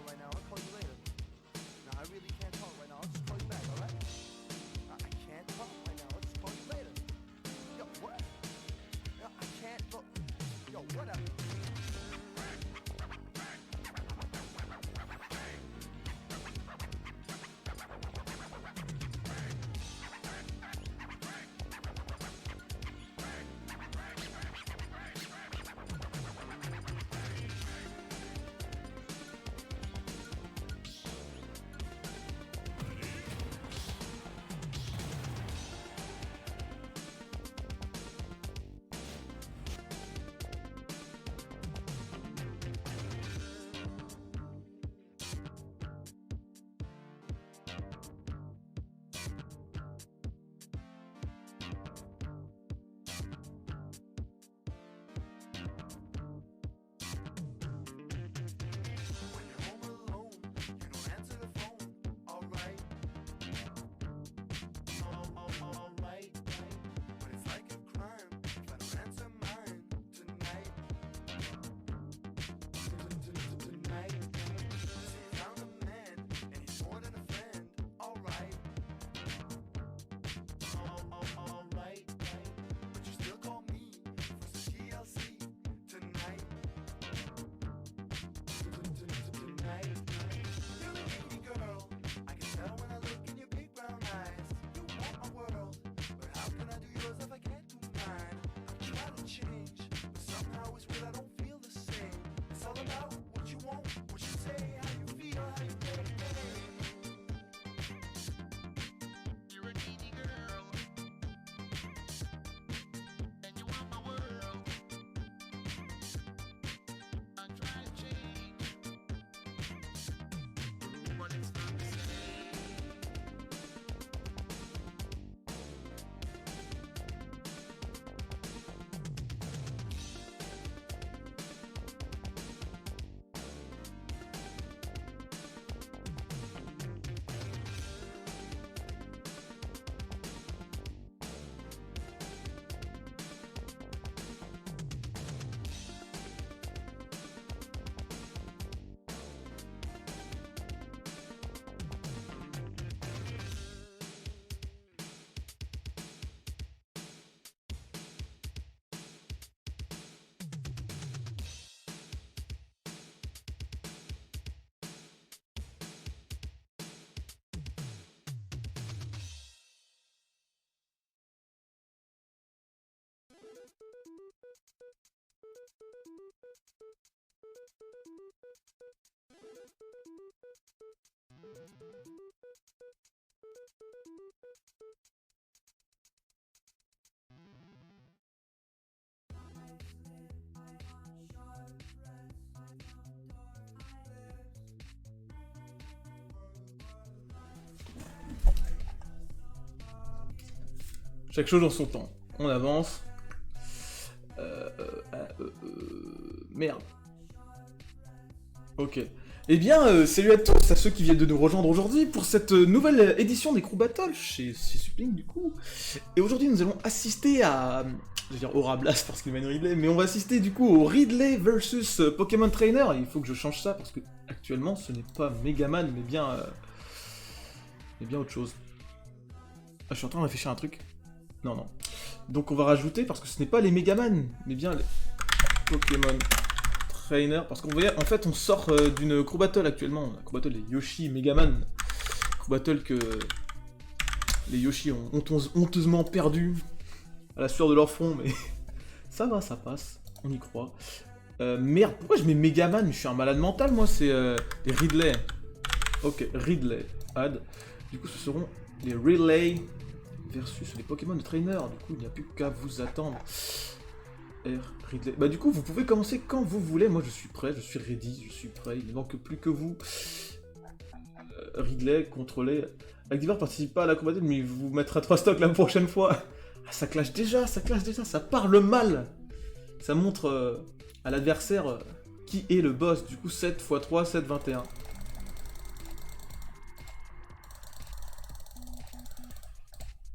right now. I'll call you later. No, I really can't talk right now. I'll just call you back, alright? I can't talk right now. I'll just call you later. Yo, what? Yo, I can't look. Yo, whatever. Chaque chose en son temps. On avance. Merde. Ok. Eh bien, salut à tous, à ceux qui viennent de nous rejoindre aujourd'hui pour cette nouvelle édition des Crew Battle chez Supling du coup. Et aujourd'hui nous allons assister à... Je vais dire Aura Blast parce qu'il mène Ridley, mais on va assister du coup au Ridley versus Pokémon Trainer. Et il faut que je change ça parce que actuellement ce n'est pas Megaman mais bien autre chose. Ah, je suis en train de réfléchir à un truc. Non, non. Donc on va rajouter, parce que ce n'est pas les Megaman, mais bien les Pokémon Trainer. Parce qu'on voyait, en fait, on sort d'une Crew Battle actuellement. La Crew Battle des Yoshi Megaman. Crew Battle que les Yoshi ont honteusement perdu à la sueur de leur front, mais ça va, ça passe. On y croit. Merde, pourquoi je mets Megaman? Je suis un malade mental, moi, c'est les Ridley. Ok, Ridley. Add. Du coup, ce seront les Relay versus les Pokémon de Trainer. Du coup, il n'y a plus qu'à vous attendre. R, Ridley. Bah du coup, vous pouvez commencer quand vous voulez. Moi, je suis prêt, je suis ready, je suis prêt. Il ne manque plus que vous. Ridley, contrôlez. Activar participe pas à la combattre, mais il vous mettra 3 stocks la prochaine fois. Ah, ça clash déjà, ça parle mal. Ça montre à l'adversaire qui est le boss. Du coup, 7 x 3, 7, 21.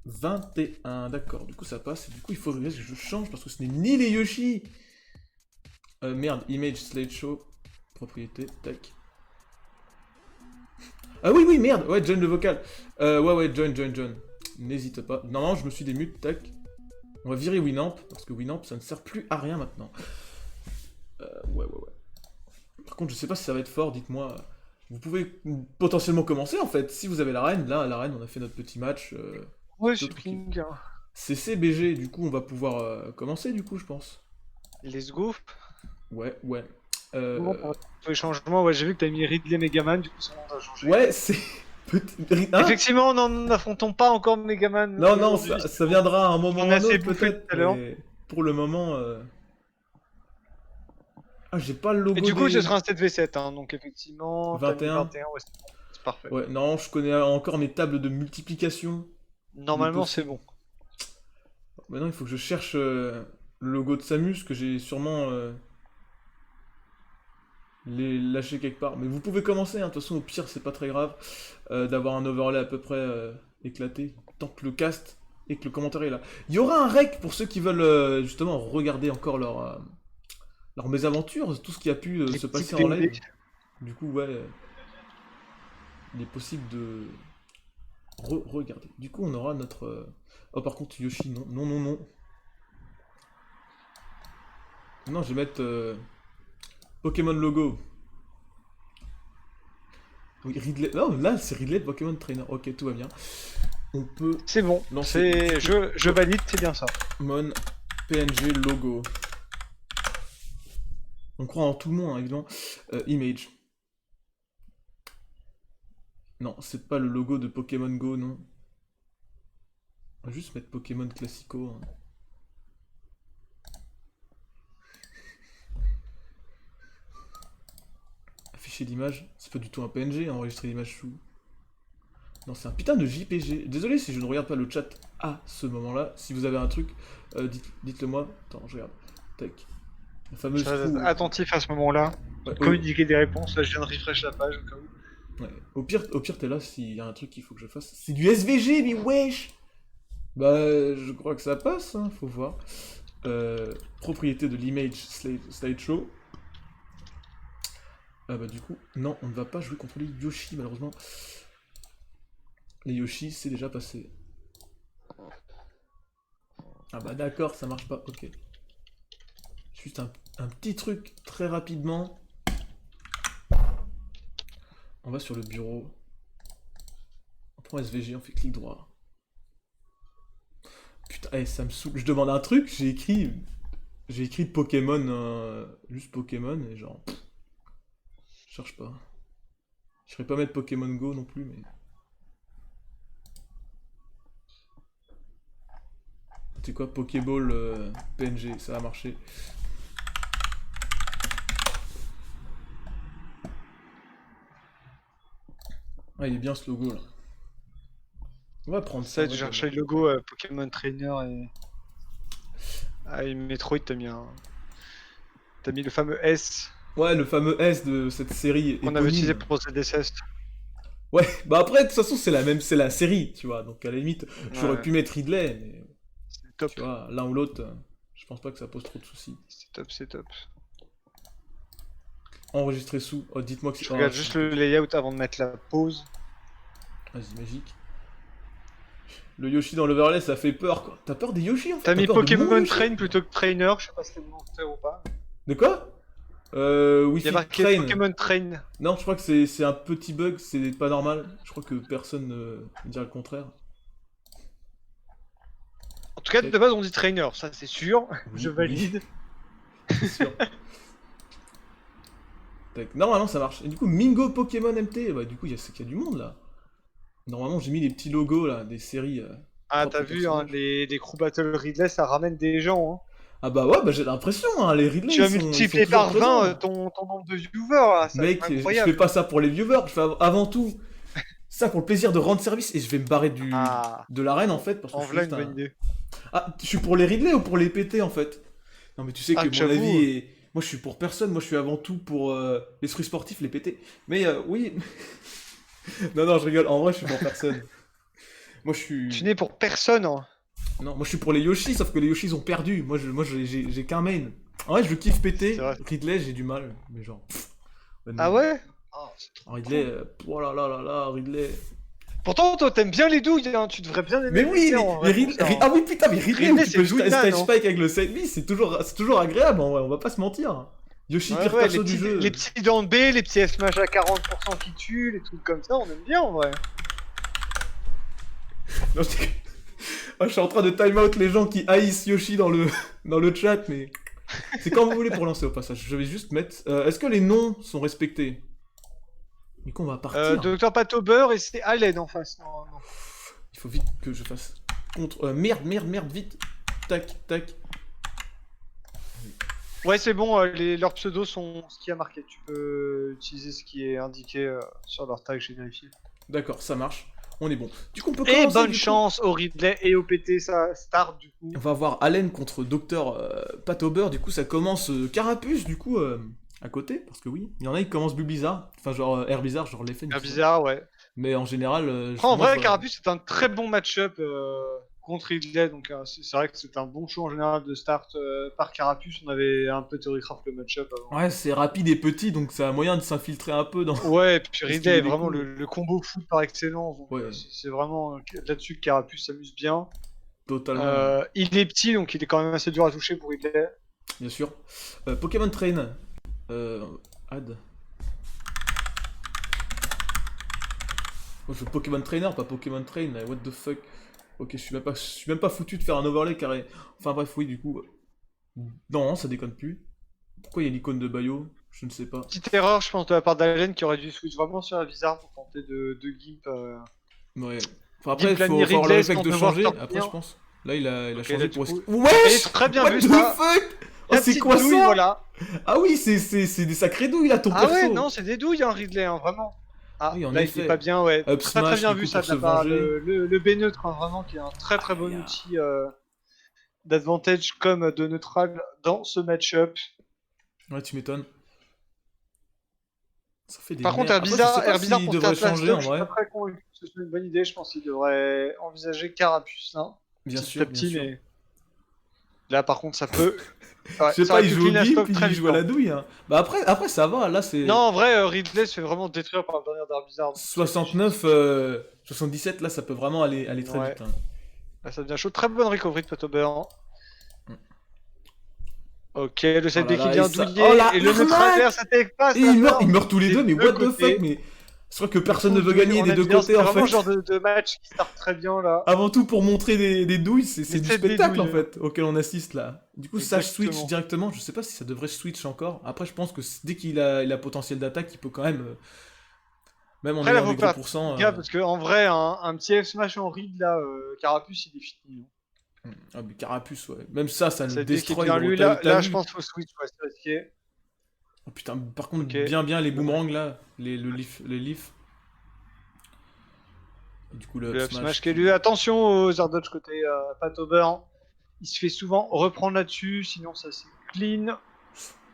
« 21, d'accord, du coup ça passe, et du coup il faut que je change parce que ce n'est ni les Yoshi. Merde, image slideshow, propriété, tac. Ah oui, oui, merde. Ouais, join le vocal. Ouais, join. N'hésite pas. Normalement, je me suis démute, tac. On va virer Winamp, parce que Winamp, ça ne sert plus à rien maintenant. Ouais. Par contre, je sais pas si ça va être fort, dites-moi. Vous pouvez potentiellement commencer, en fait. Si vous avez l'arène, là, à l'arène, on a fait notre petit match. Ouais, plutôt tranquille. Supling. CCBG, du coup, on va pouvoir commencer, du coup, je pense. Let's go. Ouais. Bon, pour les changements, ouais, j'ai vu que t'as mis Ridley Megaman, du coup ça a changé. Ouais, c'est... Hein. Effectivement, n'affrontons pas encore Megaman. Non, aujourd'hui. ça viendra à un moment On ou a un assez autre, bouffé peut-être. tout à l'heure. Mais pour le moment... Ah, j'ai pas le logo Et du coup, des... ce sera un 7v7, hein, donc effectivement, t'as mis 21. 21, ouais, c'est parfait. Ouais, non, je connais encore mes tables de multiplication. Normalement, Il est c'est possible. bon. Maintenant, il faut que je cherche le logo de Samus, que j'ai sûrement lâché quelque part. Mais vous pouvez commencer, hein. De toute façon, au pire, c'est pas très grave d'avoir un overlay à peu près éclaté, tant que le cast et que le commentaire est là. Il y aura un rec pour ceux qui veulent justement regarder encore leur mésaventures, tout ce qui a pu Les se passer petites en live. VOD. Du coup, ouais, il est possible de regarder. Du coup, on aura notre... Oh, par contre, Yoshi, non. Non, je vais mettre Pokémon logo. Oui, Ridley... Non, là, c'est Ridley Pokémon Trainer. Ok, tout va bien. On peut C'est bon, lancer je valide, c'est bien ça. Pokémon PNG logo. On croit en tout le monde, hein, évidemment. Image. Non, c'est pas le logo de Pokémon Go, non. On va juste mettre Pokémon Classico. Hein. Afficher d'image, c'est pas du tout un PNG, enregistrer l'image sous. Non, c'est un putain de JPG. Désolé si je ne regarde pas le chat à ce moment-là. Si vous avez un truc, dites-le moi. Attends, je regarde. Tac. La fameuse Je reste trou. attentif à ce moment-là. Ouais, Communiquer des réponses, là je viens de refresh la page au cas où. ouais. Au pire, t'es là s'il y a un truc qu'il faut que je fasse. C'est du SVG, mais wesh. Bah, je crois que ça passe, hein, faut voir. Propriété de l'image slideshow. Ah bah du coup, non, on ne va pas jouer contre les Yoshi, malheureusement. Les Yoshi, c'est déjà passé. Ah bah d'accord, ça marche pas, ok. Juste un petit truc, très rapidement. On va sur le bureau. On prend SVG, on fait clic droit. Putain, ça me saoule. Je demande un truc, j'ai écrit Pokémon, juste Pokémon, et genre... Je cherche pas. Je serais pas mettre Pokémon Go non plus, mais... C'est quoi, Pokéball PNG, ça a marché. Ah, il est bien ce logo là. On va prendre ça. Ça, tu cherchais le logo Pokémon Trainer et. Ah, et Metroid, t'as mis un. T'as mis le fameux S Ouais, le fameux S de cette série. qu'on avait utilisé pour ZSS. Ouais, bah après, de toute façon, c'est la série, tu vois. Donc à la limite, j'aurais Ouais. pu mettre Ridley, mais C'est top. tu vois, l'un ou l'autre, je pense pas que ça pose trop de soucis. C'est top. Enregistrer sous. Oh, dites-moi que c'est. Je regarde juste le layout avant de mettre la pause. Vas-y, magique. Le Yoshi dans l'overlay, ça fait peur, quoi. T'as peur des Yoshi, en fait? T'as mis peur de mon Pokémon Yoshi Train plutôt que Trainer, je sais pas si c'est volontaire ou pas. De quoi Il y Wi-Fi a marqué Train. Pokémon Train. Non, je crois que c'est un petit bug, c'est pas normal. Je crois que personne ne dira le contraire. En tout cas, de base, on dit Trainer, ça c'est sûr. Oui, Je valide. C'est sûr. Tac. Normalement, ça marche. Et du coup, Mingo Pokémon MT, bah du coup, c'est qu'il y a du monde, là. Normalement, j'ai mis les petits logos, là, des séries. Ah, propres t'as aux vu, hein, personnages. les Crew Battle Ridley, ça ramène des gens. Hein. Ah bah ouais, bah j'ai l'impression, hein, les Ridley, Tu as ils sont multiplié toujours par 20 présents. ton nombre de viewers, là, ça Mec, c'est je incroyable. fais pas ça pour les viewers, je fais avant tout ça pour le plaisir de rendre service et je vais me barrer Ah, de l'arène en fait parce que en je suis voilà juste une bonne idée. Ah, je suis pour les Ridley ou pour les péter en fait? Non mais tu sais Ah, que mon j'avoue. avis est... Moi je suis pour personne, moi je suis avant tout pour l'esprit sportif, les péter. Mais oui... non, je rigole, en vrai je suis pour personne. Moi je suis... Tu n'es pour personne. Hein. Non, moi je suis pour les Yoshi, sauf que les Yoshi ils ont perdu. Moi j'ai qu'un main. En vrai je kiffe péter, C'est vrai. Ridley j'ai du mal, mais genre... Ah ouais? Ah, c'est trop Ridley, cool. oh là là là là, Ridley. Pourtant, toi, t'aimes bien les douilles, hein. Tu devrais bien Mais aimer oui, Ridley, en vrai, pour ça, hein. Ah oui, putain, mais Ridley, où Ridley, tu c'est peux douille stage man, hein. spike avec le side B, c'est toujours agréable, en vrai, on va pas se mentir. Yoshi, Ouais, pire ouais, perso du jeu. les petits dents de B, les petits smash à 40% qui tuent, les trucs comme ça, on aime bien en vrai. Non, ah, je suis en train de time out les gens qui haïssent Yoshi dans le, dans le chat, mais c'est quand vous voulez pour lancer au passage. Je vais juste mettre. Est-ce que les noms sont respectés? Du coup, on va partir. Docteur Patober et c'est Allen en face. Non, non. Il faut vite que je fasse contre. Merde, vite. Tac, tac. Ouais, c'est bon, leurs pseudos sont ce qui a marqué. Tu peux utiliser ce qui est indiqué sur leur tag, j'ai vérifié. D'accord, ça marche. On est bon. Du coup, on peut Et commencer. bonne chance au Ridley et au PT, ça start du coup. On va voir Allen contre Docteur Patober. Du coup, ça commence Carapuce, du coup, à côté. Parce que oui, il y en a qui commencent Bizarre. Enfin, genre Air Bizarre, genre les C'est bizarre, ouais. Mais en général. En moi, vrai, je- Carapuce, c'est un très bon match-up contre Ridley. Donc, c'est vrai que c'est un bon choix en général de start par Carapuce. On avait un peu théorycraft le match-up avant. Ouais, c'est rapide et petit, donc ça a moyen de s'infiltrer un peu dans. Ouais, et puis Parce Ridley est qu'il est vraiment cool. le combo foot par excellence. Donc, Ouais. c'est vraiment là-dessus que Carapuce s'amuse bien. Totalement. Il est petit, donc il est quand même assez dur à toucher pour Ridley. Bien sûr. Pokémon Train. Add. Moi, je veux Pokémon Trainer, pas Pokémon Train. What the fuck. Ok, je suis même pas foutu de faire un overlay carré. Enfin bref, oui, du coup. Non, ça déconne plus. Pourquoi il y a l'icône de Bayo? Je ne sais pas. Petite erreur, je pense, de la part d'Allen qui aurait dû switch vraiment sur la bizarre pour tenter de gimp. Ouais. Enfin, après, il faut Gimp avoir le Ridley réflexe sans de devoir changer. sortir. Après, je pense. Là, il a Ok, changé là, pour. du coup- Wesh! Et très bien What vu the ça. fuck? Oh, La c'est petite quoi douille, ça? voilà. Ah oui, c'est des sacrés douilles là, ton Ah perso. ouais, non, c'est des douilles, hein, Ridley, hein, vraiment. Ah, Oui, en là, il effet. est pas bien, ouais. Up Très smash, bien du vu coup, ça pour de la se part venger. le B-neutre, hein, vraiment, qui est un très très bon Aïe. outil d'advantage comme de neutral dans ce match-up. Ouais, tu m'étonnes. Ça fait des Par contre, merdes. Après, je sais pas Herbizarre s'il pour devrait faire changer Plastoc, en je suis pas vrai. très convaincu que ce soit une bonne idée. Je pense qu'il devrait envisager Carapuce, hein, Bien petit sûr, à bien petit, sûr. mais là, par contre, ça peut. Ouais, Je sais ça pas, aurait il pu joue au clean la gimp, stock très il vite. joue à la Hein. douille. Hein. Bah après ça va, là c'est. Non, en vrai, Ridley se fait vraiment détruire par le dernier d'Herbizarre. 69, 77, là ça peut vraiment aller très Ouais. vite. Hein. Là, ça devient chaud. Très bonne recovery de Patober. Ok, le Oh 7B là qui là, vient et ça. douiller. Oh la Et le neutralizer, arnaque! ça take pas. Et ils meurent tous les deux, mais what the côtés. fuck, mais. C'est vrai que Le personne ne full veut douille, gagner on des aime deux bien, côtés c'est en vraiment fait. le genre de match qui start très bien là. Avant tout pour montrer des douilles, c'est Les du 7B spectacle en douilles. fait auquel on assiste là. Du coup, ça Exactement. switch directement. Je sais pas si ça devrait switch encore. Après, je pense que dès qu'il a potentiel d'attaque, il peut quand même. Même en Après, là, ayant faut des gros faire pourcents. gaffe parce qu'en vrai, un petit F-smash en read là, Carapuce il est fini. Ah, mais Carapuce, ouais. Même ça le C'est qui est destroy. bien Gros. lui. T'as Là, vu je pense qu'il faut switch, ouais, c'est risqué. Oh putain, par contre, Ok. bien les boomerangs là, les leafs. Et du coup, le Le up up smash. smash qui est lui. Attention aux Ardodge côté Patober. Il se fait souvent reprendre là-dessus, sinon ça c'est clean.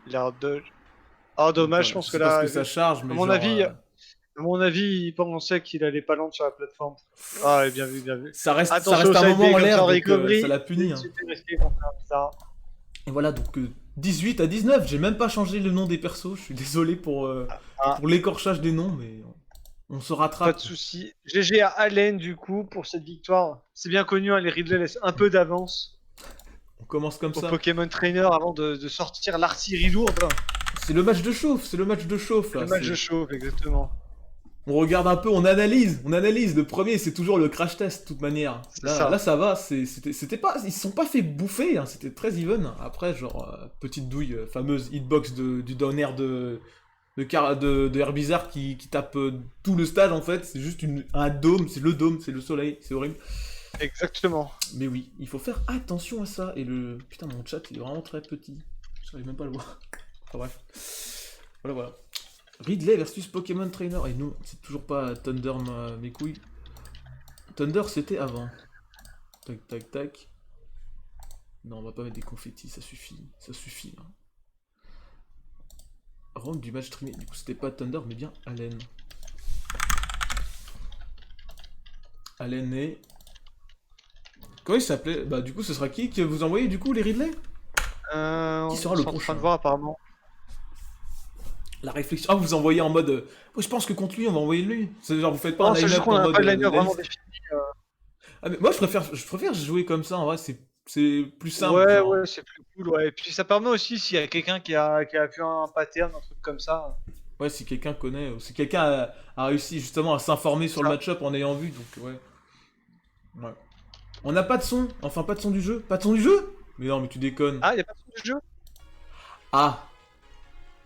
L'Ardodge. Ah, dommage, je pense que C'est parce là, que ça charge, mais à mon genre. avis, il pensait qu'il allait pas land sur la plateforme. Ah, ouais, bien vu, bien vu. Ça reste Attention un au side moment B en comme l'air, ça, donc recovery. ça l'a puni. Hein. C'était risqué contre ça. Et voilà, donc 18 à 19, j'ai même pas changé le nom des persos, je suis désolé pour l'écorchage des noms, mais on se rattrape. Pas de soucis. GG à Allen du coup pour cette victoire. C'est bien connu, hein, les Ridley laissent un peu d'avance On commence comme au ça. Pokémon Trainer avant de sortir l'artillerie lourde. C'est le match de chauffe, là. Le match de chauffe, exactement. On regarde un peu, on analyse. Le premier, c'est toujours le crash test, de toute manière. Là, ça va, c'était pas, ils se sont pas fait bouffer, hein, c'était très even. Après, genre, petite douille, fameuse hitbox du downer de Herbizarre qui tape tout le stade, en fait. C'est juste un dôme, c'est le soleil, c'est horrible. Exactement. Mais oui, il faut faire attention à ça. Et putain, mon chat, il est vraiment très petit. J'arrive même pas à le voir. Enfin bref. Voilà. Ridley versus Pokémon Trainer. Et non, c'est toujours pas Thunder mes couilles. Thunder c'était avant. Tac. Non, on va pas mettre des confettis, ça suffit. Là. Rank du match streamé. Du coup, c'était pas Thunder, mais bien Allen. Allen et... Comment il s'appelait? Bah du coup, ce sera qui que vous envoyez du coup les Ridley? Qui sera le on est en train prochain? de voir apparemment. La réflexion. Ah, vous envoyez en mode. Ouais, je pense que contre lui, on va envoyer lui. C'est genre, vous faites pas Non, un c'est juste line-up qu'on en a mode. pas de line-up list. vraiment défini. Ah, mais moi, je préfère jouer comme ça, en vrai, c'est plus simple. Ouais, genre. ouais, c'est plus cool, ouais. Et puis ça permet aussi, s'il y a quelqu'un qui a vu un pattern, un truc comme ça. Ouais, si quelqu'un connaît, ou si quelqu'un a réussi justement à s'informer sur le Ça. match-up en ayant vu, donc ouais. Ouais. On n'a pas de son, enfin pas de son du jeu. Pas de son du jeu? Mais non, mais tu déconnes. Ah, y a pas de son du jeu? Ah,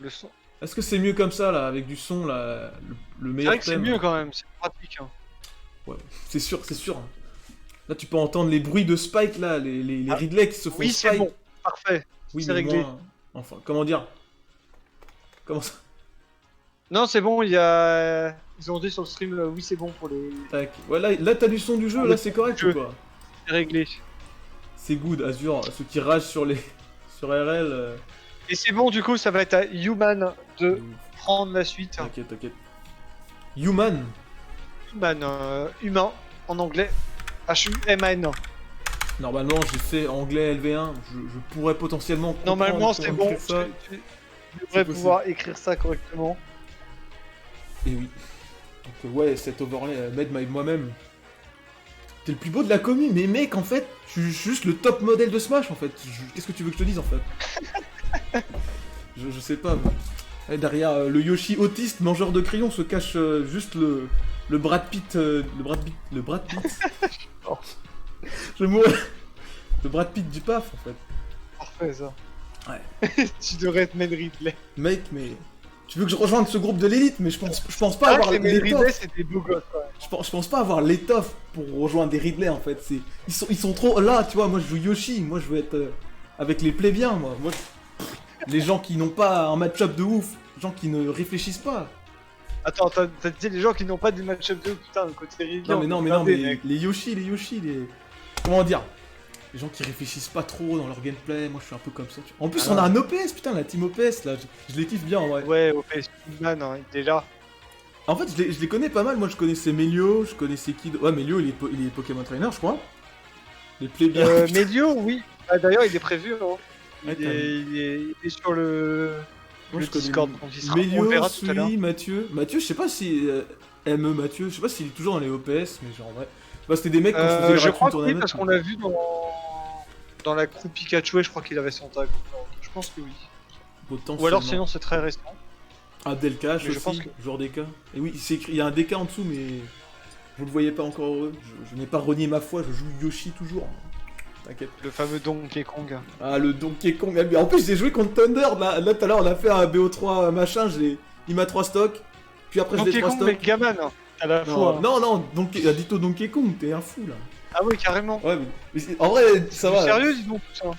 Le son. est-ce que c'est mieux comme ça, là, avec du son, là, le C'est meilleur vrai que c'est thème? mieux quand même, c'est pratique. Hein. Ouais, c'est sûr, c'est sûr. Là, tu peux entendre les bruits de Spike, là, les Ah, Ridley qui se font Oui, c'est Spike. bon, parfait. Oui, c'est mais réglé. moi, enfin, comment dire? Comment ça? Non, c'est bon, il y a. Ils ont dit sur le stream, oui, c'est bon pour les. Tac. Ouais, là t'as du son du jeu, là, c'est correct jeu. ou quoi? C'est réglé. C'est good, Azure, ceux qui ragent sur les... sur RL... Et c'est bon, du coup, ça va être à Human de prendre la suite. T'inquiète, t'inquiète. Human. Human, humain, en anglais. H-U-M-A-N. Normalement, j'ai fait anglais LV1, je pourrais potentiellement comprendre Normalement, comment c'est bon. écrire ça. Tu C'est devrais possible. pouvoir écrire ça correctement. Et oui. Donc ouais, cet overlay, Med moi-même. T'es le plus beau de la commune, mais mec, en fait, je suis juste le top modèle de Smash, en fait. Qu'est-ce que tu veux que je te dise, en fait? je sais pas. Mais... derrière le Yoshi autiste, mangeur de crayons, se cache juste le Brad Pitt... le Brad Pitt... Oh. Je mourrais. Le Brad Pitt du paf, en fait. Parfait, ça. Ouais. Tu devrais être Main Ridley. Mec, mais... Tu veux que je rejoigne ce groupe de l'élite, mais je pense pas Ah, avoir les Main Ridley, l'étoffe. c'est des beaux gosses, ouais. Je pense pas avoir l'étoffe pour rejoindre des Ridley en fait. Ils sont trop là, tu vois. Moi je joue Yoshi, moi je veux être avec les plébiens, moi. Les gens qui n'ont pas un match-up de ouf, les gens qui ne réfléchissent pas. Attends, t'as dit les gens qui n'ont pas des match-up de ouf, putain, le côté Ridley. Non mais les Yoshi, les... Comment dire? Les gens qui réfléchissent pas trop dans leur gameplay, moi je suis un peu comme ça. En plus on a un OPS, putain, la team OPS là, je les kiffe bien en vrai. Ouais, OPS Man, hein, il est là. En fait je les connais pas mal, moi je connaissais Melio, je connaissais qui... Ouais Melio il est Pokémon Trainer je crois. Les plébiens. putain. Melio, oui. Ah, d'ailleurs, il est prévu, hein. Ouais, Il est sur le Moi, je connais Discord, donc il sera, on le Melio, verra tout à l'heure. Sui, Mathieu. Mathieu, je sais pas si. ME Mathieu, je sais pas s'il est toujours dans les OPS, mais genre en vrai. Bah, c'était des mecs quand je faisais le Je Raccoon crois que oui, Tournament. parce qu'on l'a vu dans la crew Pikachu, et je crois qu'il avait son tag. Je pense que oui. Ou alors sinon c'est très récent. Abdelkash mais aussi, je pense que- joueur DK. Et oui, c'est écrit, il y a un DK en dessous, mais vous le voyez pas encore heureux. Je n'ai pas renié ma foi, je joue Yoshi toujours. T'inquiète. Le fameux Donkey Kong. Ah, le Donkey Kong. Ah, mais en plus, j'ai joué contre Thunder. Là tout à l'heure, on a fait un BO3 machin. Il m'a 3 stocks. Puis après, je Donkey l'ai 3 Kong stocks. Megaman, à la fois. Non, Dito Donkey Kong, t'es un fou là. Ah oui, carrément. Ouais, mais en vrai, ça va. Sérieux, dis donc tout ça.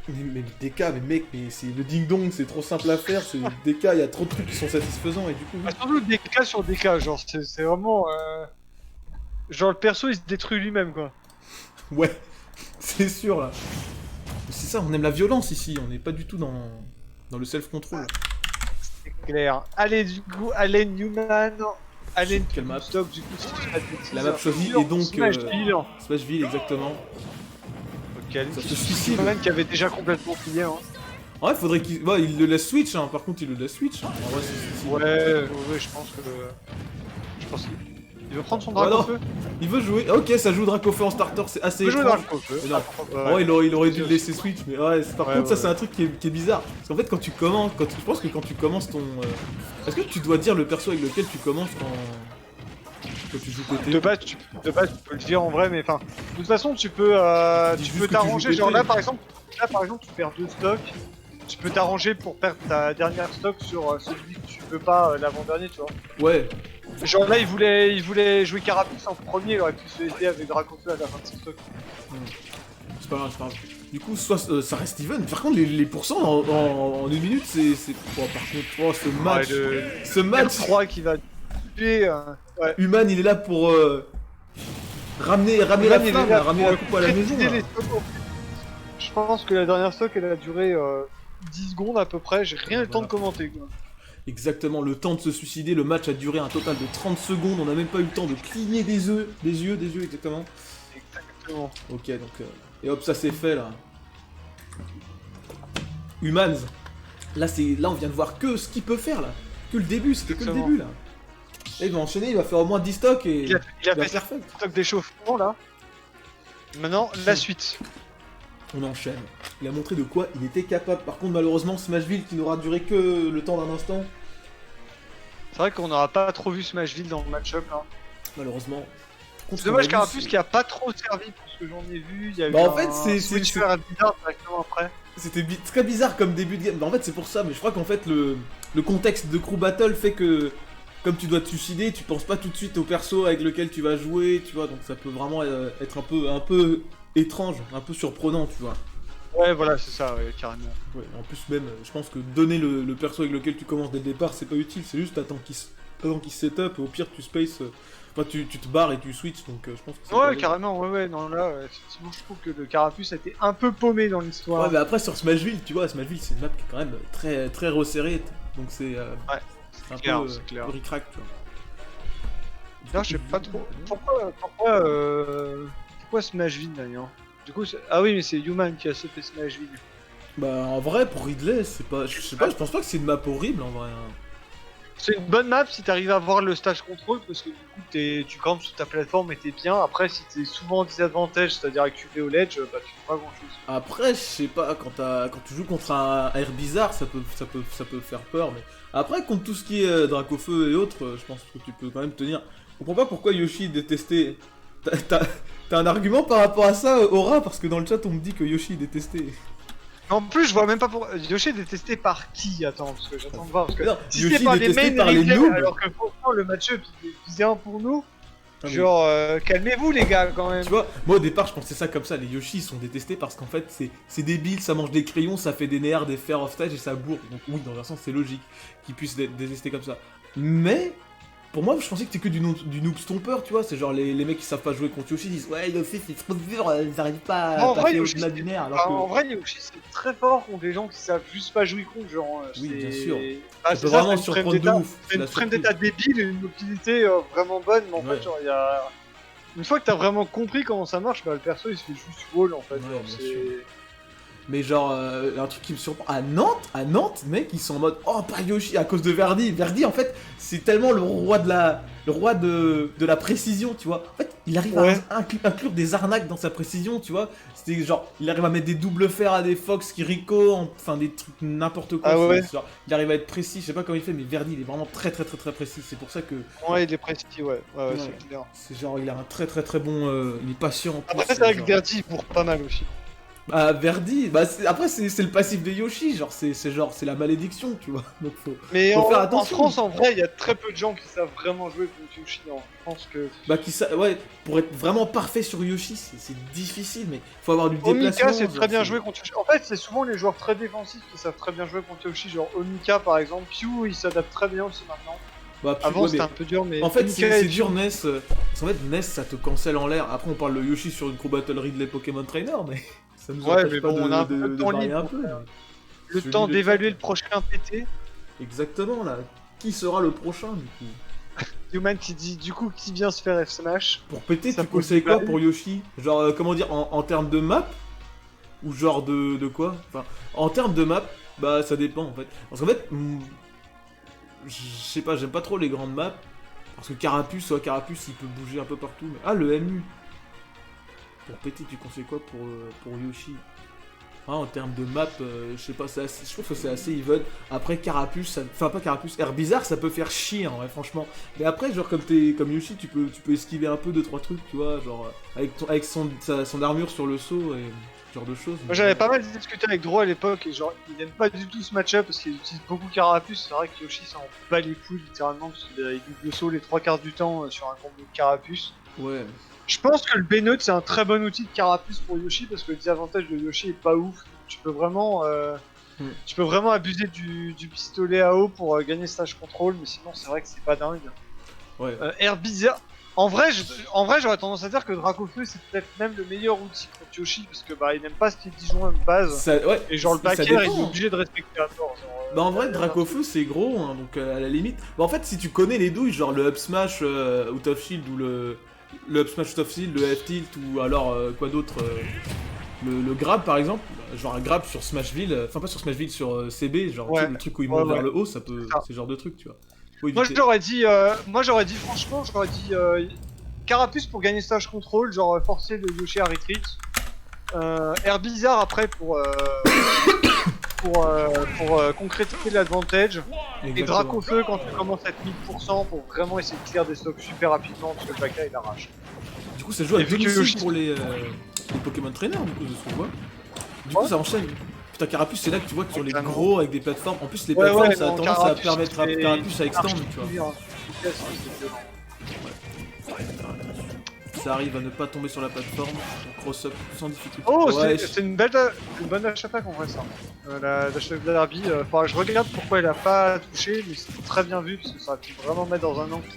Mais le DK, mais mec, mais c'est le ding-dong, c'est trop simple à faire. C'est le DK, il y a trop de trucs qui sont satisfaisants et du coup. Ah, surtout DK sur DK, genre c'est vraiment. Genre le perso il se détruit lui-même quoi. Ouais, c'est sûr là. C'est ça, on aime la violence ici, on n'est pas du tout dans le self-control. C'est clair. Allez, du coup, Allen Newman. Allen Quelle map Stock, du coup, si je dis pas de bêtises. La map choisie Sur est donc, Smashville. Smashville, exactement. Ok, Allen Ça se qui- suicide. Newman qui avait déjà complètement plié. Hein. En vrai, faudrait qu'il. Ouais, il le laisse switch, hein. Par contre, il le laisse switch. En vrai, c'est suicide. Ouais, je pense que. Je pense qu'il veut prendre son Ouais, dragon non. feu. Il veut jouer. Ok, ça joue Dracofeu en starter, c'est assez Il veut jouer étrange. dragon feu. Mais non. Ouais, Ouais, il aurait dû le laisser switch, mais ouais, par Ouais, contre, ça ouais, c'est un truc qui est bizarre. Parce qu'en fait, quand tu commences, je pense que quand tu commences ton. Est-ce que tu dois dire le perso avec lequel tu commences quand tu joues TT? De base, tu peux le dire en vrai, mais enfin, de toute façon, tu peux dis tu juste peux que tu t'arranger. joues Genre TT. là, par exemple, tu perds 2 stocks. Tu peux t'arranger pour perdre ta dernière stock sur celui que tu veux pas l'avant-dernier, tu vois. Ouais, Genre là, il voulait jouer Carapace en premier, il aurait pu se aider avec Dracofeu à la fin de son stock. c'est pas grave, c'est pas grave. Du coup, ça reste even. Par contre, les pourcents en une minute, c'est. Oh, par contre, ce match. Ce match. 3 qui va tuer. Ouais. Human, il est là pour. Ramener la Human, il est flamme, là ramener pour la coupe à la maison. préciser là. les stocks. Je pense que la dernière stock, elle a duré 10 secondes à peu près. J'ai rien eu le temps de commenter. Quoi. Exactement, le temps de se suicider, le match a duré un total de 30 secondes, on n'a même pas eu le temps de cligner des yeux exactement. Exactement. Ok, donc et hop, ça c'est fait là. Humans, là on vient de voir que ce qu'il peut faire là. que le début, c'était que le Exactement. début là. Et il va enchaîner, il va faire au moins 10 stocks et Il a fait son perfect. stock d'échauffement là. Maintenant, la suite. On enchaîne. Il a montré de quoi il était capable. Par contre, malheureusement, Smashville qui n'aura duré que le temps d'un instant. C'est vrai qu'on n'aura pas trop vu Smashville dans le match-up là. Malheureusement. C'est dommage Carapuce qui a pas trop servi pour ce que j'en ai vu. Il y a eu Bah, en un fait, c'est- switcher à bizarre directement après. C'était très bizarre comme début de game. Bah, en fait, c'est pour ça, mais je crois qu'en fait, le contexte de Crew Battle fait que, comme tu dois te suicider, tu penses pas tout de suite au perso avec lequel tu vas jouer, tu vois, donc ça peut vraiment être un peu étrange, un peu surprenant, tu vois. Ouais, voilà, c'est ça, ouais, carrément. Ouais, en plus, même, je pense que donner le perso avec lequel tu commences dès le départ, c'est pas utile, c'est juste attends qu'il se set up, et au pire, tu space. Enfin, tu te barres et tu switches, donc je pense que c'est pas Ouais, mal. carrément, ouais, non, là, effectivement, je trouve que le Carapuce a été un peu paumé dans l'histoire. Ouais, mais après, sur Smashville, tu vois, Smashville, c'est une map qui est quand même très, très resserrée, donc c'est un clair, peu c'est clair. ric-rac, tu vois. D'ailleurs, je sais pas trop. Pourquoi Smashville d'ailleurs? Du coup, ah oui, mais c'est Human qui a sauté Smashville. Bah, en vrai, pour Ridley, c'est pas. Je sais pas, je pense pas que c'est une map horrible en vrai. Hein. C'est une bonne map si t'arrives à avoir le stage control parce que du coup tu campes sur ta plateforme et t'es bien. Après, si t'es souvent en désavantage, c'est-à-dire acculé au ledge, bah tu fais pas grand chose. Après, je sais pas, quand tu joues contre un air bizarre, ça peut faire peur, mais. Après, contre tout ce qui est Dracofeu et autres, je pense que tu peux quand même tenir. Je comprends pas pourquoi Yoshi détestait. T'as un argument par rapport à ça, Aura? Parce que dans le chat, on me dit que Yoshi est détesté. En plus, je vois même pas pour. Yoshi est détesté par qui? Attends, parce que j'attends de voir. Parce que Non, si Yoshi c'est par est les détesté main par les replays, noobs. alors que pourtant le match-up il est bien pour nous. Ah, mais- Genre, calmez-vous les gars quand même. Tu vois, moi au départ je pensais ça comme ça, les Yoshi ils sont détestés parce qu'en fait c'est débile, ça mange des crayons, ça fait des nerfs, des fers off stage et ça bourre. Donc oui, dans un sens c'est logique qu'ils puissent détester comme ça. Mais pour moi je pensais que c'était que du noob stompeur, tu vois, c'est genre les mecs qui savent pas jouer contre Yoshi disent ouais Yoshi c'est trop dur, ils arrivent pas Non, en à vrai, passer Yoshi, au-delà du nerf alors que... En vrai, Yoshi c'est très fort contre des gens qui savent juste pas jouer contre, genre. Oui, c'est- bien sûr. Bah, Ça c'est peut ça, vraiment c'est une frame surprendre de d'état- ouf, C'est c'est une la frame surprise. d'état débile et une mobilité vraiment bonne, mais en Ouais. fait, genre, il y a. Une fois que t'as vraiment compris comment ça marche, bah le perso il se fait juste wall en fait. Ouais, genre, bien c'est- sûr. Mais genre, un truc qui me surprend, à Nantes, mec, ils sont en mode, oh, pas Yoshi, à cause de Verdi. Verdi, en fait, c'est tellement le roi de la précision, tu vois. En fait, il arrive Ouais. à inclure des arnaques dans sa précision, tu vois. C'est genre, il arrive à mettre des doubles fers à des Fox qui rico, enfin, des trucs n'importe quoi. Ah ouais. c'est genre, il arrive à être précis, je sais pas comment il fait, mais Verdi, il est vraiment très précis. C'est pour ça que, Ouais, il est précis, ouais, Ouais. c'est clair. c'est genre, il a un très bon, il est patient. en plus, Après, c'est vrai que genre- Verdi il court pas mal aussi. Bah Verdi, bah après c'est le passif de Yoshi, genre c'est la malédiction, tu vois. Donc faut Mais Faut en, faire en attention. France, en vrai, il y a très peu de gens qui savent vraiment jouer contre Yoshi. hein. Je pense que. bah ouais, pour être vraiment parfait sur Yoshi, c'est difficile mais faut avoir du déplacement. Omika, c'est genre, très bien joué contre Yoshi. En fait, c'est souvent les joueurs très défensifs qui savent très bien jouer contre Yoshi. Genre Omika, par exemple. Pew, il s'adapte très bien aussi maintenant. Bah, puis, Avant, ouais, c'était mais un peu dur, mais. en fait Omika c'est et dur Pew- Ness, parce qu'en fait Ness ça te cancelle en l'air. Après on parle de Yoshi sur une Crew Battle Ridley Pokémon Trainer mais ça nous Ouais, empêche mais pas bon, on a un peu de de temps varier libre un pour peu. faire. mais- Le Je temps lis d'évaluer chat. le prochain PT. Exactement là. Qui sera le prochain du coup? Human qui dit du coup qui vient se faire F smash. Pour péter, Ça tu pose conseilles du quoi mal. pour Yoshi? Genre, comment dire, en termes de map? Ou genre de quoi? Enfin, en termes de map, bah ça dépend en fait. Parce qu'en fait, je sais pas, j'aime pas trop les grandes maps. Parce que Carapuce, il peut bouger un peu partout. Mais... Ah, le MU! Pour péter, tu conseilles quoi pour Yoshi? Ah, en termes de map, je sais pas, je trouve que c'est assez even. Après, Carapuce, enfin pas Carapuce, Air Bizarre, ça peut faire chier, en vrai, franchement. Mais après, genre, comme Yoshi, tu peux esquiver un peu 2-3 trucs, tu vois, genre, avec son armure sur le saut et ce genre de choses. Moi j'avais pas mal discuté avec Dro à l'époque et genre il aime pas du tout ce match-up parce qu'il utilise beaucoup Carapuce. C'est vrai que Yoshi s'en bat les couilles littéralement parce qu'il double saut les 3 quarts du temps sur un combo de Carapuce. Ouais. Je pense que le B-Note c'est un très bon outil de Carapuce pour Yoshi parce que le désavantage de Yoshi est pas ouf. Tu peux vraiment, tu peux vraiment abuser du pistolet à eau pour gagner stage control, mais sinon c'est vrai que c'est pas dingue. Ouais. Air Bizarre. En vrai, j'aurais tendance à dire que Dracofeu c'est peut-être même le meilleur outil contre Yoshi parce que bah il n'aime pas ce qui est disjoint de base. Ouais, Et genre le ça backer il dépend. est obligé de respecter la force. Bah en vrai, Dracofeu c'est gros, hein, donc à la limite. Bah en fait, si tu connais les douilles, genre le up smash out of shield ou le up smash out of shield, le F tilt ou alors quoi d'autre Le grab par exemple, genre un grab sur Smashville, enfin pas sur Smashville, sur CB, genre tu sais, Ouais. le truc où il Ouais, monte vers ouais. le haut, ça peut. Ça. C'est le genre de truc, tu vois. Faut Moi éviter. j'aurais dit franchement, j'aurais dit Carapuce pour gagner stage contrôle, genre forcer le Yoshi à retreat. Air Bizarre après pour concrétiser l'advantage. Et Exactement. Dracofeu quand tu commences à être 1000% pour vraiment essayer de clear des stocks super rapidement parce que le Baka il arrache. Du coup, ça joue à Et vu que domicile Yoshi- pour les Pokémon Trainers, du coup, de ce qu'on voit. Du coup, ça enchaîne. Putain, Carapuce, c'est là que tu vois que sur les Totalement. gros avec des plateformes. En plus, les Ouais, plateformes, ouais, ça a non, tendance à Carapuce, permettre à c'est Carapuce à extendre, tu vois. archi-clear, efficace, c'est violent. Ça arrive à ne pas tomber sur la plateforme. On cross up sans difficulté. Oh, Ouais, c'est une bonne dash attack en vrai ça. La dash attack de Derby, je regarde pourquoi elle a pas touché, mais c'est très bien vu parce que ça a pu vraiment mettre dans un angle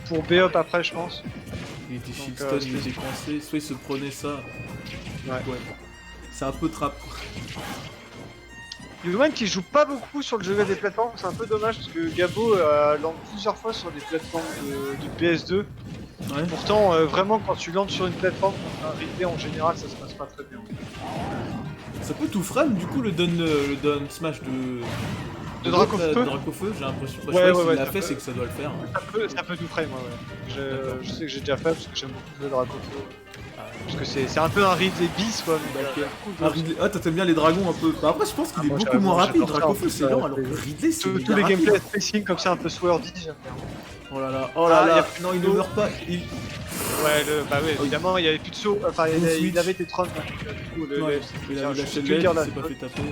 pour B-up après je pense. il était Donc, shitstun, il c'est- était coincé. Soit il se prenait ça. Ouais. C'est un peu trap. Human qui joue pas beaucoup sur le jeu des plateformes, c'est un peu dommage parce que Gabo lance plusieurs fois sur des plateformes de PS2. Ouais. Pourtant, vraiment quand tu lances sur une plateforme, un replay en général ça se passe pas très bien. Ça peut tout frame du coup le down smash de Dracofeu. de Dracofeu, j'ai l'impression. Bah, Ouais, je crois que ouais, s'il l'a ça fait, peut. c'est que ça doit le faire. Ça peut tout frame, ouais. D'accord. Je sais que j'ai déjà fait parce que j'aime beaucoup le Dracofeu. Ah, Parce que c'est un peu un Ridley bis quoi. Mais, ok. cool, Ah, Ridley... ah, t'aimes bien les dragons un peu. Bah après, je pense qu'il est moi, beaucoup j'adore, moins rapide. j'adore ça, Dracofeu, en c'est plus, lent, alors que Ridley, c'est tous méga les rapide. gameplays spacing comme ça un peu swordy, j'aime bien. Oh là là, oh là Ah, là. y a plus Non, de il ne saut. meurt pas. Il... Ouais, bah oui, Oh, évidemment, il y avait plus de saut, enfin il Switch. avait des trônes. Du coup, Ouais, il a lâché le dire il s'est pas fait taper.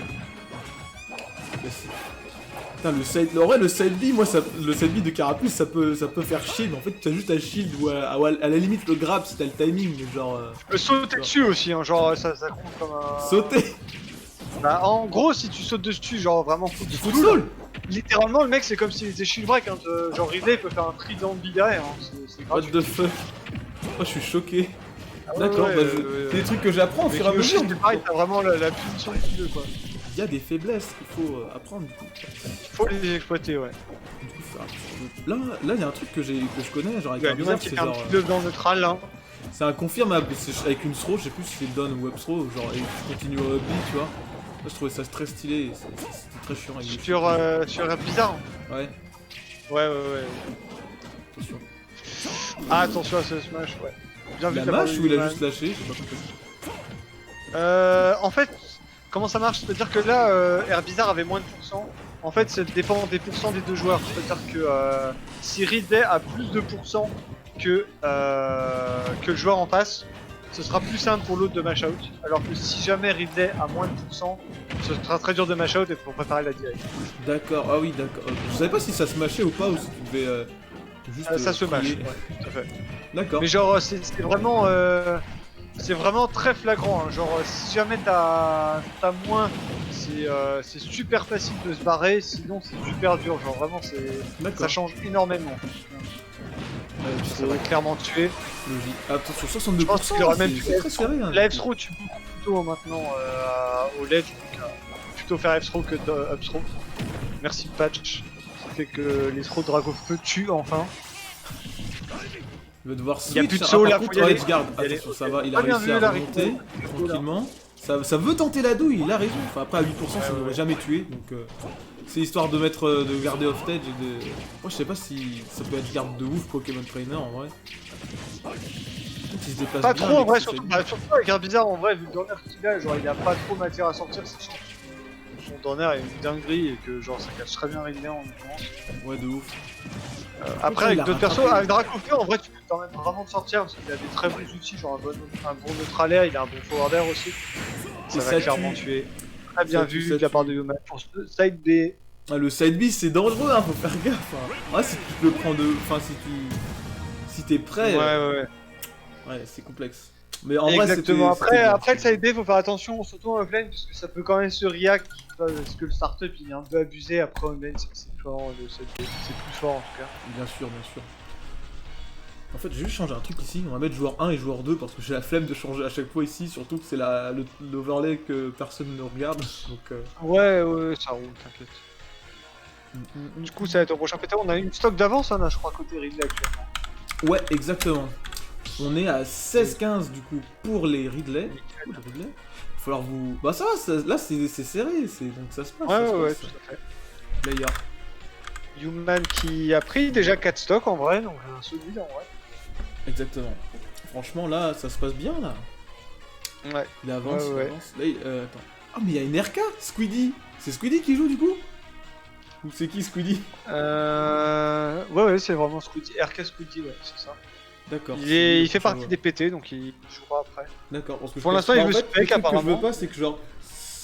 Putain, le side... En vrai, le side B, moi, le side B de Carapuce, ça peut faire chier, mais en fait, t'as juste à shield ou à la limite le grab si t'as le timing, mais genre... Je peux sauter dessus aussi, hein, genre ça compte comme un... Sauter. Bah en gros, si tu sautes dessus, genre vraiment full Du full. littéralement le mec c'est comme s'il était shield break, hein, genre Ridley il peut faire un trident de derrière, hein, c'est What gratuit. the fuck. Oh, je suis choqué. Ah ouais, D'accord, ouais, bah, c'est des trucs que j'apprends au Mais fur et à Yoshi, mesure. c'est pareil, t'as vraiment la punition qu'il veut quoi. Il y a des faiblesses qu'il faut apprendre du coup. Il faut les exploiter, ouais. Du coup, faire un petit peu- Là, il y a un truc que je connais, genre avec Ouais, un Human bizarre, qui c'est fait un genre. petit bluff dans le neutral là. C'est un confirmable, c'est avec une throw, je sais plus si c'est down ou up throw, genre et tu continues au up B, tu vois. Moi je trouvais ça très stylé, et c'était très chiant avec les Sur un bizarre. Ouais, Ouais. attention. Ah attention à ce smash, ouais. Bien vu La de la part de mâche ou il a Human. juste lâché, je sais pas compris. En fait, comment ça marche? C'est-à-dire que là, Air Bizarre avait moins de pourcents. En fait, ça dépend des pourcents des deux joueurs. C'est-à-dire que si Ridley a plus de pourcents que le joueur en face, ce sera plus simple pour l'autre de mash out. Alors que si jamais Ridley a moins de pourcents, ce sera très dur de mash out et pour préparer la direct. D'accord, ah oui, d'accord. Je savais pas si ça se mâchait ou pas, ou si tu devais juste. Ça se mâche, plier. ouais, tout à fait. D'accord. Mais genre, c'est vraiment. C'est vraiment très flagrant, hein. Genre si jamais t'as moins, c'est super facile de se barrer, sinon c'est super dur, genre vraiment ça D'accord. change énormément. Ça va clairement tuer. Logique. Attention, 62%, Je pense qu'il aurait même pu c'est très serré. Hein. La F-throw tue beaucoup plutôt maintenant au ledge, donc plutôt faire F-throw que up-throw. Merci patch, ça fait que les throws de Dracofeu tuent enfin. Il va devoir Il y a switch. plus de saut, par là, contre, faut y aller. Edgeguard. Faut y aller. Attention, ça va, il a Pas bien réussi vu, à la remonter Rico. tranquillement. Ça veut tenter la douille, il a raison. Enfin, après à 8%, ça ouais. n'aurait jamais tué. Donc, c'est histoire de garder off-edge et de. Moi, je sais pas si ça peut être garde de ouf Pokémon Trainer en vrai. Il se déplace Pas bien trop en avec vrai, ses surtout, shiny. surtout avec un bizarre en vrai, vu le donner qu'il a, genre il a pas trop matière à sortir, c'est sûr. Son donner est une dinguerie et que genre ça cache très bien Ridley en l'occurrence. Ouais, de ouf. Après il avec a d'autres persos, rattrapé. avec Dracofeu en vrai tu peux te permettre vraiment de sortir parce qu'il a des très bons outils, genre un bon neutral air, il a un bon forward air aussi. Ça Et va ça clairement tue. tuer. Très bien Ça vu tue, ça de la part tue. de Human. Pour ce side B, Ah, le side B c'est dangereux, hein, faut faire gaffe. Hein. Ouais, si tu le prends de. Enfin, si t'es prêt. ouais. Ouais, c'est complexe. Mais en vrai, Exactement. c'était bien. Après le side B, faut faire attention, surtout en offline, parce que ça peut quand même se react. Parce que le startup il est un peu abusé, après online c'est fort, le side B, c'est plus fort en tout cas. Bien sûr. En fait, j'ai juste changé un truc ici. On va mettre joueur 1 et joueur 2 parce que j'ai la flemme de changer à chaque fois ici. Surtout que c'est l'overlay que personne ne regarde. Donc, Ouais, ça roule, t'inquiète. Du coup, ça va être au prochain pétard. On a une stock d'avance, hein, là, je crois, côté Ridley actuellement. Ouais, exactement. On est à 16-15 du coup pour les Ridley. Il va falloir vous... Bah ça va, là c'est serré, donc ça se passe. ça se Ouais, passe. tout à fait. Player. Human qui a pris déjà 4 stocks en vrai, donc un solide en vrai. Exactement. Franchement là, ça se passe bien là. Ouais. Il avance, Ouais. il avance. Là, attends. Ah mais il y a une RK, Squiddy. C'est Squiddy qui joue du coup? Ou c'est qui Squiddy? Ouais, c'est vraiment Squiddy. RK Squiddy, ouais, c'est ça. D'accord. Il fait partie des PT, donc il jouera après. D'accord. Parce que Pour je l'instant, pense- il veut en fait, spec, le truc que je apparemment. veux pas, c'est que genre,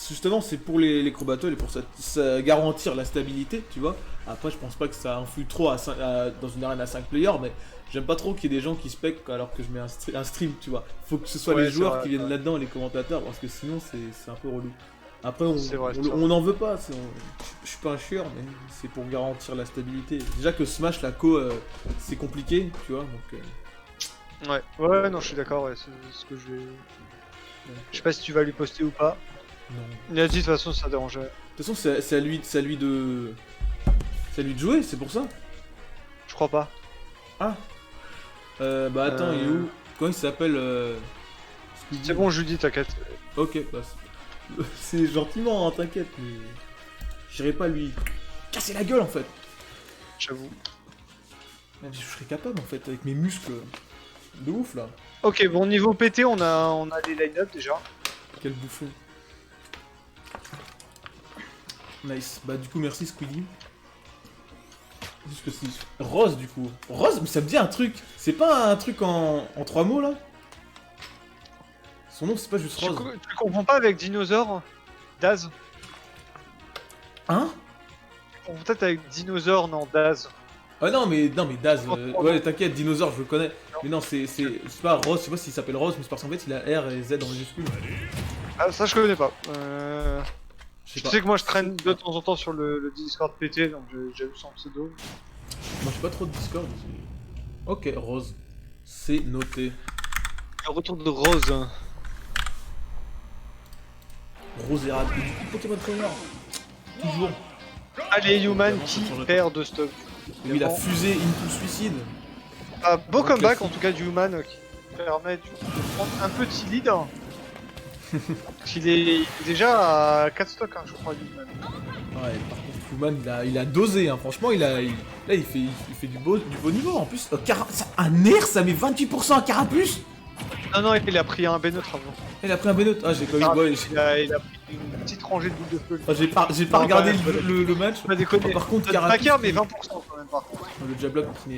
justement, c'est pour les Crow Battle et pour ça garantir la stabilité, tu vois. Après, je pense pas que ça influe trop dans une arène à 5 players, mais j'aime pas trop qu'il y ait des gens qui spec alors que je mets un stream, tu vois. Faut que ce soit Ouais, les c'est joueurs vrai, qui viennent ouais. là-dedans et les commentateurs, parce que sinon, c'est un peu relou. Après, C'est vrai, c'est on n'en veut pas, je suis pas un chieur, mais c'est pour garantir la stabilité. Déjà que Smash, la co, c'est compliqué, tu vois, donc... Ouais, non, je suis d'accord, ouais, c'est ce que je vais. Je sais pas si tu vas lui poster ou pas. non. Il a dit de toute façon, ça dérangeait. De toute façon, c'est à lui de jouer, c'est pour ça. Je crois pas. Ah. Bah attends, il est où? Comment il s'appelle Squeezie. C'est bon, je lui dis, t'inquiète. Ok, bah c'est gentiment, hein, t'inquiète, mais j'irai pas lui casser la gueule en fait. J'avoue. Même si je serais capable en fait avec mes muscles de ouf là. Ok, bon, niveau PT, on a les line-up déjà. Quel bouffon. Nice. Bah du coup merci Squeezie. Juste que c'est Rose du coup. Rose, mais ça me dit un truc. C'est pas un truc en 3 mots là? Son nom c'est pas juste Rose. Tu comprends pas avec Dinosaure Daz? Hein? Peut-être avec Dinosaure, non, Daz. Ah non mais Daz, ouais t'inquiète, dinosaure je le connais. Mais non c'est pas Rose, je sais pas s'il s'appelle Rose, mais c'est parce qu'en fait il a R et Z en majuscule. Ah, ça, je connais pas. Je Tu sais pas. sais que moi, je traîne de temps en temps sur le Discord PT, donc j'ai vu son pseudo. Moi j'ai pas trop de Discord. Ok, Rose. C'est noté. Le retour de Rose. Rose et Rad. Et du coup Pokémon Trainer. Toujours. Allez, Human Évidemment, qui ça change perd de stock. Oui, il a fusé into suicide. Ah, beau Donc, comeback classique. en tout cas du Human qui permet de prendre un petit lead. Hein. Il est déjà à 4 stocks, hein, je crois, Human. Ouais, par contre Human il a dosé, hein. Franchement là il fait du beau niveau en plus. Un air ça met 28% à Carapuce. Non, il a pris un B neutre avant. Il a pris un B-Note. Ah j'ai quand même. Ouais, Il a pris une petite rangée de boules de feu. j'ai pas Non, regardé ouais, le match. Pas déconner. Par contre Carapuce, Carapuce. mais 20% quand même par contre. Le Jablock qui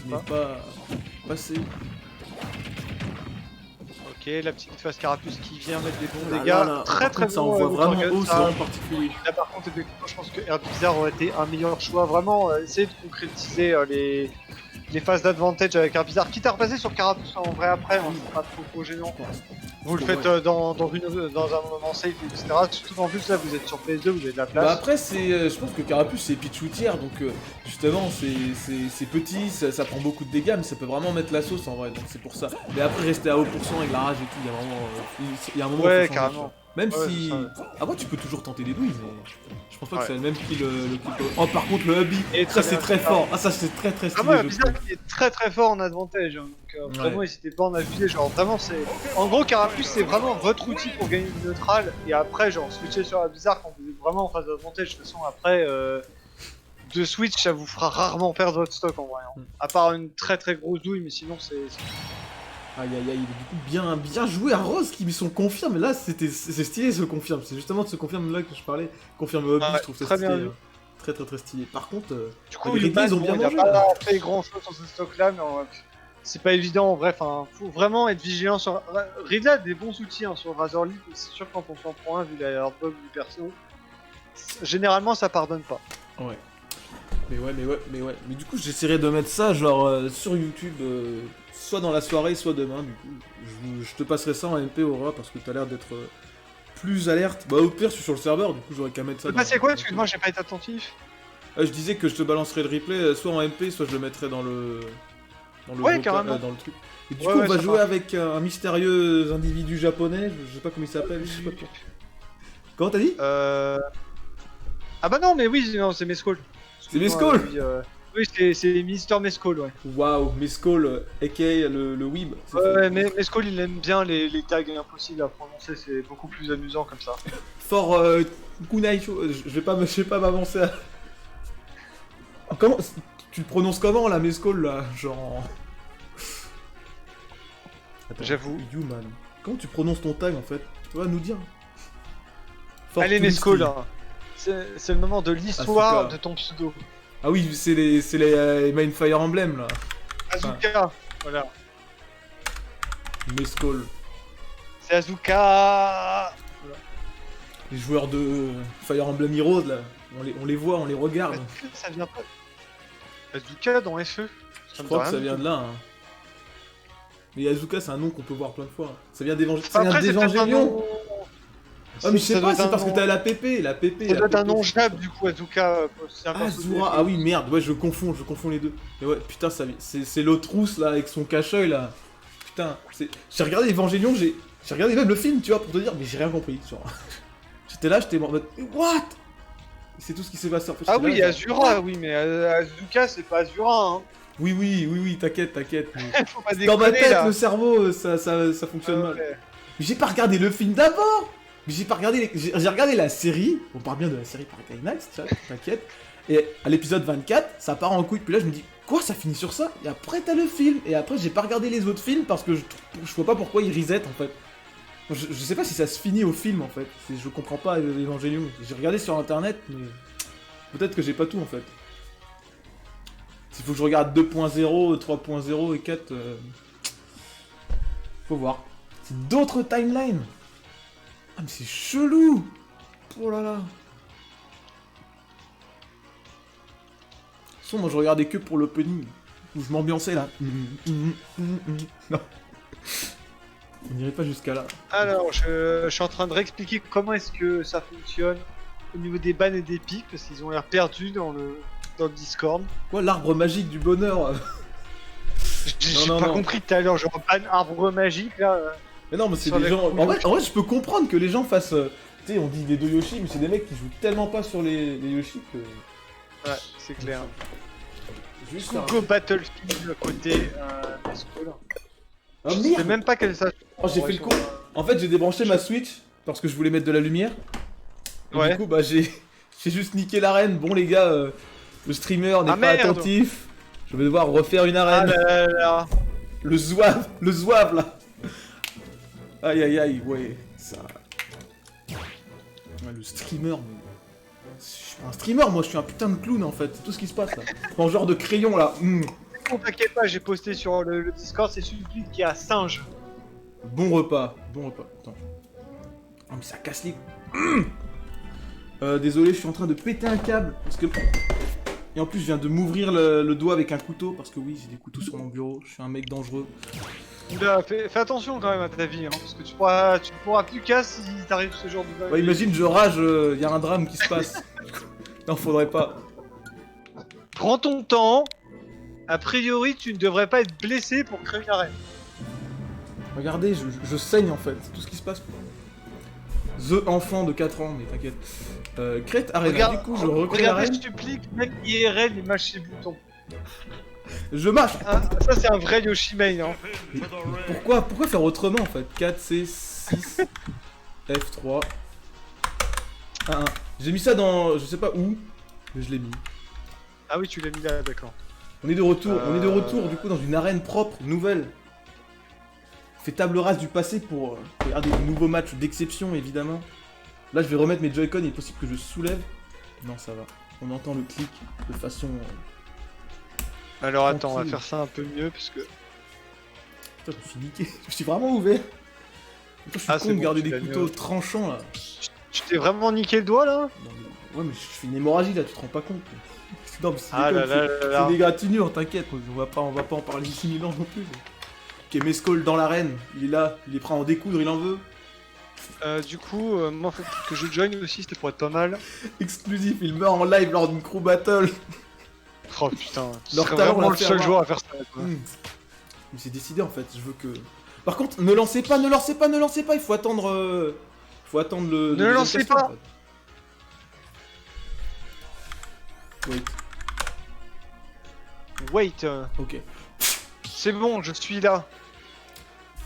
n'est pas passé. Ok, la petite phase Carapuce qui vient mettre des bons Là, dégâts. là, là. Très Par très contre, ça bon, envoie vraiment Target, haut, c'est ça. vraiment particulier. Là par contre, effectivement, je pense que Herbizarre aurait été un meilleur choix. Vraiment, essayer de concrétiser les phases d'advantage avec Herbizarre. Quitte à repasser sur Carapuce en vrai après, hein, c'est pas trop gênant. Vous le faites dans un moment safe, etc. Surtout qu'en plus là, vous êtes sur PS2, vous avez de la place. Bah après je pense que Carapuce c'est pitchoutière donc justement c'est petit, ça prend beaucoup de dégâts mais ça peut vraiment mettre la sauce en vrai donc c'est pour ça. Mais après rester à haut pourcent avec la rage et tout, il y a vraiment il y a un moment où Ouais, faut changer, carrément. tu vois. Même Ouais, si... c'est ça, Après tu peux toujours tenter des douilles mais je pense pas que Ouais. c'est le même kill, le kill. Oh par contre le hubby, Et ça c'est bien, très fort, ah ça c'est très Ah stylé ouais, je Herbizarre trouve. qui est très très fort en advantage. Hein, donc vraiment, n'hésitez pas à en abuser. Genre vraiment, c'est. En gros, Carapuce c'est vraiment votre outil pour gagner du neutral. Et après, genre switcher sur Herbizarre quand vous êtes vraiment en phase d'advantage. De toute façon, après. De switch, ça vous fera rarement perdre votre stock en vrai. Hein. À part une très très grosse douille, mais sinon c'est. Aïe aïe aïe, du coup bien joué à Rose qui met son confirme, là c'est stylé ce confirme, c'est justement de ce confirme là que je parlais, confirme hobby, Ouais, je trouve ça très stylé, bien vu. hein. Très stylé. Par contre, Du coup, les Human, Ridley, ils ont bien il a mangé, pas là. fait grand chose sur ce stock là, mais c'est pas évident en vrai. Enfin, faut vraiment être vigilant sur. Ridley a des bons outils hein, sur Razor Leaf, mais c'est sûr que quand on s'en prend un vu la hardbug du perso, généralement ça pardonne pas. Ouais. Mais ouais. Mais du coup, j'essaierai de mettre ça genre sur YouTube, soit dans la soirée, soit demain. Du coup, je te passerai ça en MP Aura parce que t'as l'air d'être plus alerte. Bah au pire, je suis sur le serveur, du coup, j'aurais qu'à mettre ça. C'est passé quoi? Excuse-moi, j'ai pas été attentif. Je disais que je te balancerai le replay soit en MP, soit je le mettrai dans le Ouais, vocal, carrément. dans le truc. Et du Ouais, coup, ouais, on va ça jouer marche. avec un mystérieux individu japonais, je sais pas comment il s'appelle, je sais pas quoi. Comment t'as dit? Ah bah non, mais oui, non, c'est Mescall. C'est Mescall. Oui, c'est Mister Mescall, ouais. Waouh, Mescall, aka le Weeb. c'est ça. Ouais, mais Mescall, il aime bien les tags impossibles à prononcer, c'est beaucoup plus amusant comme ça. Fort Kunai, je vais pas m'avancer à... Comment... Tu le prononces comment, là, Mescall, là? Genre... Attends, J'avoue. Human. Comment tu prononces ton tag, en fait? Tu vas nous dire. Fort Allez, Kunai. Mescall, hein. C'est le moment de l'histoire Asuka. de ton pseudo. Ah oui, c'est les Main Fire Emblem, là. Azuka, voilà. Mescall. C'est Azuka. Les joueurs de Fire Emblem Heroes, là. On les voit, on les regarde. Est-ce que ça vient pas Azuka dans FE? Je crois que ça vient de là, hein. Mais Azuka, c'est un nom qu'on peut voir plein de fois. Ça vient d'Evangélion. Après, c'est peut-être un nom... Ah, mais je sais ça pas, doit c'est être parce un que nom- t'as la PP, la PP. Ça la doit être un PP. nom jab du coup, Azuka. C'est un Ah, perso de Zura, FE. ah oui, merde, ouais, je confonds les deux. Mais ouais, putain, c'est l'autre rousse là, avec son cache-œil là. Putain, j'ai regardé Evangélion, j'ai regardé même le film, tu vois, pour te dire, mais j'ai rien compris. Genre. J'étais là, j'étais en mode, what? C'est tout ce qui s'est passé en fait. Ah j'étais oui, là, Azura, oui, mais Azuka, c'est pas Azura, hein. Oui, t'inquiète. mais- Faut pas Dans ma déconner, tête, là. le cerveau, ça fonctionne mal. Ouais. Mais j'ai pas regardé le film d'abord. Mais j'ai pas regardé j'ai regardé la série. On parle bien de la série par Gainax, t'inquiète. Et à l'épisode 24, ça part en couille. Puis là, je me dis, quoi, ça finit sur ça? Et après, t'as le film. Et après, j'ai pas regardé les autres films parce que je vois pas pourquoi ils reset en fait. Je sais pas si ça se finit au film en fait. Je comprends pas Evangelion. J'ai regardé sur internet, mais peut-être que j'ai pas tout en fait. S'il faut que je regarde 2.0, 3.0 et 4, faut voir. C'est d'autres timelines. Ah mais c'est chelou. Oh là là. De toute façon, moi je regardais que pour l'opening. Où je m'ambiançais là. Non. On n'irait pas jusqu'à là. Alors, je suis en train de réexpliquer comment est-ce que ça fonctionne au niveau des bans et des pics, parce qu'ils ont l'air perdus dans le Discord. Quoi, l'arbre magique du bonheur? J'ai non, pas non. compris tout à l'heure, genre ban arbre magique là. Mais non, mais c'est Sur les les gens. coups, En vrai, je peux comprendre que les gens fassent. Tu sais, on dit les deux Yoshi, mais c'est des mecs qui jouent tellement pas sur les Yoshi que. Ouais, c'est clair. Juste Go Battlefield côté Mescall. Oh Je sais merde! même pas quelle ça. Oh, j'ai fait le con! En fait, j'ai débranché ma Switch parce que je voulais mettre de la lumière. Et Ouais. du coup, bah, j'ai juste niqué l'arène. Bon, les gars, le streamer n'est Ah, pas merde. attentif. Je vais devoir refaire une Ah arène. là là. Le zouave là. Aïe, ouais, ça. Ouais, le streamer, mais. Je suis pas un streamer, moi, je suis un putain de clown en fait. C'est tout ce qui se passe là. En genre de crayon là. Ne t'inquiète pas, j'ai posté sur le Discord, c'est celui qui a singe. Bon repas. Attends. Oh, mais ça casse les. Désolé, je suis en train de péter un câble parce que. Et en plus, je viens de m'ouvrir le doigt avec un couteau parce que oui, j'ai des couteaux sur mon bureau. Je suis un mec dangereux. Oula, fais attention quand même à ta vie, hein, parce que tu pourras plus casse si t'arrive ce genre de. Ouais, imagine, je rage, y a un drame qui se passe. Non, faudrait pas. Prends ton temps. A priori, tu ne devrais pas être blessé pour créer une arène. Regardez, je saigne en fait, c'est tout ce qui se passe. The enfant de 4 ans, mais t'inquiète. Crête Arena, Regarde, du coup je recrée regarde, l'arène. je supplie, mec IRL, il mâche ses boutons. Je marche. Ah, ça, c'est un vrai Yoshi Main, hein. Mais pourquoi faire autrement en fait? 4, C, 6, F3, 1, 1. J'ai mis ça dans, je sais pas où, mais je l'ai mis. Ah oui, tu l'as mis là, d'accord. On est de retour du coup dans une arène propre, nouvelle. On fait table rase du passé pour regarder de nouveaux matchs d'exception évidemment. Là je vais remettre mes Joy-Con, il est possible que je soulève. Non ça va, on entend le clic de façon... Alors attends, on va tranquille. faire ça un peu mieux, parce que... Putain je me suis niqué, je me suis vraiment ouvert. Putain, je suis Ah, con c'est de bon, garder tu des l'as mis couteaux au- tranchants là. Tu t'es vraiment niqué le doigt, là? Non, mais... Ouais mais je fais une hémorragie là, tu te rends pas compte. Non mais c'est Ah là là là c'est là. des égratignures, t'inquiète, on va pas en parler d'ici 1000 ans non plus. Ok, Mescall dans l'arène, il est là, il est prêt à en découdre, il en veut. Du coup, moi, faut que je join aussi, c'était pour être pas mal. Exclusif, il meurt en live lors d'une crew battle. Oh putain, tu Leur serais talent vraiment l'a le fait seul avoir. joueur à faire ça, quoi. Mais c'est décidé en fait, je veux que... Par contre, ne lancez pas, il faut attendre... le... Ne deuxième lancez casting, pas. en fait. Wait. wait. Ok. C'est bon, je suis là.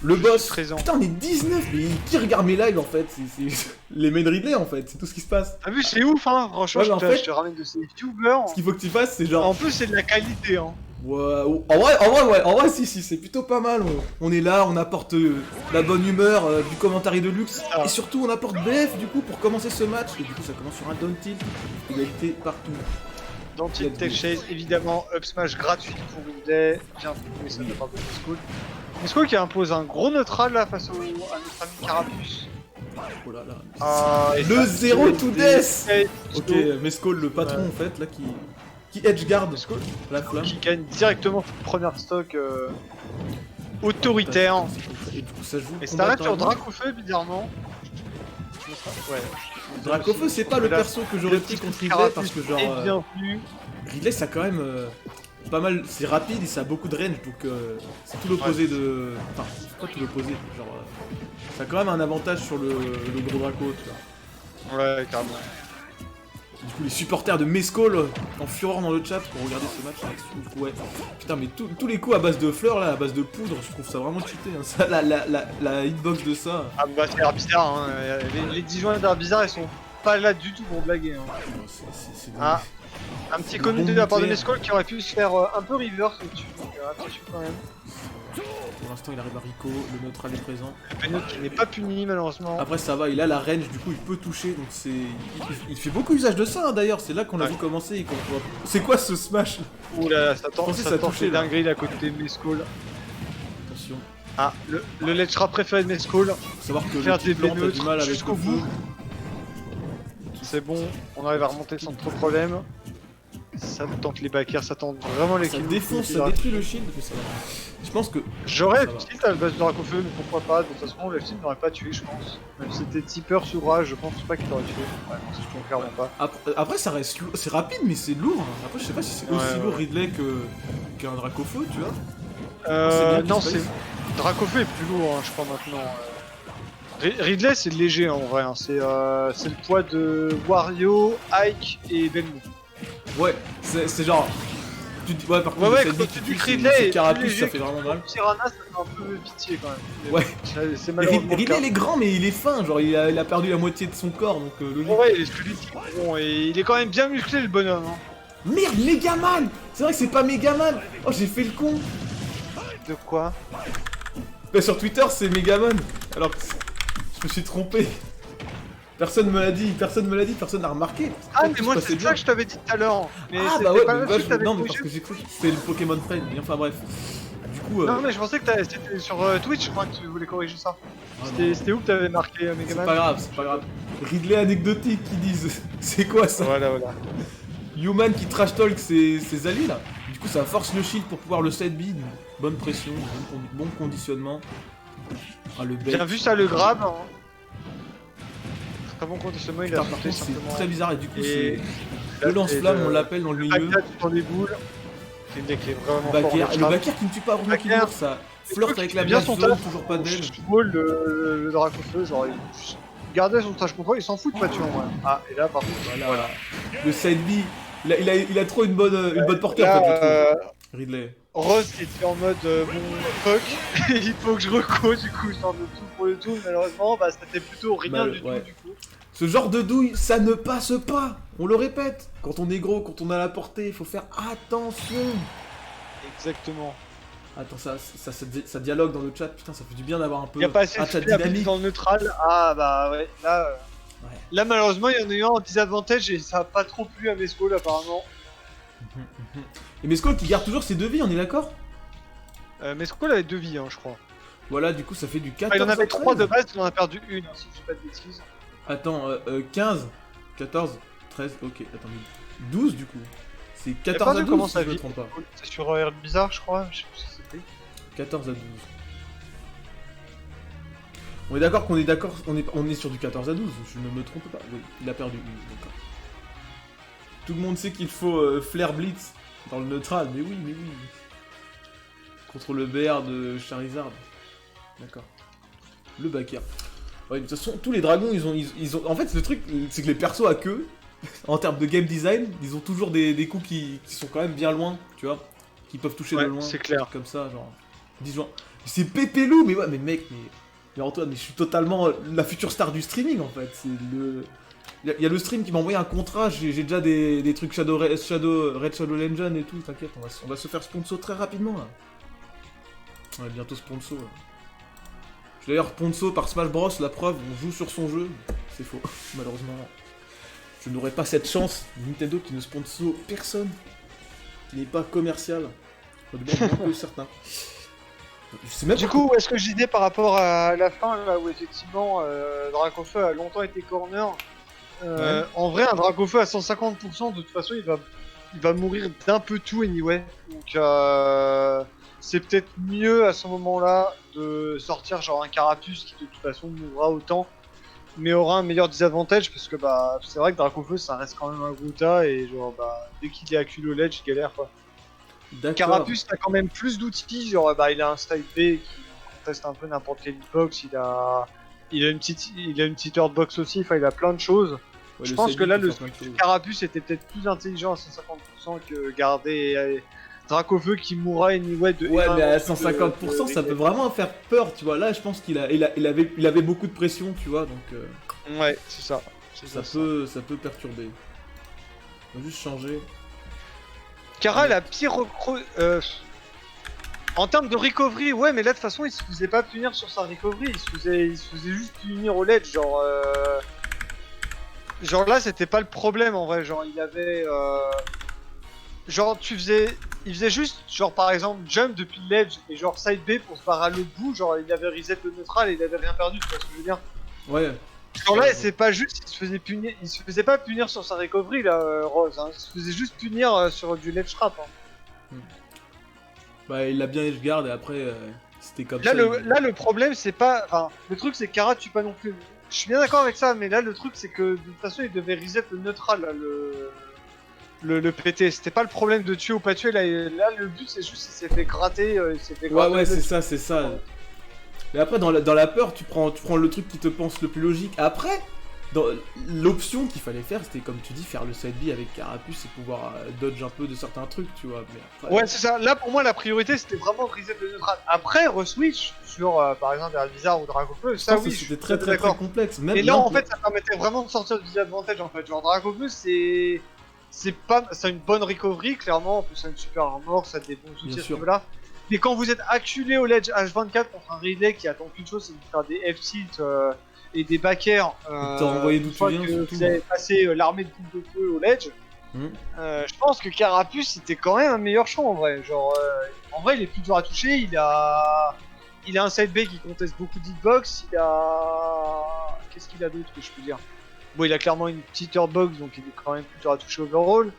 Le Je boss. suis présent. Putain, on est 19, mais qui regarde mes lives en fait? C'est les main Ridley en fait, c'est tout ce qui se passe. T'as vu, c'est ouf, hein. Franchement, Ouais, mais en fait- je te ramène de ces youtubeurs. Ce qu'il faut que tu fasses, c'est genre. En plus, c'est de la qualité, hein. Ouais, en vrai, si, c'est plutôt pas mal. On est là, on apporte la bonne humeur, du commentaire de luxe, Ah. et surtout on apporte BF du coup pour commencer ce match. Et du coup, ça commence sur un down tilt, égalité partout. Dans Team Tech Chase, évidemment, up smash gratuit pour Ridley. J'ai un peu ça de la part de Mescool. Mescool qui impose un gros neutral là face à notre ami Carapuce. Oh là là. Et Le ça, zéro c'est to des- death. Ok, Mescol, le patron en fait, là qui edgeguard Mescool la flamme. qui gagne directement première stock autoritaire. Et du coup, ça joue. Et ça combat arrête sur dragon. Dracofeu, bizarrement. Ouais. Dracofeu, c'est pas le Là, perso que j'aurais pris contre Ridley parce que genre. Et bienvenue. Ridley, ça a quand même pas mal. C'est rapide et ça a beaucoup de range donc c'est tout l'opposé de. Enfin, c'est pas tout l'opposé. Genre. Ça a quand même un avantage sur le gros Draco, tu vois. Ouais, carrément. Du coup, les supporters de Mescol en fureur dans le chat pour regarder ce match. Du coup, ouais. Putain, mais tous les coups à base de fleurs là, à base de poudre, je trouve ça vraiment cheaté. Hein. Ça, la hitbox de ça. Ah bah c'est l'air bizarre, hein. Les 10 joints d'air bizarre, ils sont pas là du tout pour blaguer. Hein. C'est Ah. Un petit Bon connu de la part de nucléaire. Mescol qui aurait pu se faire un peu reverse au-dessus, donc attention quand même. Pour l'instant, il arrive à Rico, le neutral est présent. Benoît qui n'est pas puni malheureusement. Après, ça va, il a la range, du coup, il peut toucher. Donc, c'est. Il fait beaucoup usage de ça, hein, d'ailleurs. C'est là qu'on l'a Ouais. vu commencer. Et qu'on voit. C'est quoi ce smash là Ouh là là, ça tente, pensais ça ça tente touchait, les là. dingueries à côté de Mescol. Attention. Ah, le lettra préféré de Mescol. Faut savoir que Faire le des petit plante a du neutres mal avec jusqu'au le feu. bout. C'est bon, on arrive à remonter sans trop de problème. Ça tente les backers, ça tente vraiment les Ça kills. défonce, ça détruit le shield. Mais ça va. Je pense que. J'aurais Ça va. tilt à la base de Dracofeu, mais pourquoi pas. De toute façon, le tilt n'aurait pas tué, je pense. Même si c'était tipper sur rage, je pense pas qu'il t'aurait tué. Ouais, non, je pense clairement pas. Après, ça reste. C'est rapide, mais c'est lourd. Hein. Après, je sais pas si c'est Ouais, aussi ouais. lourd Ridley qu'un Dracofeu, tu vois. C'est bien Non, qu'il se c'est. Dracofeu est plus lourd, hein, je crois maintenant. Ridley, c'est léger en vrai. Hein. C'est le poids de Wario, Ike et Benmu. Ouais, c'est genre. Tu dis, ouais, par contre, Ouais, cette quand bite tu qui dis tue, que Ridley c'est est carapuce, plus ça léger fait vraiment mal. Piranha, ça fait un peu pitié quand même. Mais Ouais. bon, c'est Mais malheureusement le Ridley, cas. il est grand, mais il est fin. Genre, il a perdu la moitié de son corps, donc logique. Ouais, il est squelettique. Bon, et il est quand même bien musclé le bonhomme. Hein. Merde, Megaman. C'est vrai que c'est pas Megaman. Oh, j'ai fait le con. De quoi? Bah, sur Twitter, c'est Megaman. Alors que je me suis trompé. Personne me l'a dit, personne n'a remarqué. Ah, Tout mais se moi, passait c'est bien. ça que je t'avais dit tout à l'heure. Mais Ah c'était bah ouais, pas mais là-dessus bah, que t'avais non mais corrigé. parce que j'ai cru que c'était le Pokémon Friend, mais enfin bref. Du coup, Non, mais je pensais que c'était sur Twitch, je crois que tu voulais corriger ça. ah, C'était où que t'avais marqué c'est Megaman? pas grave, c'est pas grave. Ridley anecdotique qui disent, c'est quoi ça? Voilà, voilà. Human qui trash talk ses alliés là. Du coup ça force le shield pour pouvoir le side B, une bonne pression, bon conditionnement. Ah le bait. Bien vu ça, le grab. Hein. Très bon conditionnement, il Putain, a par porté contre c'est simplement. très bizarre et du coup Et c'est le lance-flamme, on l'appelle dans le milieu. Bagdad dans les boules. C'est une deck qui est vraiment fort. Backer. Le backer qui ne tue pas vraiment qui Backer. meurt, ça flirte avec la bien black son zone, taf. toujours pas d'aide. Wall, le Dracofeu, genre il gardait son stage contrôle, il s'en fout de pas tuer en vrai. Ah, et là par contre, Voilà. Le side B, il a trop une bonne portée là, en fait, je trouve. Ridley. Rose qui était en mode bon fuck, il faut que je reco du coup, genre de tout pour le tout, malheureusement, bah c'était plutôt rien Mal, du ouais. tout du coup. Ce genre de douille, ça ne passe pas. On le répète. Quand on est gros, quand on a la portée, il faut faire attention. Exactement. Attends, ça dialogue dans le chat. Putain, ça fait du bien d'avoir un peu Il y a pas assez un de chat split dynamique. dans le neutral. Ah bah ouais, là, Ouais. là malheureusement il y en a eu un en disadvantage et ça a pas trop plu à Mescol apparemment. Et Mescol qui garde toujours ses deux vies, on est d'accord? Mescol avait 2 vies, hein, je crois. Voilà, du coup, ça fait du 14. Ah, il en avait à 3 de 13. base, il en a perdu une, hein, si je dis pas de bêtises. Attends, 15, 14, 13, ok, attends, 12 du coup. C'est Et 14 pas à de 12 comment si ça je me vit. trompe pas. C'est sur Air Bizarre, je crois, je sais plus ce que c'était. 14 à 12. On est d'accord qu'on est d'accord, on est sur du 14 à 12, je ne me trompe pas. Oui, il a perdu une, d'accord. Tout le monde sait qu'il faut Flare Blitz dans le neutral, mais oui, mais oui. Contre le BR de Charizard. D'accord. Le backer. Ouais, de toute façon, tous les dragons, ils ont... En fait, le truc, c'est que les persos à queue, en termes de game design, ils ont toujours des coups qui sont quand même bien loin, tu vois. qui peuvent toucher de Ouais, loin. c'est clair. Comme ça, genre. Disons. C'est Pépé Loup, mais ouais, mais mec, mais Antoine, mais je suis totalement la future star du streaming en fait. C'est le. Il y a le stream qui m'a envoyé un contrat, j'ai déjà des trucs Red Shadow Legend et tout, t'inquiète, on va se faire sponsor très rapidement là. Ouais, bientôt sponsor. Là. Je suis d'ailleurs sponsor par Smash Bros, la preuve, on joue sur son jeu. C'est faux, malheureusement. Je n'aurai pas cette chance, Nintendo qui ne sponsor personne, qui n'est pas commercial. Du moins, un peu certain. Du coup, où est-ce que je disais par rapport à la fin, là où effectivement Dracofeu a longtemps été corner. Ouais. En vrai, un Dracofeu à 150%, de toute façon, il va mourir d'un peu tout anyway. Donc, c'est peut-être mieux à ce moment-là de sortir genre un Carapuce qui de toute façon mourra autant, mais aura un meilleur désavantage parce que bah c'est vrai que Dracofeu ça reste quand même un gros tas et genre bah dès qu'il est acculé au ledge, il galère quoi. D'accord. Carapuce a quand même plus d'outils, genre bah il a un style B qui conteste un peu n'importe quelle hitbox, il a une petite hurtbox aussi, enfin il a plein de choses. Ouais, Je pense que là, le truc Carapuce était peut-être plus intelligent à 150% que garder Dracofeu qui mourra anyway de. Ouais, mais à 150%, ça peut vraiment faire peur, tu vois. Là, je pense qu'il avait beaucoup de pression, tu vois, donc Ouais, c'est ça. ça peut perturber. On va juste changer. Kara, la pire en termes de recovery, ouais, mais là de toute façon, il se faisait pas punir sur sa recovery, il se faisait juste punir au ledge, genre là, c'était pas le problème en vrai. Genre, il avait. Genre, il faisait juste, genre par exemple, jump depuis le ledge et genre side B pour se barrer à l'autre bout. Genre, il avait reset le neutral et il avait rien perdu, tu vois ce que je veux dire. Ouais. Genre là, c'est pas juste, il se faisait punir. Il se faisait pas punir sur sa recovery là, Rose. Hein. Il se faisait juste punir sur du ledge trap. Hein. Bah, il l'a bien edgeguard et après, c'était comme Là, ça. là, le problème, c'est pas. Enfin, le truc, c'est que Kara tue pas non plus. Je suis bien d'accord avec ça, mais là, le truc, c'est que de toute façon, il devait reset le neutral, là, le PT. C'était pas le problème de tuer ou pas tuer. Là, le but, c'est juste qu'il s'est fait gratter. Ouais, c'est ça. Mais après, dans la peur, tu prends le truc qui te pense le plus logique. Après, dans l'option qu'il fallait faire, c'était comme tu dis, faire le side B avec Carapuce et pouvoir dodge un peu de certains trucs, tu vois. Mais après, ouais, c'est ça. Là, pour moi, la priorité, c'était vraiment de reset le neutral. Après, re-switch sur, par exemple, Alvizar ou Dracofeu, ça oui. C'était très complexe. Même et là, en fait, ça permettait vraiment de sortir du désavantage, en fait. Genre, Dracofeu, c'est une bonne recovery, clairement. En plus, ça a une super armor, ça a des bons outils à ce niveau-là. Mais quand vous êtes acculé au ledge H24 contre un Ridley qui attend qu'une chose, c'est de faire des F-tilt et des backers. T'as envoyé d'où tu viens, surtout. Vous avez passé l'armée de boule de feu au ledge. Je pense que Carapuce c'était quand même un meilleur choix en vrai. Genre, en vrai, il est plus dur à toucher. Il a un side B qui conteste beaucoup d'hitbox. Qu'est-ce qu'il a d'autre que je peux dire? Bon, il a clairement une petite hurtbox, donc il est quand même plus dur à toucher overall.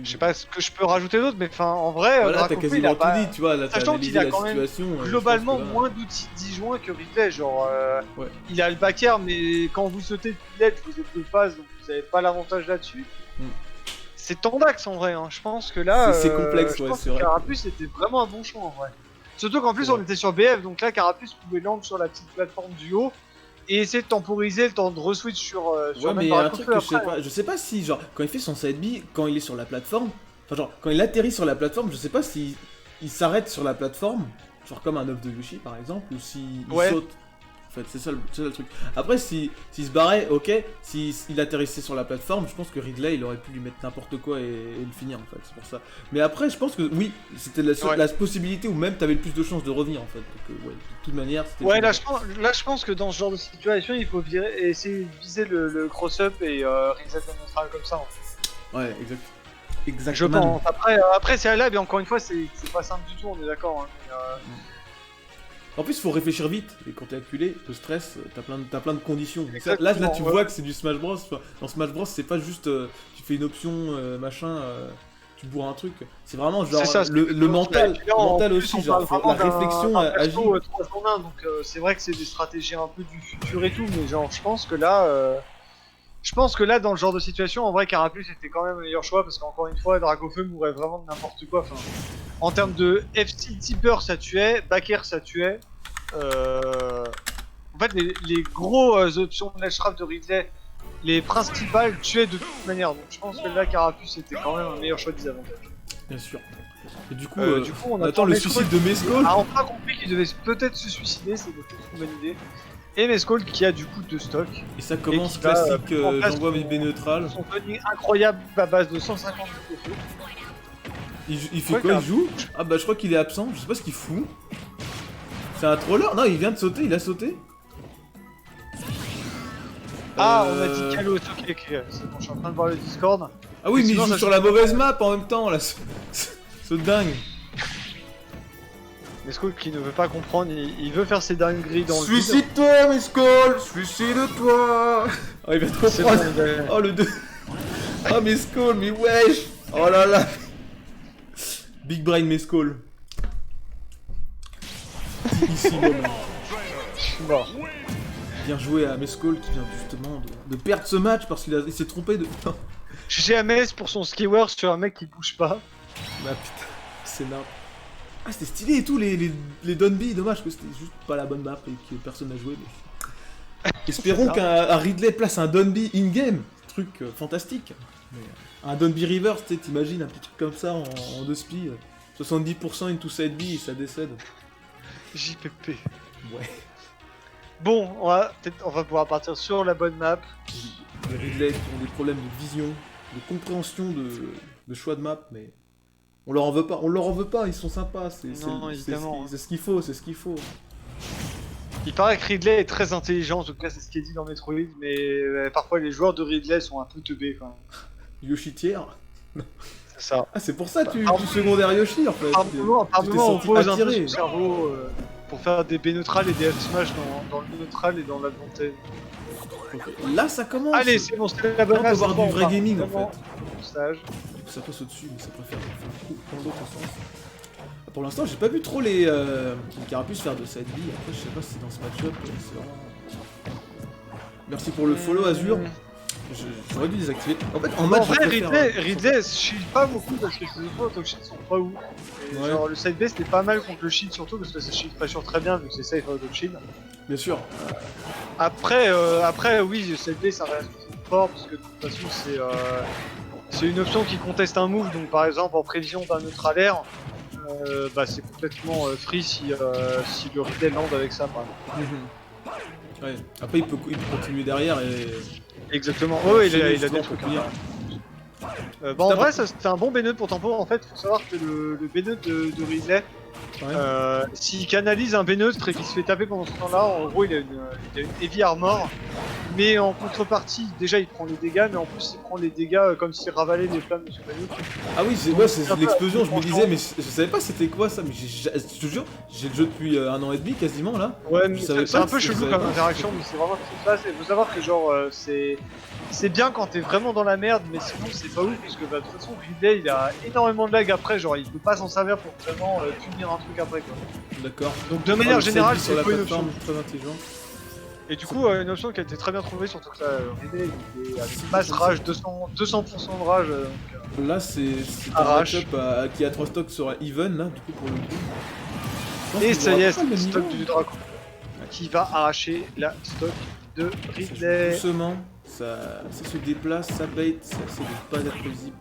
Je sais pas ce que je peux rajouter d'autre, mais enfin en vrai, voilà, t'as quasiment tout dit, tu vois. Là, sachant qu'il a quand même globalement là... moins d'outils disjoints que Ridley. Genre, il a le backer, mais quand vous sautez depuis ledge, vous êtes de phase, donc vous avez pas l'avantage là-dessus. C'est tendax en vrai, hein. Je pense que là. C'est complexe, ouais, c'est vrai. Carapuce était vraiment un bon choix en vrai. Surtout qu'en plus, on était sur BF, donc là, Carapuce pouvait land sur la petite plateforme du haut. Et essayer de temporiser le temps de re-switch sur ouais, mais il y a un truc que je sais pas si, genre, quand il fait son side B, quand il est sur la plateforme, enfin, genre, quand il atterrit sur la plateforme, je sais pas si il s'arrête sur la plateforme, genre comme un œuf de Yoshi par exemple, ou s'il saute. En fait, c'est ça le truc. Après, s'il se barrait, ok, s'il atterrissait sur la plateforme, je pense que Ridley, il aurait pu lui mettre n'importe quoi et le finir, en fait, c'est pour ça. Mais après, je pense que, oui, c'était la possibilité où même t'avais le plus de chances de revenir, en fait. Donc, ouais, de toute manière, c'était... Ouais, là, je pense que dans ce genre de situation, il faut essayer de viser le cross-up et reset le neutral comme ça, en fait. Ouais, exactement. Je pense. Après c'est à lab, et encore une fois, c'est pas simple du tout, on est d'accord. Hein, En plus, il faut réfléchir vite, et quand t'es acculé, le stress, t'as plein de conditions. Là, tu vois que c'est du Smash Bros. Dans Smash Bros, c'est pas juste tu fais une option, machin, tu bourres un truc. C'est vraiment genre le mental aussi, genre la réflexion agit. Donc c'est vrai que c'est des stratégies un peu du futur et tout, mais genre je pense que là, dans le genre de situation, en vrai, Carapuce était quand même le meilleur choix parce qu'encore une fois, Dracofeu mourrait vraiment de n'importe quoi. Enfin, en termes de FC tipper, ça tuait, backer, ça tuait. En fait, les gros options de ledge trap de Ridley, les principales tuaient de toute manière. Donc je pense que là, Carapuce était quand même un meilleur choix de désavantage. Bien sûr. Et du coup, on attend le Mescol suicide de Mescol. a enfin compris qu'il devait peut-être se suicider, c'est peut-être une bonne idée. Et Mescol qui a du coup 2 stocks. Et ça commence qui va, classique, en place j'envoie mes B neutrales. Son running incroyable à base de 150 de feu. Il fait quoi? Il joue? Ah bah je crois qu'il est absent, je sais pas ce qu'il fout. C'est un troller? Non, il vient de sauter, il a sauté. Ah, on a dit Kalos, ok, c'est bon, je suis en train de voir le Discord. Ah oui, mais il Sinon, joue ça sur la mauvaise map en même temps, là, ce dingue. Mescol qui ne veut pas comprendre, il veut faire ses dingueries dans le vide. Suicide-toi, Mescol! Suicide-toi! Oh, il va trop C'est prendre. bon, il Oh, le 2. Oh, Mescol, mais wesh! Oh là là! Big Brain Mescol. Ici, moment. Je suis mort. Bien joué à Mescol qui vient justement de perdre ce match parce qu'il s'est trompé de. GG à Metz pour son skewer sur un mec qui bouge pas. Bah putain, c'est nain. Ah, c'était stylé et tout, les Donby, dommage que c'était juste pas la bonne map et que personne n'a joué. Mais... Espérons qu'un Ridley place un Donby in-game, truc fantastique. Mais, un Donby Reverse, t'imagines un petit truc comme ça en 2 spi, 70% into side B et ça décède. JPP. Ouais. Bon, on va pouvoir partir sur la bonne map. Les Ridley qui ont des problèmes de vision, de compréhension de choix de map, mais on leur en veut pas, ils sont sympas, c'est ce qu'il faut, c'est ce qu'il faut. Il paraît que Ridley est très intelligent, en tout cas c'est ce qui est dit dans Metroid, mais parfois les joueurs de Ridley sont un peu teubés quand même. Yoshi tiers. C'est ça. Ah, c'est pour ça que tu secondaires Yoshi en fait. Par moment, on pose un peu attiré. son cerveau pour faire des B neutrales et des F smash dans le B neutral et dans l'advantage. Là ça commence. Allez, c'est bon, c'est la bonne Là, on peut base, voir c'est bon, du vrai on part gaming en vraiment fait. au stage. Du coup ça passe au-dessus, mais ça préfère faire un coup dans l'autre sens. Pour l'instant j'ai pas vu trop les Carapuce faire de side B, après je sais pas si c'est dans ce match-up, c'est vraiment... Merci pour le follow Azur. J'aurais dû désactiver. En fait en match En vrai, je préfère, Ridley shield pas beaucoup parce que ses efforts auto shield sont pas ouf. Et Ouais. genre le side B c'était pas mal contre le shield surtout parce que c'est shield pressure très bien vu que c'est safe auto shield. Bien sûr. Après, oui, le side B ça reste fort parce que de toute façon c'est une option qui conteste un move, donc par exemple en prévision d'un neutralaire, bah c'est complètement free si le Ridley land avec ça par exemple. Ouais. Après il peut continuer derrière et... Exactement, ouais, il a des justement, trucs. pour punir. Bon, en vrai, c'était un bon B-Note pour Tempo. En fait, faut savoir que le B-Note de Ridley, Ouais. s'il canalise un B-Neutre et qu'il se fait taper pendant ce temps-là, en gros, il a une heavy armor. Mais en contrepartie, déjà, il prend les dégâts, mais en plus, il prend les dégâts comme s'il ravalait les flammes de son B-Neutre. Ah oui, c'est l'explosion, je me disais, mais je savais pas c'était quoi ça, mais je te jure, j'ai le jeu depuis 1 an et demi quasiment là. Ouais, mais Je savais c'est pas un peu que- je chelou savais comme pas. interaction, mais c'est vraiment ce qui se passe. Et faut savoir que, genre, c'est bien quand t'es vraiment dans la merde, mais sinon, c'est pas ouf, parce que bah, de toute façon, Ridley, il a énormément de lag après, genre, il peut pas s'en servir pour vraiment punir un truc après, quoi. D'accord. Donc, de manière générale, sur la c'est pas une option. plateforme, très intelligent. Et du coup, une option qui a été très bien trouvée, surtout que là, Ridley, il est avec masse rage, 200% de rage. Là, c'est un Arrache. match-up qui a 3 stocks sur even là, du coup pour le coup. Je pense Et qu'il ça y aura est, pas c'est le le stock niveau. du dragon qui va arracher la stock de Ça joue Ridley. doucement, ça se déplace, ça bait, ça essaie de pas être visible.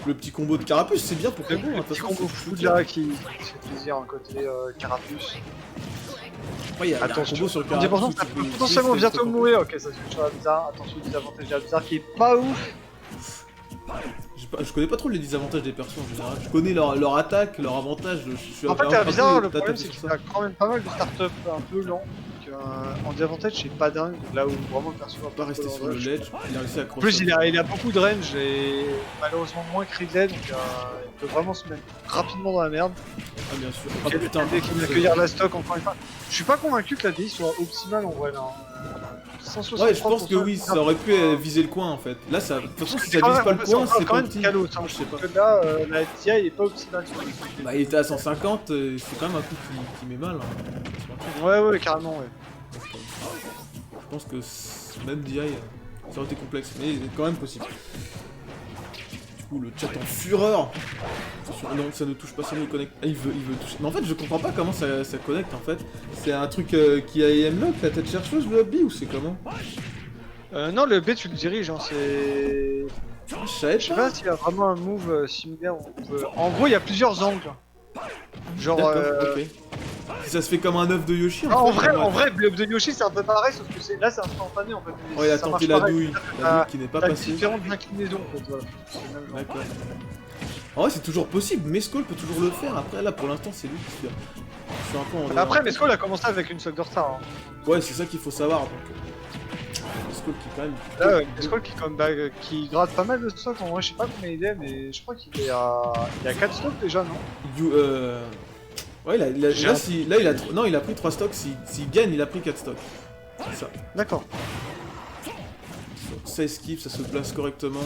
Le petit combo de Carapuce, c'est bien pour Le combo. hein, de toute petit façon, combo c'est fou tout là qui fait plaisir un côté Carapuce. Après, il y a un Attention, combo sur le 10%, Carapuce. où ça tu peut peux potentiellement essayer de bientôt te mourir. Ok, ça se fait sur la bizarre. Attention, désavantage de la bizarre qui est pas ouf. Je connais pas trop les désavantages des persos en général. Je connais leur attaque, leur avantage. Je suis En fait, un la peu bizarre, le tapé problème sur c'est ça. qu'il a quand même pas mal de start-up un peu lent. Donc en désavantage, c'est pas dingue. Là où vraiment le perso va Pas rester sur le ledge, il a réussi à En crosser. plus, il a beaucoup de range et malheureusement moins que Ridley, donc il peut vraiment se mettre rapidement dans la merde. Ah bien sûr. Ah, putain, dès qu'il va accueillir la stock encore une fois. Je suis pas convaincu que la DI soit optimale en vrai là. 163%, Ouais, je pense que oui, ça aurait pu viser le coin en fait. Là, ça, de toute façon, si ça quand vise même- pas le coin, c'est quand pas même petit. calo, hein, Je sais pas. Parce que là, la DI est pas optimale sur les trucs. Bah, il était à 150, c'est quand même un coup qui met mal. Hein. Ouais, carrément, ouais. Je pense que même DI, ça aurait été complexe, mais quand même possible. Du coup, le chat en fureur. Attention, non, ça ne touche pas, ça ne connecte. Ah, il veut toucher. Mais en fait, je comprends pas comment ça connecte en fait. C'est un truc qui a aim lock, la tête chercheuse, le hobby, ou c'est comment? Non, le B tu le diriges, hein, c'est... Je savais Je sais pas. pas s'il y a vraiment un move similaire où on peut... En gros, il y a plusieurs angles. Genre... D'accord, ok. Si ça se fait comme un œuf de Yoshi, Ah, en fait, vrai, le de Yoshi c'est un peu pareil, sauf que là c'est instantané en fait. Ouais, il a Ça tenté marche la pareil. douille qui n'est pas T'as passée. différentes inclinaisons en fait, voilà. C'est le même genre. D'accord. En vrai, c'est toujours possible. Mescol peut toujours le faire. Après, là, pour l'instant, c'est lui qui se fait. Je suis un peu en dehors. Après, Mesco a commencé avec une stock de retard. Hein. Ouais, c'est ça qu'il faut savoir. Donc, Mescol qui, quand même. Là, Mesco qui gratte pas mal de stocks. En vrai, je sais pas combien il est, mais je crois qu'il est à. Il a 4 stocks déjà, non? Ouais, là, il a. Non, il a pris 3 stocks. S'il gagne, il a pris 4 stocks. C'est ça. D'accord. Ça esquive, ça se place correctement.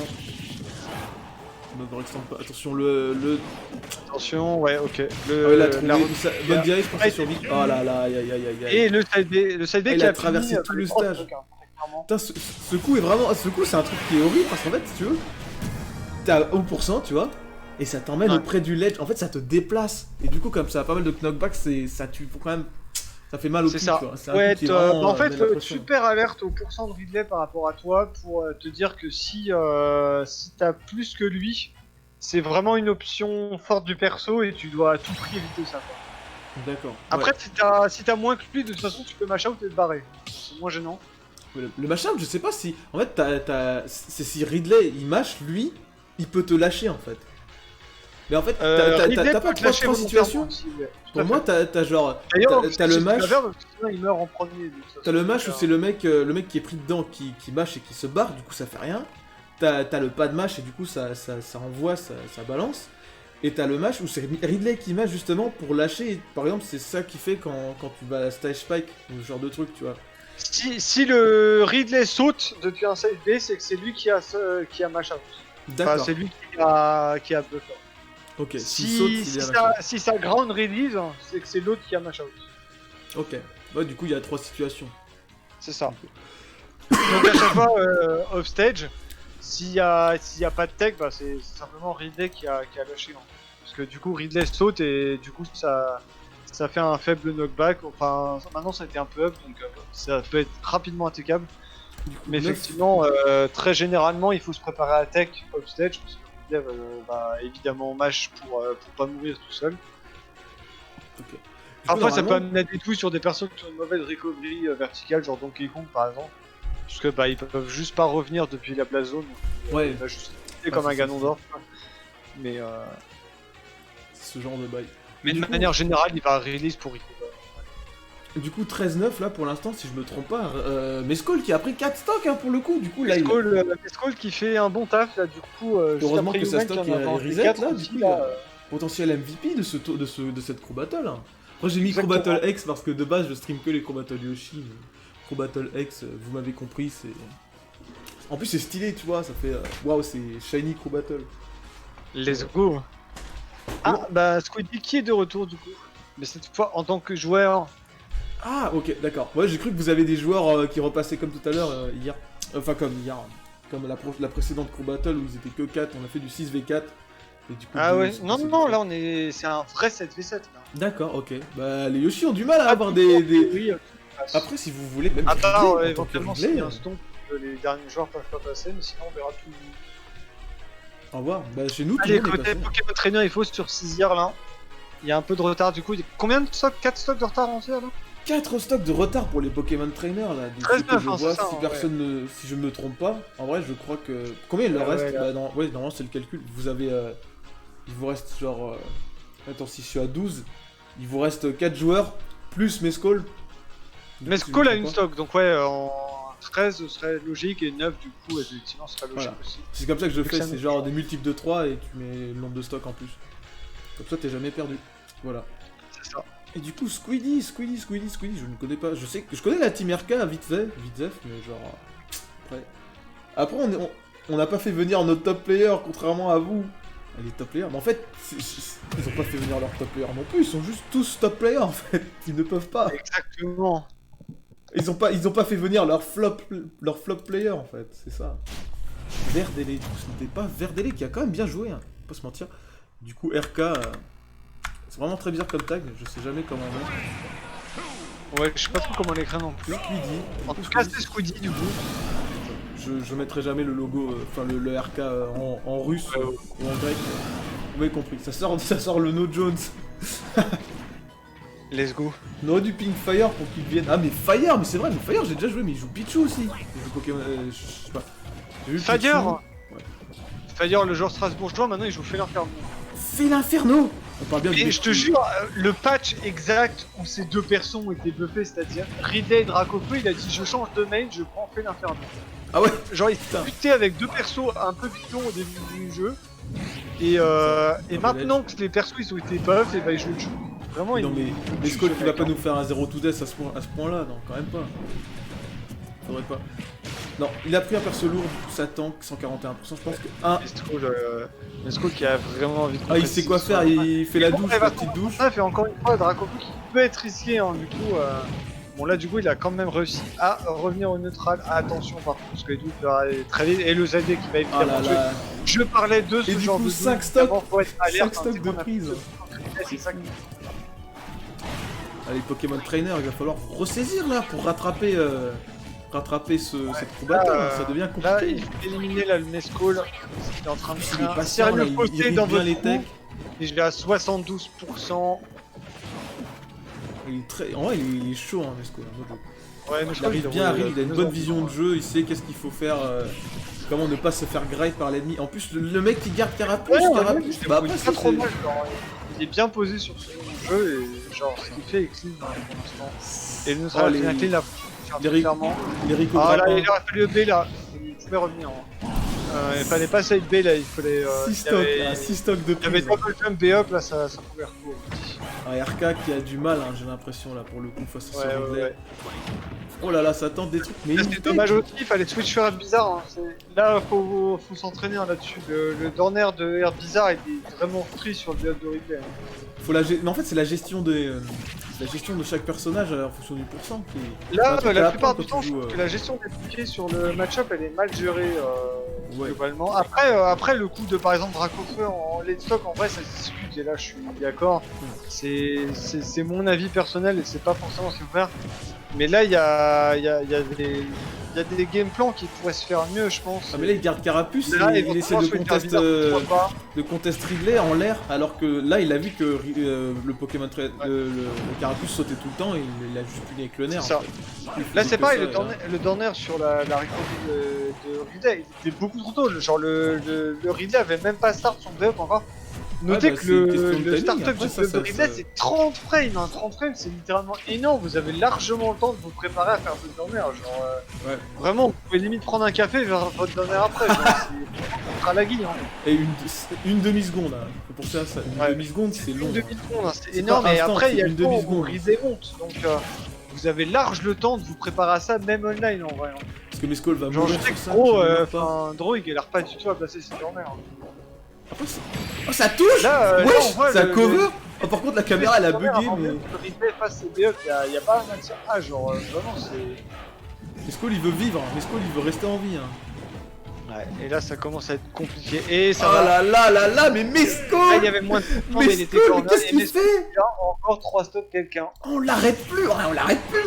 Attention, Attention, ouais, ok. Ah ouais, il a trouvé. Bonne direct pour Ouais, sa survie. Oh là là, aïe aïe aïe aïe. Et le side B il qui a a traversé fini, tout le les trois stage. stocks, hein, clairement. Putain, ce coup est vraiment. Ce coup, c'est un truc qui est horrible parce qu'en fait, si tu veux, t'es à 1%, tu vois, et ça t'emmène Ouais. auprès du ledge. En fait, ça te déplace. Et du coup, comme ça a pas mal de knockback, ça tue quand même. Ça fait mal au cul, C'est ça. tu vois. C'est un Ouais, coup qui est vraiment, en fait, met la pression. super alerte au pourcent de Ridley par rapport à toi pour te dire que si t'as plus que lui, c'est vraiment une option forte du perso et tu dois à tout prix éviter ça. Quoi. D'accord. Après, Ouais. si t'as moins que lui, de toute façon, tu peux mash out et te barrer. C'est moins gênant. Le mash-up, je sais pas si. En fait, c'est si Ridley il mash, lui, il peut te lâcher en fait. Mais en fait, Ridley t'as pas peut te lâcher trois situations. volontairement aussi, ouais. Tout Pour à moi, fait. t'as genre. D'ailleurs, T'as le match. Sinon, il meurt en premier. de toute façon. T'as le match où c'est le mec qui est pris dedans qui mâche et qui se barre, du coup ça fait rien. T'as le pas de mâche et du coup ça envoie, ça balance. Et t'as le match où c'est Ridley qui mâche justement pour lâcher. Et, par exemple, c'est ça qui fait quand tu vas à Stage Spike ou ce genre de truc, tu vois. Si le Ridley saute depuis un side B, c'est que c'est lui qui a mash out. D'accord. Enfin, c'est lui qui a buffer. Ok, s'il saute, il est à Si ça ground release, c'est que c'est l'autre qui a mash out. Ok. Ouais, du coup, il y a 3 situations. C'est ça. Donc à chaque fois, off stage, s'il y a pas de tech, bah c'est simplement Ridley qui a lâché. Hein. Parce que du coup, Ridley saute et du coup, ça fait un faible knockback. Enfin, maintenant ça a été un peu up, donc ça peut être rapidement attaquable. Mais effectivement, très généralement, il faut se préparer à tech off stage. Parce que Ridley va évidemment mash pour pas mourir tout seul. Ok. Parfois, ça peut amener à des douilles sur des personnes qui ont une mauvaise recovery verticale, genre Donkey Kong par exemple. Parce que ils peuvent juste pas revenir depuis la blast zone. Ouais. Il va juste rester comme un Ganondorf. Mais ce genre de bail. de manière générale, il va release pour recover. Du coup, 13-9 là pour l'instant, si je me trompe pas. Mescol qui a pris 4 stocks hein, pour le coup. Du coup, là, Mescol qui fait un bon taf là, du coup. heureusement que sa stock est reset là. Du coup, il a là, potentiel MVP de cette Crew Battle. Hein. Après, j'ai mis Crew Battle X parce que de base, je stream que les Crew Battle Yoshi. Mais Crew Battle X, vous m'avez compris, c'est. En plus, c'est stylé, tu vois. Ça fait. Waouh, c'est Shiny Crew Battle. Let's go. Ah, bah Squiddy qui est de retour du coup. Mais cette fois en tant que joueur. Ah, ok, d'accord. Ouais, j'ai cru que vous avez des joueurs qui repassaient comme tout à l'heure hier. Enfin, comme hier. Comme la précédente Crew Battle où ils étaient que 4. On a fait du 6v4. Et du coup, Ah ouais, non, là c'est un vrai 7v7 là. D'accord, ok. Bah, les Yoshi ont du mal à avoir des. Oui, après, si vous voulez, même. à part Ridley, éventuellement s'il y a un stomp que les derniers joueurs peuvent pas passer, mais sinon on verra tout. Au revoir. Bah, chez nous, Allez, tout le monde est côté passé. Pokémon Trainer, il faut sur 6 years là. Il y a un peu de retard du coup. Combien de stocks 4 stocks de retard en tiers là 4 stocks de retard pour les Pokémon Trainer là. Du 13-9, coup, que je hein, vois, c'est ça, si ouais. personne ne. Si je me trompe pas, en vrai, je crois que. Combien il leur Ouais, reste là. Bah, non, ouais, normalement, c'est le calcul. Vous avez. Il vous reste genre. Attends, si je suis à 12, il vous reste 4 joueurs plus Mescol. Mais Skull a une stock, donc ouais, en 13 ce serait logique et 9 du coup, effectivement, ce serait logique Voilà. aussi. C'est comme ça que je fais, ça c'est me- genre des multiples de 3 et tu mets le nombre de stocks en plus. Comme ça, t'es jamais perdu. Voilà. C'est ça. Et du coup, Squiddy, je ne connais pas. Je sais que je connais la Team RK vite fait, mais genre. Après on n'a pas fait venir notre top player, contrairement à vous. Les top players, mais en fait, ils ont pas fait venir leur top player non plus, ils sont juste tous top players en fait. Ils ne peuvent pas. Exactement. Ils ont pas fait venir leur flop player en fait, c'est ça. Verdele, ce n'était pas Verdele qui a quand même bien joué, hein. Faut pas se mentir. Du coup, RK, c'est vraiment très bizarre comme tag, je sais jamais comment mettre. Ouais, je sais pas trop comment l'écrire non plus. Squiddy. En tout cas, c'est Squiddy du coup. je mettrai jamais le logo, enfin le RK en russe ou en grec. Vous m'avez compris, ça sort le No Jones. Let's go. On aurait du Pink Fire pour qu'il vienne. Ah mais Fire, mais c'est vrai, mais Fire j'ai déjà joué, mais il joue Pichu aussi. Il joue Pokémon, je sais pas. J'ai vu Fire Pichu. Fire, le joueur strasbourgeois, maintenant il joue Félin Fermo. Fais l'inferno. On parle bien Et du je te jure, le patch exact où ces deux persos ont été buffés, c'est-à-dire Ridley et Dracofeu, il a dit je change de main, je prends Félin Fermo. Ah ouais. Genre il s'est buté avec deux persos un peu bidons au début du jeu. Et maintenant que les persos ils ont été buffs, et bah il joue le jeu. Vraiment, Non mais Skull tu vas pas nous faire un 0 to death à ce point-là, non, quand même pas. Faudrait pas. Non, il a pris un perso lourd, du coup ça tank 141%, je pense que Skull qui a vraiment envie de Ah il sait quoi faire, il fait la douche, la petite douche. Ça fait encore une fois Dracofeu qui peut être risqué, hein, du coup. Bon là du coup il a quand même réussi à revenir au neutral. Attention par contre parce que les douches va aller très vite et le ZD qui va évidemment tuer. Je parlais de ce genre de 5 stocks, 5 stocks de prise. C'est ça qui... Allez Pokémon Trainer, il va falloir vous ressaisir là pour rattraper cette combattante, ça devient compliqué. Là il faut éliminer là, le Nescall. Il est en train de Il est faire pas un sérieux il posté irrite dans bien votre les techs. et je l'ai à 72%. Il est très... En vrai il est chaud hein Mesco. Ouais, mais Il arrive bien à rire, il a une bonne vision de jeu, il sait qu'est-ce qu'il faut faire, comment ne pas se faire grind par l'ennemi. En plus le mec qui garde Carapuce, bah après pas trop mal, genre, il est bien posé sur son jeu et genre ce qu'il fait est clean pour l'instant. Et nous sera bien clean là, clairement. Les Rico Ah là il aurait fallu le B là, il pouvait revenir. Il fallait pas save B là, il fallait... 6 stocks de prise. Il y avait double jump B up là, ça pouvait recouvrir. Un RK qui a du mal, hein, j'ai l'impression là pour le coup face à ce Ridley. Ouais. Oh là là, ça tente des trucs. Mais c'est dommage aussi, il fallait switch sur Herbizarre. Hein. Là, faut s'entraîner hein, là-dessus. Le Dorner de Herbizarre il est vraiment free sur le build de Ridley. Hein. Mais en fait, c'est la gestion de chaque personnage en fonction du pourcent qui. Là, la plupart du temps, je trouve que la gestion des bouquets sur le match-up elle est mal gérée globalement. Après, le coup de par exemple Dracofeu en late stock, en vrai ça se discute et là je suis d'accord. C'est mon avis personnel et c'est pas forcément ce qu'il faut faire. Mais là, il y a des game plans qui pourraient se faire mieux, je pense. Ah mais là, il garde Carapuce et il essaie de contest Ridley en l'air, alors que là, il a vu que le Pokémon le Carapuce sautait tout le temps et il a juste puni avec le nerf. C'est ça. Là, c'est pareil, le Dorner sur la recovery de Ridley, il était beaucoup trop tôt. Genre, le Ridley avait même pas start son build encore. Notez que le startup de Ridley c'est 30 frames, hein. 30 frames c'est littéralement énorme, vous avez largement le temps de vous préparer à faire votre Dorner, genre vraiment vous pouvez limite prendre un café et faire votre Dorner après, genre c'est ultra laggy hein. Et une demi-seconde, hein. Pour ça, une demi-seconde c'est long. Une demi-seconde, hein. C'est énorme et après il y a le temps où Ridley monte, donc vous avez large le temps de vous préparer à ça même online en vrai. Hein. Parce que Mescal va mourir sur ça. Dro il galère pas du tout à placer ses Dorner. Après, oh ça touche là, wesh, ça cover. Oh, par contre la caméra elle a bugué mais... Le Ridley face au BE, il y a pas un maintien A, genre vraiment c'est... Mescal il veut vivre, Mescal il veut rester en vie Ouais, et là ça commence à être compliqué, et ça va... là, mais Mescal il y avait moins de temps, mais il était corner, qu'est-ce qu'il fait encore 3 stocks quelqu'un. On l'arrête plus,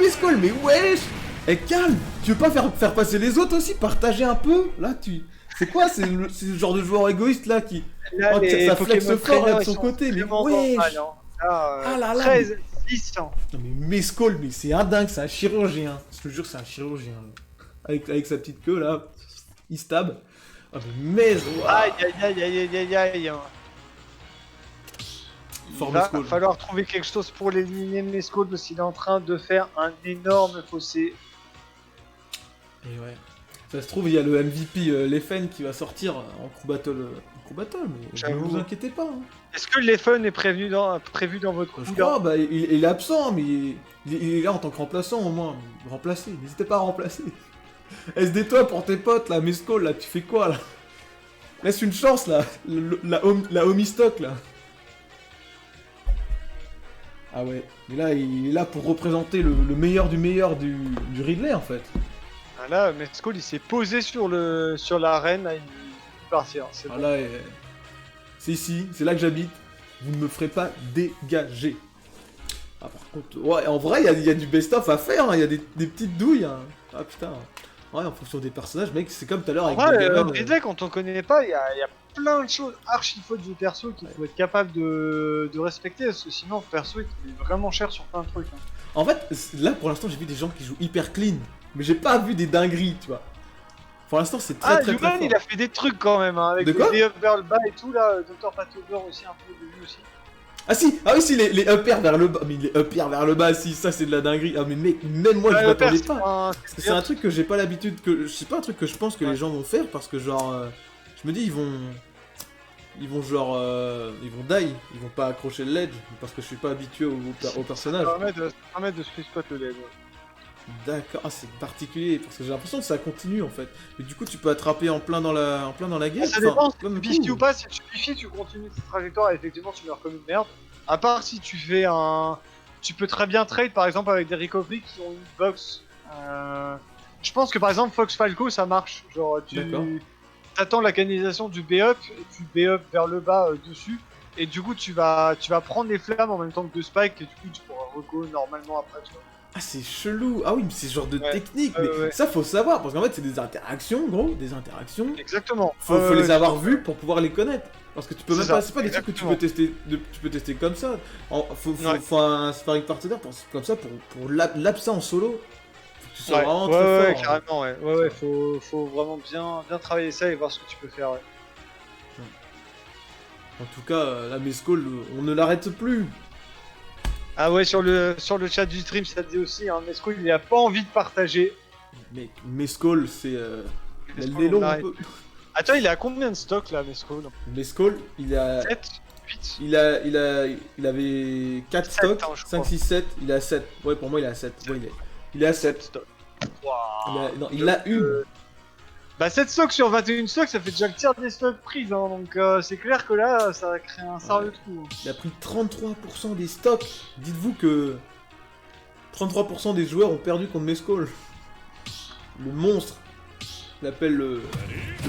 Mescal, mais wesh. Eh calme, tu veux pas faire passer les autres aussi, partager un peu. Là tu... C'est quoi, c'est le genre de joueur égoïste là qui... Là, ça flexe fort là de son côté, mais wesh. 13, 10. Non mais Mescal, mais c'est un dingue, c'est un chirurgien. Je te jure, c'est un chirurgien. Avec sa petite queue là, il stab. Ah mais Aïe. Il va falloir trouver quelque chose pour l'éliminer Mescal parce qu'il est en train de faire un énorme fossé. Et ouais. Ça se trouve, il y a le MVP Leffen qui va sortir en crew battle, mais ne vous inquiétez pas. Hein. Est-ce que Leffen est prévu dans votre crew? Je crois, bah, il est absent, mais il est là en tant que remplaçant au moins. Remplacer, n'hésitez pas à remplacer. SD toi pour tes potes là, Mescal là, tu fais quoi là? Laisse une chance là, la homie stock là. Ah ouais, mais là il est là pour représenter le meilleur du Ridley en fait. Là, Mescal il s'est posé sur l'arène, là, il peut partir. C'est bon. Là, c'est ici, c'est là que j'habite. Vous ne me ferez pas dégager. Ah par contre, ouais, en vrai, il y a du best-of à faire, hein. Il y a des petites douilles. Hein. Ah putain. Ouais, en fonction des personnages, mec, c'est comme tout à l'heure En avec vrai, Megaman. Ridley, quand on connaît pas, il y a plein de choses archi fautes du perso qu'il faut être capable de respecter, parce que sinon, le perso il est vraiment cher sur plein de trucs. Hein. En fait, là pour l'instant, j'ai vu des gens qui jouent hyper clean, mais j'ai pas vu des dingueries, tu vois. Pour l'instant, c'est très très Human, fort. il a fait des trucs quand même, hein, avec De quoi les up vers le bas et tout, là, Dr. Patover aussi, un peu au début aussi. Ah si, ah oui, si, les up airs vers le bas, mais les up airs vers le bas, si, ça c'est de la dinguerie. Ah mais mec, même moi je m'attendais pas. Parce que c'est un truc que j'ai pas l'habitude, que c'est pas un truc que je pense que les gens vont faire, parce que genre, je me dis ils vont genre, ils vont die, ils vont pas accrocher le ledge, parce que je suis pas habitué au personnage. Ça permet de free spot le ledge. D'accord, ah c'est particulier, parce que j'ai l'impression que ça continue en fait. Mais du coup tu peux attraper en plein dans la guerre. Ça dépend si plein de tu biffes coups. ou pas, si tu biffes, tu continues cette trajectoire et effectivement tu meurs comme une merde. À part si tu fais un... Tu peux très bien trade par exemple avec des recovery qui ont une box. Je pense que par exemple Fox Falco ça marche. Genre tu attends la canalisation du B-up et tu B-up vers le bas dessus. Et du coup tu vas prendre les flammes en même temps que de Spike et du coup tu pourras reco normalement après tu vois. Ah c'est chelou, ah oui mais c'est ce genre de technique, mais ouais. ça faut savoir, parce qu'en fait c'est des interactions gros, des interactions. Exactement. Faut les avoir vues pour pouvoir les connaître. Parce que tu peux même pas, c'est pas des trucs que tu peux tester comme ça. Faut un sparring partner comme ça pour l'absent en solo. Faut que tu sois vraiment très fort. Ouais, carrément, ouais, faut vraiment bien travailler ça et voir ce que tu peux faire, ouais. En tout cas, la Mescall, on ne l'arrête plus. Ah ouais, sur le chat du stream, ça te dit aussi, hein, Mesco, il a pas envie de partager. Mec, Mescall, c'est l'élan un peu. Attends, il est à combien de stock là, Mesco? Mescall, il a 7, 8. il avait 4 stocks, 5, 6, 7, il est à 7. Ouais, pour moi, il est à 7. Ouais, il est à 7 stocks. Wow. Non, il a une. Bah 7 stocks sur 21 stocks, ça fait déjà le tiers des stocks prises, hein, donc c'est clair que là, ça va créer un sérieux trou. Hein. Il a pris 33% des stocks. Dites-vous que 33% des joueurs ont perdu contre Mescall. Le monstre. Il l'appelle le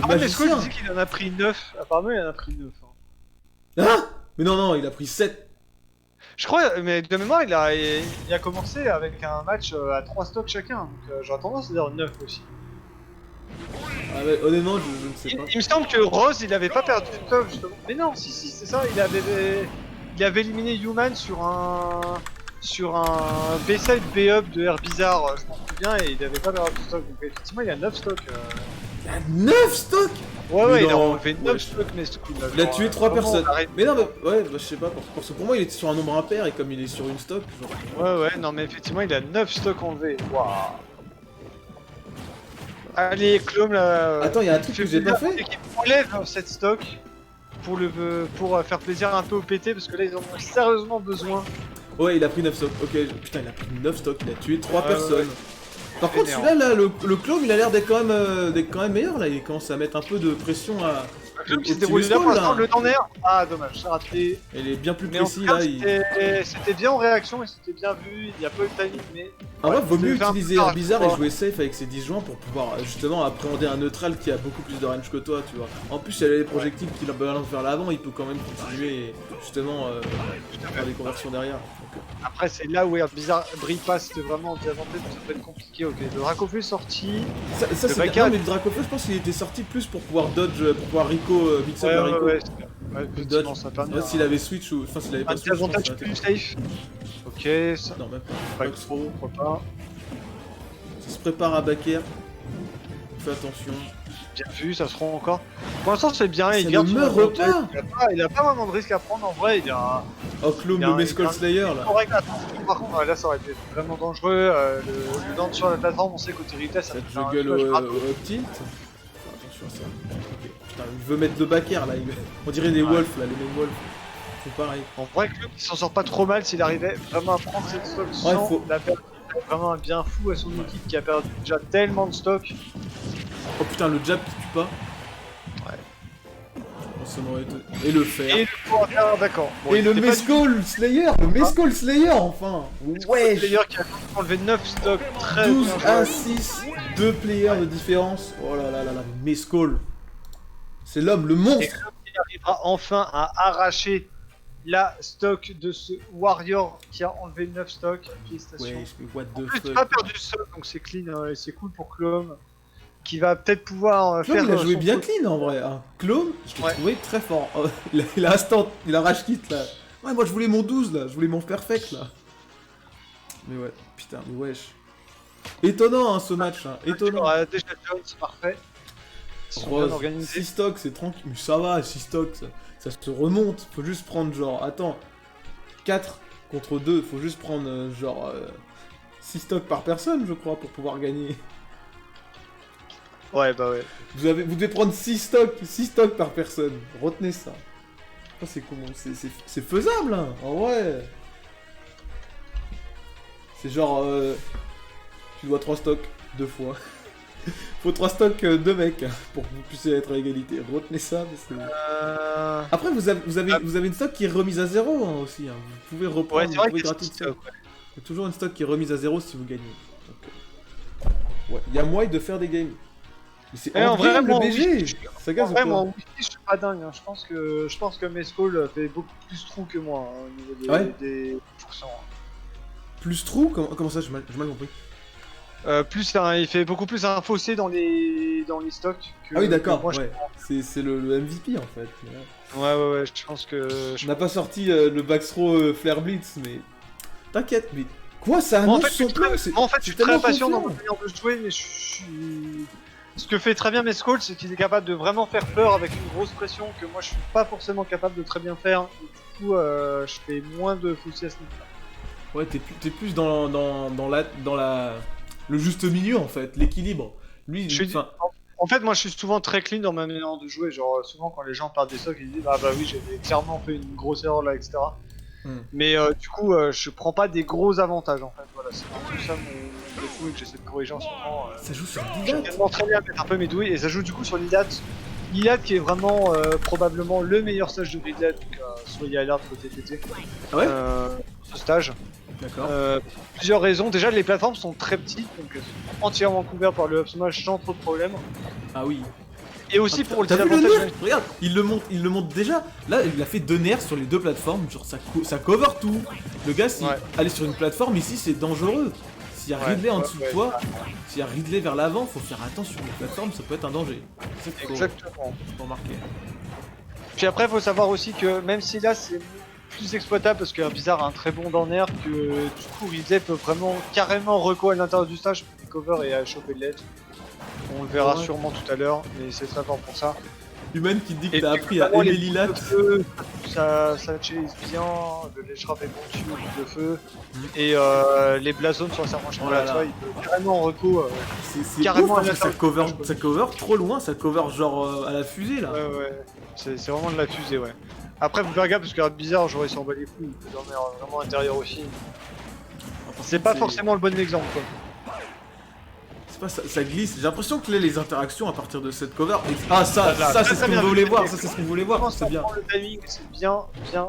magicien. Mescall dit qu'il en a pris 9. Apparemment, il en a pris 9. Hein. Ah mais non, il a pris 7. Je crois, mais de mémoire, il a commencé avec un match à 3 stocks chacun, donc j'aurais tendance à dire 9 aussi. Ah ouais, honnêtement, je ne sais pas. Il me semble que Rose, il avait pas perdu de stock justement. Mais non, si, c'est ça, il avait éliminé Human sur un B-side B-up de Air Bizarre, je m'en souviens, et il avait pas perdu de stock. Donc effectivement, il a 9 stocks. Il a 9 stocks. Ouais, il a non, enlevé 9 stocks, mais il a tué 3 personnes. Mais non, mais ouais, bah, je sais pas, parce que pour moi, il était sur un nombre impair, et comme il est sur une stock, genre... Ouais, non, mais effectivement, il a 9 stocks enlevés. Waouh. Allez, Clome là. Attends, il y a un truc que j'ai pas fait. L'équipe enlève cette stock pour faire plaisir un peu au PT parce que là ils en ont sérieusement besoin. Ouais, il a pris 9 stocks. Ok, putain, il a pris 9 stocks, il a tué 3 personnes. Ouais. Par contre, celui-là, là, le clone, il a l'air d'être quand même meilleur là. Il commence à mettre un peu de pression à. Le qui s'est déroulé là pour l'instant, le dernier. Ah, dommage, c'est raté. Il est bien plus Mais en précis tout cas, là. c'était bien en réaction et c'était bien vu. Il y a pas eu de timing, mais. En vrai, vaut mieux utiliser Air Bizarre et jouer jouer safe avec ses 10 joints pour pouvoir justement appréhender un neutral qui a beaucoup plus de range que toi, tu vois. En plus, il y a les projectiles qui le balancent vers l'avant, il peut quand même continuer et justement faire des conversions derrière. Donc, après, c'est là où Air Bizarre brille pas, c'était vraiment en désavantage, ça peut être compliqué. Ok, le Dracofeu est sorti. ça c'est bien, mais le Dracofeu, je pense qu'il était sorti plus pour pouvoir dodge, pour pouvoir Rico, mix up la Rico. Ouais, dodge. ça permet. Ouais, s'il avait switch ou. Enfin, s'il avait pas Un switch. je pense que désavantage ça aurait été- plus safe. Ok, ça. Non, même Pas pas. trop, pourquoi pas. Ça se prépare à backer. Fais attention. Bien vu, ça se rend encore. Pour l'instant, c'est bien, Ça il ne garde son meurt avantage. pas. Il a pas vraiment de risque à prendre en vrai, il a. Oh, Clone, Il y a le un- Mescall il y a un- Slayer là. Correct, attention, par contre, là ça aurait été vraiment dangereux. Le dent sur la plateforme, on sait qu'au Territa ça Ça fait un juggle dommage grave. au tilt. Attention à ça. Ok. Putain, il veut mettre de backer là. On dirait des wolves là, les mêmes wolves. Faut pareil. En vrai, Club il s'en sort pas trop mal s'il arrivait vraiment à prendre cette stock sans faut- la perdre. Vraiment un bien fou à son équipe qui a perdu déjà tellement de stock. Oh putain, le jab qui tue pas. Ouais. Oh, ça m'aurait été- Et le fer. Et le coup à faire, d'accord. Bon, Et le c'était pas Mescall Slayer, le Mescall Slayer enfin. Ouais. du player qui a enlevé 9 stocks très 12 bien joué. à 6, 2 players de différence. Oh là là là là, Mescall. C'est l'homme, le Et monstre. Club qui arrivera enfin à arracher la stock de ce Warrior qui a enlevé 9 stocks. Félicitations. Ouais, mais what the En plus, fuck. pas perdu de stock, donc c'est clean et c'est cool pour Clome. qui va peut-être pouvoir Clone, faire. il a joué son bien truc. clean en vrai. Hein. Clone, je l'ai Ouais. trouvé très fort. Oh, il a instant, il a rage kit là. Ouais, moi je voulais mon 12 là, je voulais mon perfect là. Mais ouais, putain, mais wesh. Étonnant hein, ce match, hein. Étonnant. Déjà Jones, c'est parfait. Ils sont bien Rose, organisés. 6 stocks, c'est tranquille. Mais ça va, 6 stocks, ça se remonte. Faut juste prendre genre, attends, 4 contre 2, faut juste prendre genre 6 stocks par personne, je crois, pour pouvoir gagner. Ouais, bah ouais. Vous devez prendre 6 stocks par personne. Retenez ça. Oh, c'est comment c'est faisable, hein. En vrai. C'est genre, tu dois 3 stocks 2 fois. Faut 3 stocks 2 mecs hein, pour que vous puissiez être à égalité. Retenez ça. Parce que... Après, vous avez une stock qui est remise à 0 hein, aussi. Hein. Vous pouvez reprendre, Ouais, c'est vrai vous pouvez qu'il y a gratter de ce stock. stock, ouais. Il y a toujours une stock qui est remise à 0 si vous gagnez. Donc, ouais, il y a moyen de faire des games. Mais c'est en vrai, game, le moi, BG. oui, Ça gaze ou Ouais, quoi moi en whisky, je suis pas dingue. Hein. Je pense que Mescall fait beaucoup plus trou que moi hein, au niveau des pourcents. Hein. Plus trou comment ça, j'ai mal compris. Il fait beaucoup plus un fossé dans les stocks. Que, Ah oui, d'accord, que moi, ouais. C'est le MVP en fait. Ouais, je pense que. On n'a pas sorti le backthrow Flare Blitz, mais. T'inquiète, mais. Quoi, ça Moi, en annonce fait, son plan moi, en fait, je suis très impatient dans ma manière de jouer, mais je suis. Ce que fait très bien Mescall, c'est qu'il est capable de vraiment faire peur avec une grosse pression que moi je suis pas forcément capable de très bien faire. Et du coup, je fais moins de fossé à ce niveau-là. Ouais, t'es plus dans le juste milieu en fait, l'équilibre. Lui, En fait, moi je suis souvent très clean dans ma manière de jouer. Genre, souvent quand les gens perdent des stocks, ils disent ah bah oui, j'ai clairement fait une grosse erreur là, etc. Mais du coup, je prends pas des gros avantages en fait. Voilà, c'est un peu ça mon défaut et que j'essaie de corriger en ce moment. ça joue sur J'ai Didat. tellement très bien mettre un peu mes douilles et ça joue du coup sur Lilat. Lilat qui est vraiment probablement le meilleur stage de Lilat sur Yalard côté TT. Ah ouais Ce stage. D'accord. Plusieurs raisons. Déjà, les plateformes sont très petites, donc entièrement couvertes par le up smash sans trop de problèmes. Ah oui. Et aussi pour le T'as vu le désavantage. nerf Regarde, il le monte déjà. Là, il a fait 2 nerfs sur les 2 plateformes. Genre, ça cover tout. Le gars, s'il allait sur une plateforme, ici, c'est dangereux. S'il y a Ridley en dessous de toi, s'il y a Ridley vers l'avant, faut faire attention. Les plateformes, ça peut être un danger. C'est ça qu'il Exactement. faut remarquer. Puis après, faut savoir aussi que même si là c'est plus exploitable parce que Bizarre a un très bon dans air, que du coup Ridley peut vraiment carrément reco à l'intérieur du stage pour les cover et à choper de l'aide. On le verra sûrement tout à l'heure, mais c'est très fort pour ça. Human qui te dit que Et t'as appris à aimer Lilat. Ça chase bien, le Ledgerap est bon dessus au coup de feu, et les Blazons sur la serpent Oh là là. il peut carrément reco. C'est carrément ouf, parce à que ça cover trop loin, ça cover genre à la fusée là. Ouais, c'est vraiment de la fusée, ouais. Après, faut faire gaffe parce que Bizarre, j'aurais s'en bat les couilles, il peut dormir vraiment intérieur aussi. C'est pas forcément le bon exemple, quoi. C'est pas ça glisse. J'ai l'impression que là, les interactions à partir de cette cover. Ah, ça c'est ce très bien qu'on voulait vu. voir. Ça, c'est ce qu'on voulait voir. C'est bien. Le timing, c'est bien vu.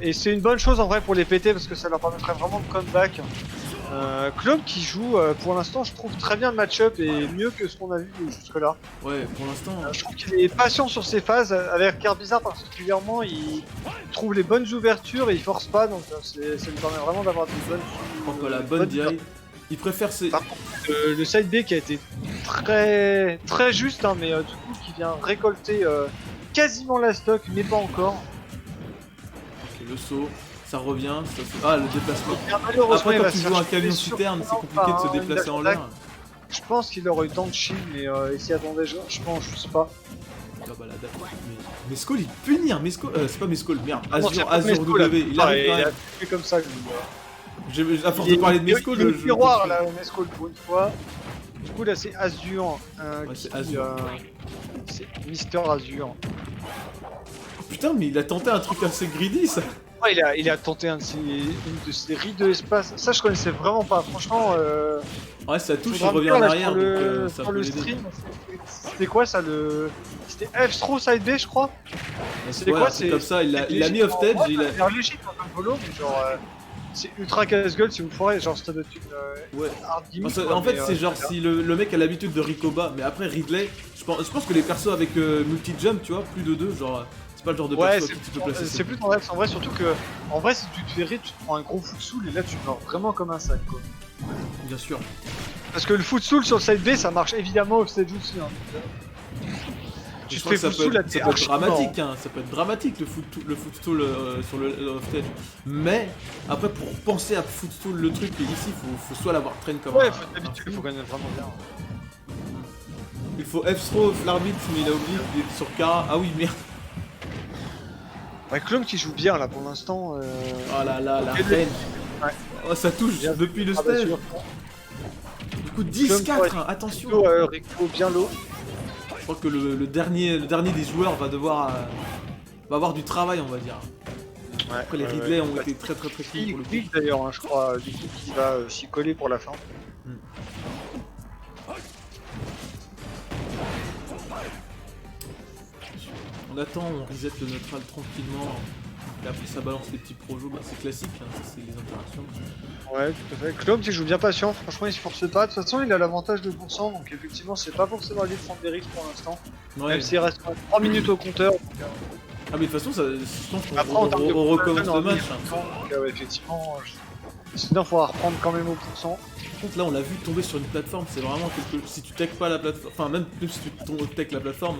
Et c'est une bonne chose en vrai pour les PT parce que ça leur permettrait vraiment de comeback. Clone qui joue pour l'instant, je trouve très bien le match-up et mieux que ce qu'on a vu jusque-là. Ouais, pour l'instant. Je trouve qu'il est patient sur ses phases, avec Bizarre particulièrement, il trouve les bonnes ouvertures et il force pas, donc ça lui permet vraiment d'avoir des bonnes. La bonne direct. Il préfère ses. Par contre, le side B qui a été très juste, hein, mais du coup qui vient récolter quasiment la stock, mais pas encore. Ok, le saut, ça revient. Ah, le déplacement. Malheureusement, Après, il quand va tu se joues un faire camion sur- citerne, c'est compliqué de se déplacer en l'air. Je pense qu'il aurait eu tant de shield, mais il s'y attendait, je pense, je sais pas. Ah bah la date. Mais Skull il punit, hein. C'est pas Mescall, merde. Non, c'est pas Azure Mescall, W, il arrive quand il a même. fait comme ça, lui. À force de parler de Mescall, il est le miroir là, Mescall pour une fois. Du coup, là, c'est Azure. c'est Azure. C'est Mister Azure. Putain, mais il a tenté un truc assez greedy ça. Ouais, il a tenté une de ses rides de l'espace. Ça, je connaissais vraiment pas. Franchement, Ouais, ça touche, il faudra me revient dire, en là, arrière, sur le, donc ça sur peut le l'aider. stream. C'était quoi ça le. C'était F-Throw side B, je crois. C'est quoi, c'est c'est- comme ça, il a mis off stage, il a. C'est un légit en tant que volo, mais genre. C'est ultra casse-gueule si vous le ferez, genre ça doit être une Ouais. hard gimmick. Parce que, quoi, en fait, mais, c'est genre si le mec a l'habitude de Rikoba, mais après Ridley, je pense que les persos avec multi-jump, tu vois, plus de 2, genre, c'est pas le genre de Ouais, perso que tu peux placer. c'est plus tendance en vrai, surtout que en vrai, si tu te fais rire, tu te prends un gros full soul et là tu meurs vraiment comme un sac quoi. Bien sûr. Parce que le footstool sur le side B, ça marche évidemment au stage aussi. Hein. Tu Je te crois fais que footstool, là, ça t'es peut être archi mort. dramatique, hein. Ça peut être dramatique le footstool sur le off-stage. Mais, après, pour penser à footstool le truc, ici, faut soit l'avoir train comme Ouais, un- faut un t'habituer, fou. faut connaître vraiment bien. Il faut F-throw, l'arbitre, mais il a oublié qu'il est sur Kara. Ah oui, merde. Ouais, Clone qui joue bien là pour l'instant. Oh là là, la Et le- reine. Ouais. Oh, ça touche Bien. depuis le Ah bah, stage. sûr. Du coup, 10-4, hein, attention. Rico bien low. Je crois que le dernier des joueurs va devoir va avoir du travail, on va dire. Ouais, Après, les Ridley ont été très clean pour le coup. Big d'ailleurs, hein, je crois, du coup, qui va s'y coller pour la fin. On attend, on reset le neutral tranquillement. Et après, ça balance les petits projos. Bah, c'est classique, hein, ça, c'est les interactions. Ouais, tout à fait. Clone qui joue bien patient, franchement il se force pas. De toute façon, il a l'avantage de pourcent, donc effectivement, c'est pas forcément à lui de prendre des risques pour l'instant. Ouais. Même s'il reste 3 minutes au compteur. Ah, mais de toute façon, je pense qu'on Après, en termes de recommence le match. pourcentage, Hein. donc, ouais, effectivement, sinon, il faudra reprendre quand même au pourcent. Par contre, là, on l'a vu tomber sur une plateforme. C'est vraiment quelque. Si tu tech pas la plateforme. Enfin, même plus si tu tech la plateforme.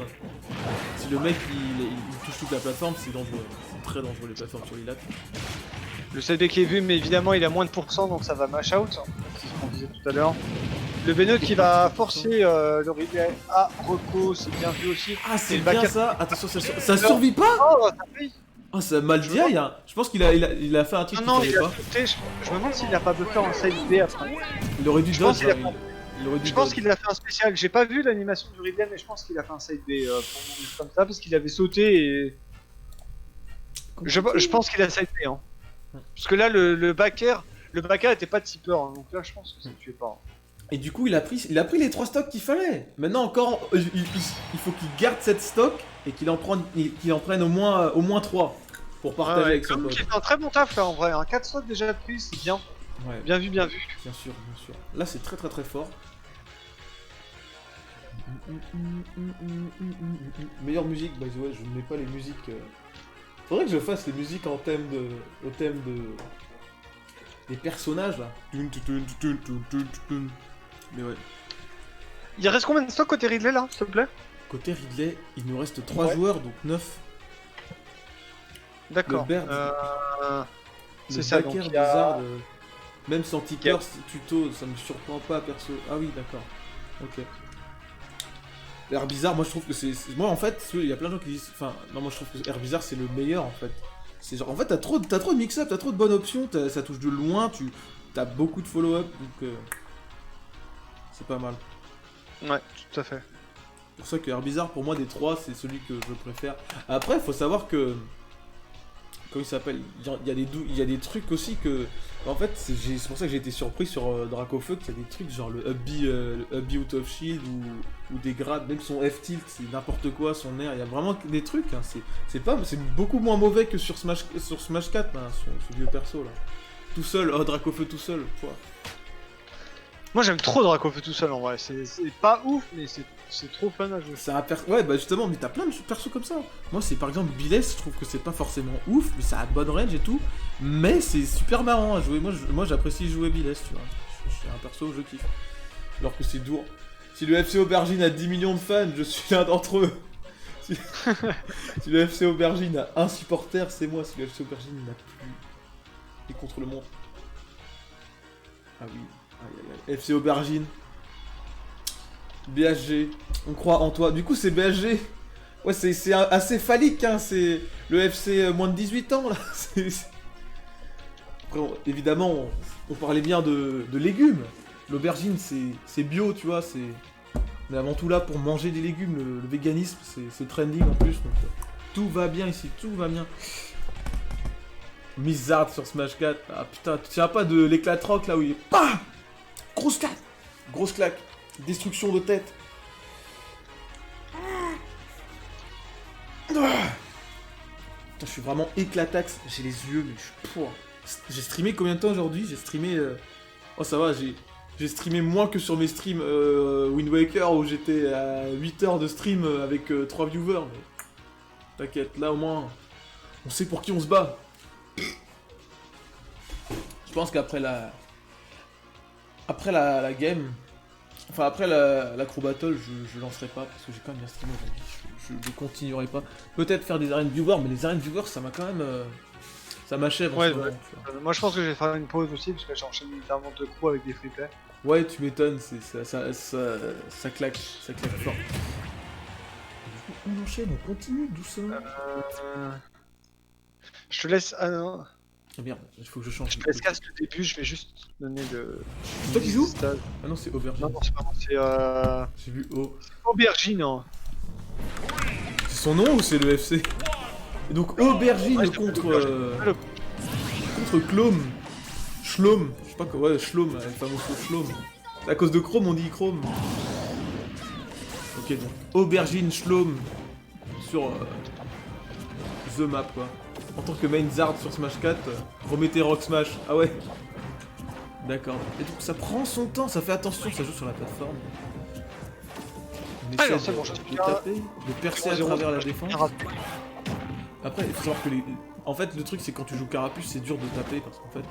Si le mec il touche toute la plateforme, c'est dangereux. C'est très dangereux les plateformes sur l'ILAT. Le CD qui est vu, mais évidemment, il a moins de pourcent, donc ça va mash out. C'est ce qu'on disait tout à l'heure. Le Bennett qui va forcer le relay à Reco, c'est bien vu aussi. Ah, c'est le bien back-up. ça. Attention, ça survit pas. Oh, ça paye. Oh, ça a mal dit, hein. Je pense qu'il a fait un truc Non, non, qu'il il fallait a pas. sauté. Je me demande s'il n'a pas buffer en side B après. Il aurait dû Je pense dodge. qu'il Hein, il aurait dû Je pense dodge. qu'il a fait un spécial. J'ai pas vu l'animation du Ridley, mais je pense qu'il a fait un side B pour mourir comme ça parce qu'il avait sauté et. Je pense qu'il a side B. Hein. Parce que là, le backer était pas de tipper, hein, donc là, je pense que ça tuait pas. Hein. Et du coup, il a pris les 3 stocks qu'il fallait. Maintenant, encore, il faut qu'il garde cette stock et qu'il en prenne au moins 3 pour partager Ouais, avec son comme pote. qui fait un très bon taf là en vrai. Un 4 stocks déjà de prise, c'est bien. Ouais, Bien vu, bien vu. bien sûr, bien sûr. Là, c'est très très très fort. Meilleure musique, by the way, je ne mets pas les musiques. Faudrait que je fasse les musiques au thème des personnages là. Mais ouais. Il reste combien de stocks côté Ridley là, s'il te plaît? Côté Ridley, il nous reste 3 Ouais. joueurs, donc 9. D'accord. Le Baird. C'est Le ça, backer donc il y a- Blizzard, même sans tipper, tuto, ça me surprend pas perso. Ah oui, d'accord. Ok. Air Bizarre, moi je trouve que c'est. Moi en fait, il y a plein de gens qui disent. Enfin, non, moi je trouve que Air Bizarre c'est le meilleur en fait. C'est genre, en fait, t'as trop de mix-up, t'as trop de bonnes options, ça touche de loin, t'as beaucoup de follow-up, donc. C'est pas mal. Ouais, tout à fait. C'est pour ça que Air Bizarre, pour moi, des 3, c'est celui que je préfère. Après, faut savoir que. Comment il s'appelle, il y a des trucs aussi que. En fait, c'est pour ça que j'ai été surpris sur Dracofeu qu'il y a des trucs genre le up out of shield ou des grades, même son F-tilt, c'est n'importe quoi, son air, il y a vraiment des trucs, hein, c'est beaucoup moins mauvais que sur Smash 4, hein, ce vieux perso là. Tout seul, Dracofeu tout seul, quoi. Moi j'aime trop Dracofeu tout seul en vrai. C'est pas ouf, mais c'est trop fun à jouer. C'est un ouais, bah justement, mais t'as plein de persos comme ça. Moi, c'est par exemple Biless, je trouve que c'est pas forcément ouf, mais ça a de bonne range et tout. Mais c'est super marrant à jouer. Moi j'apprécie jouer Biless, tu vois. C'est un perso que je kiffe. Alors que c'est dur. Si le FC Aubergine a 10 millions de fans, je suis l'un d'entre eux. Si... si le FC Aubergine a un supporter, c'est moi. Si le FC Aubergine n'a plus. Et contre le monde. Ah oui. Aïe, aïe, aïe. FC Aubergine. BHG, on croit en toi. Du coup, c'est BHG. Ouais, c'est assez phallique, hein. C'est le FC moins de 18 ans, là. Après, évidemment, on parlait bien de légumes. L'aubergine, c'est bio, tu vois. On est avant tout là pour manger des légumes. Le véganisme, c'est trending en plus. Donc, tout va bien ici, tout va bien. Mizard sur Smash 4. Ah putain, tu tiens pas de l'éclat de rock là où il est. Bah grosse claque. Grosse claque. Destruction de tête. Putain, je suis vraiment éclataxe. J'ai les yeux, mais je suis... J'ai streamé combien de temps aujourd'hui? J'ai streamé... Oh ça va, j'ai streamé moins que sur mes streams Wind Waker où j'étais à 8 heures de stream avec 3 viewers. Mais... T'inquiète, là au moins, on sait pour qui on se bat. Je pense qu'après la game, Enfin après la Crew Battle, je lancerai pas parce que j'ai quand même bien streamé aujourd'hui. Je continuerai pas. Peut-être faire des arènes viewers, mais les arènes viewers ça m'a quand même... ça m'achève en Ouais, ce moment, ouais. tu vois. Moi je pense que je vais faire une pause aussi parce que j'ai enchaîné littéralement 2 coups avec des free play. Ouais, tu m'étonnes, ça claque fort. Du coup, on enchaîne, on continue doucement. Je te laisse. Ah non. Ah merde, il faut que je change. Je te laisse casse le début, je vais juste donner le. C'est toi qui joues stade. Ah non, c'est Aubergine. Non, non, c'est pas moi, c'est J'ai vu O. Aubergine. Hein. C'est son nom ou c'est le FC? Et donc Aubergine Ouais, contre... Aubergine. contre Chlom. Shlom. Je sais pas quoi, ouais, Shlom, le fameux Shlom. À cause de Chrome, on dit Chrome. Ok, donc Aubergine Shlom sur The Map, quoi. En tant que main Zard sur Smash 4, remettez Rock Smash. Ah ouais. D'accord. Et donc ça prend son temps, ça fait attention, ça joue sur la plateforme. On essaie Alors, de, c'est bon, je de suis taper, de percer à travers la défense. Après, il faut savoir que en fait, le truc, c'est quand tu joues Carapuce, c'est dur de taper parce qu'en fait,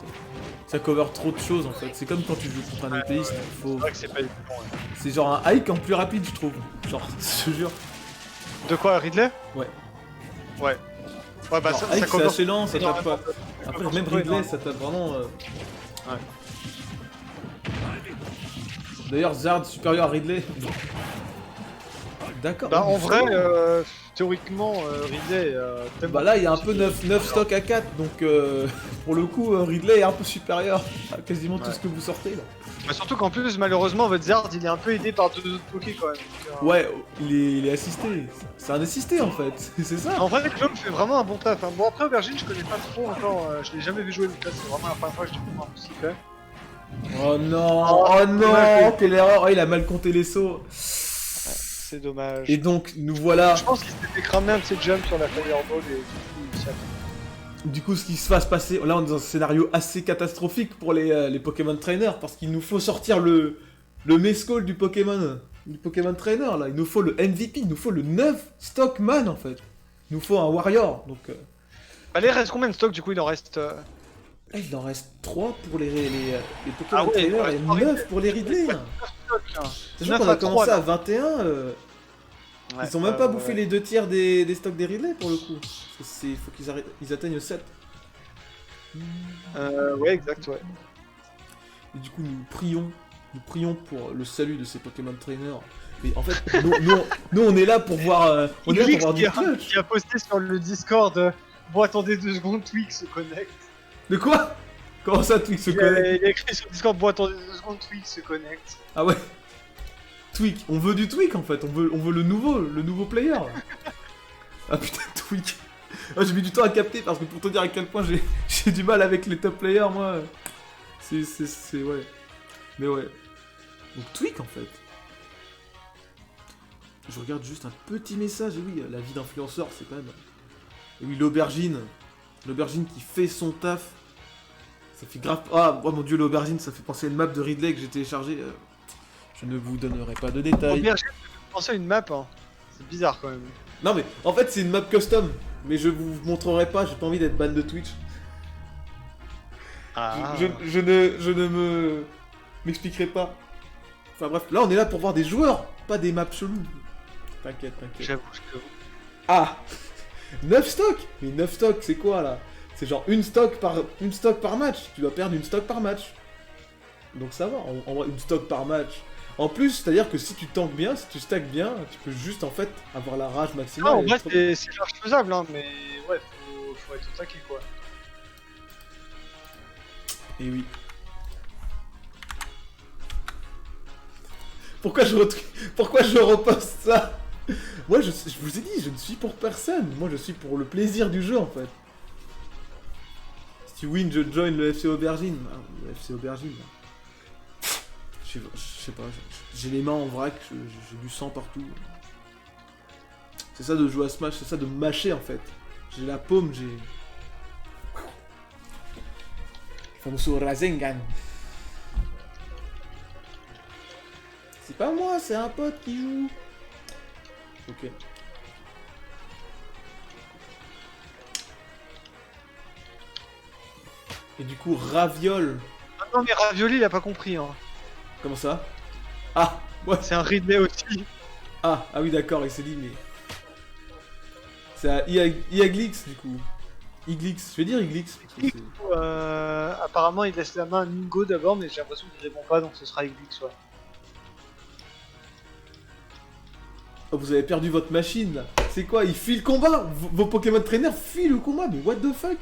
ça cover trop de choses en fait. C'est comme quand tu joues contre un épéiste, il faut... C'est vrai que c'est pas évident. Ouais. C'est genre un hike en plus rapide, je trouve. Genre, je te jure. De quoi, Ridley? Ouais. Ouais. Ouais, bah Genre, ça hike, c'est commence. assez lent, ça tape pas. Ça Après, commence même pas Ridley, énormément. ça tape vraiment... Ouais. D'ailleurs, Zard supérieur à Ridley. D'accord. Bah en vrai, théoriquement, Ridley. Bah là, il y a un peu 9 stocks à 4, donc pour le coup, Ridley est un peu supérieur à quasiment tout ce que vous sortez là. Bah surtout qu'en plus, malheureusement, votre Zard, il est un peu aidé par 2 autres pokés quand même. Donc, Ouais, il est assisté. C'est un assisté en fait, c'est ça. En vrai, Clone fait vraiment un bon taf. Hein. Bon, après, Aubergine, je connais pas trop encore. Je l'ai jamais vu jouer, donc là, c'est vraiment la première fois que je découvre un petit fait. Oh non, oh non, quelle erreur, oh, il a mal compté les sauts. C'est dommage. Et donc, nous voilà. Je pense qu'il s'était fait cramer un de ses jumps sur la Fireball et du coup, il s'y attend. Du coup, ce qui se va se passer, là on est dans un scénario assez catastrophique pour les Pokémon Trainers, parce qu'il nous faut sortir le Mescall du Pokémon Trainer, là. Il nous faut le MVP, il nous faut le 9 Stockman, en fait. Il nous faut un Warrior, donc... Allez, il reste combien de stocks du coup? Il en reste. Là, il en reste 3 pour les Pokémon Ah ouais, il Trainers et reste 9 pour les Ridley. Ouais, stocks, hein. Sachant 9 qu'on a à 3, commencé à là. 21, Ouais, ils ont même pas bouffé ouais. les 2 tiers des stocks des Ridley, pour le coup. Parce que faut qu'ils atteignent 7. Ouais, exact, ouais. Et du coup, nous prions pour le salut de ces Pokémon Trainers. Mais en fait, nous, on est là pour voir, on est là pour voir du clutch. Qui a posté sur le Discord. Bon, attendez 2 secondes, Twig se connecte. De quoi? Comment ça, Twig se connecte? Il a écrit sur Discord. Bon, attendez 2 secondes, Twig se connecte. Ah ouais. Twig, on veut du Twig en fait, on veut le nouveau player. Ah putain, Twig. Ah, j'ai mis du temps à capter parce que pour te dire à quel point j'ai du mal avec les top players, moi. C'est ouais. Mais ouais. Donc Twig en fait. Je regarde juste un petit message, et oui, la vie d'influenceur, c'est quand même... Et oui, l'aubergine qui fait son taf. Ça fait grave... Ah, oh mon dieu, l'aubergine, ça fait penser à une map de Ridley que j'ai téléchargée. Je ne vous donnerai pas de détails. Aubergine, ça fait penser à une map, hein. C'est bizarre quand même. Non mais, en fait, c'est une map custom. Mais je vous montrerai pas, j'ai pas envie d'être ban de Twitch. Ah. Je ne m'expliquerai pas. Enfin bref, là on est là pour voir des joueurs, pas des maps chelous. T'inquiète. J'avoue. Ah 9 stocks. Mais 9 stocks, c'est quoi là? C'est genre une stock par match. Tu dois perdre une stock par match. Donc ça va, en vrai, une stock par match. En plus, c'est-à-dire que si tu tankes bien, si tu stacks bien, tu peux juste en fait avoir la rage maximale. Non, en et vrai, être- c'est large faisable, hein, mais ouais, faut être au taquet quoi. Et oui. Pourquoi je reposte ça? Moi, je vous ai dit, je ne suis pour personne. Moi, je suis pour le plaisir du jeu, en fait. Si tu win, je join le FC Aubergine. Ah, le FC Aubergine, là. Je sais pas, j'ai les mains en vrac, j'ai du sang partout. C'est ça de jouer à Smash, c'est ça de mâcher, en fait. J'ai la paume, j'ai... Famoso Rasengan. C'est pas moi, c'est un pote qui joue. Ok. Et du coup, Raviol. Ah non, mais Ravioli, il a pas compris, hein. Comment ça? Ah, ouais. C'est un Ridley aussi. Ah oui, d'accord, il s'est dit, mais. C'est à Iaglix, du coup. Iglix, je vais dire Iglix. Parce que c'est- Apparemment, il laisse la main à Mingo d'abord, mais j'ai l'impression qu'il répond pas, donc ce sera Iglix, ouais. Oh, vous avez perdu votre machine là. C'est quoi? Il fuit le combat? Vos Pokémon Trainer fuient le combat? Mais what the fuck?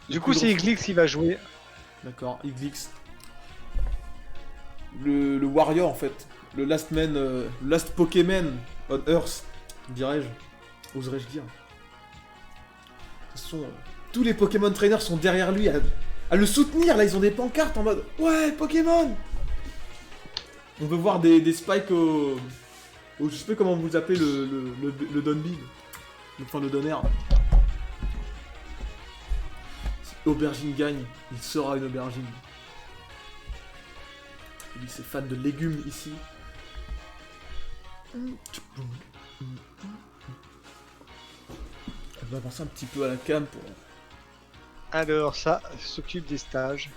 Du coup, c'est Iglix qui va jouer. D'accord, Iglix. Le Warrior en fait. Le Last Man, Last Pokémon on Earth, dirais-je. Oserais-je dire. De toute façon, tous les Pokémon Trainers sont derrière lui à le soutenir. Là, ils ont des pancartes en mode ouais, Pokémon. On veut voir des spikes je sais pas comment vous appelez le Dunby. Enfin, le Donner. Si Aubergine gagne, il sera une aubergine. Lui, c'est fan de légumes ici. On va avancer un petit peu à la cam pour... Alors, ça s'occupe des stages.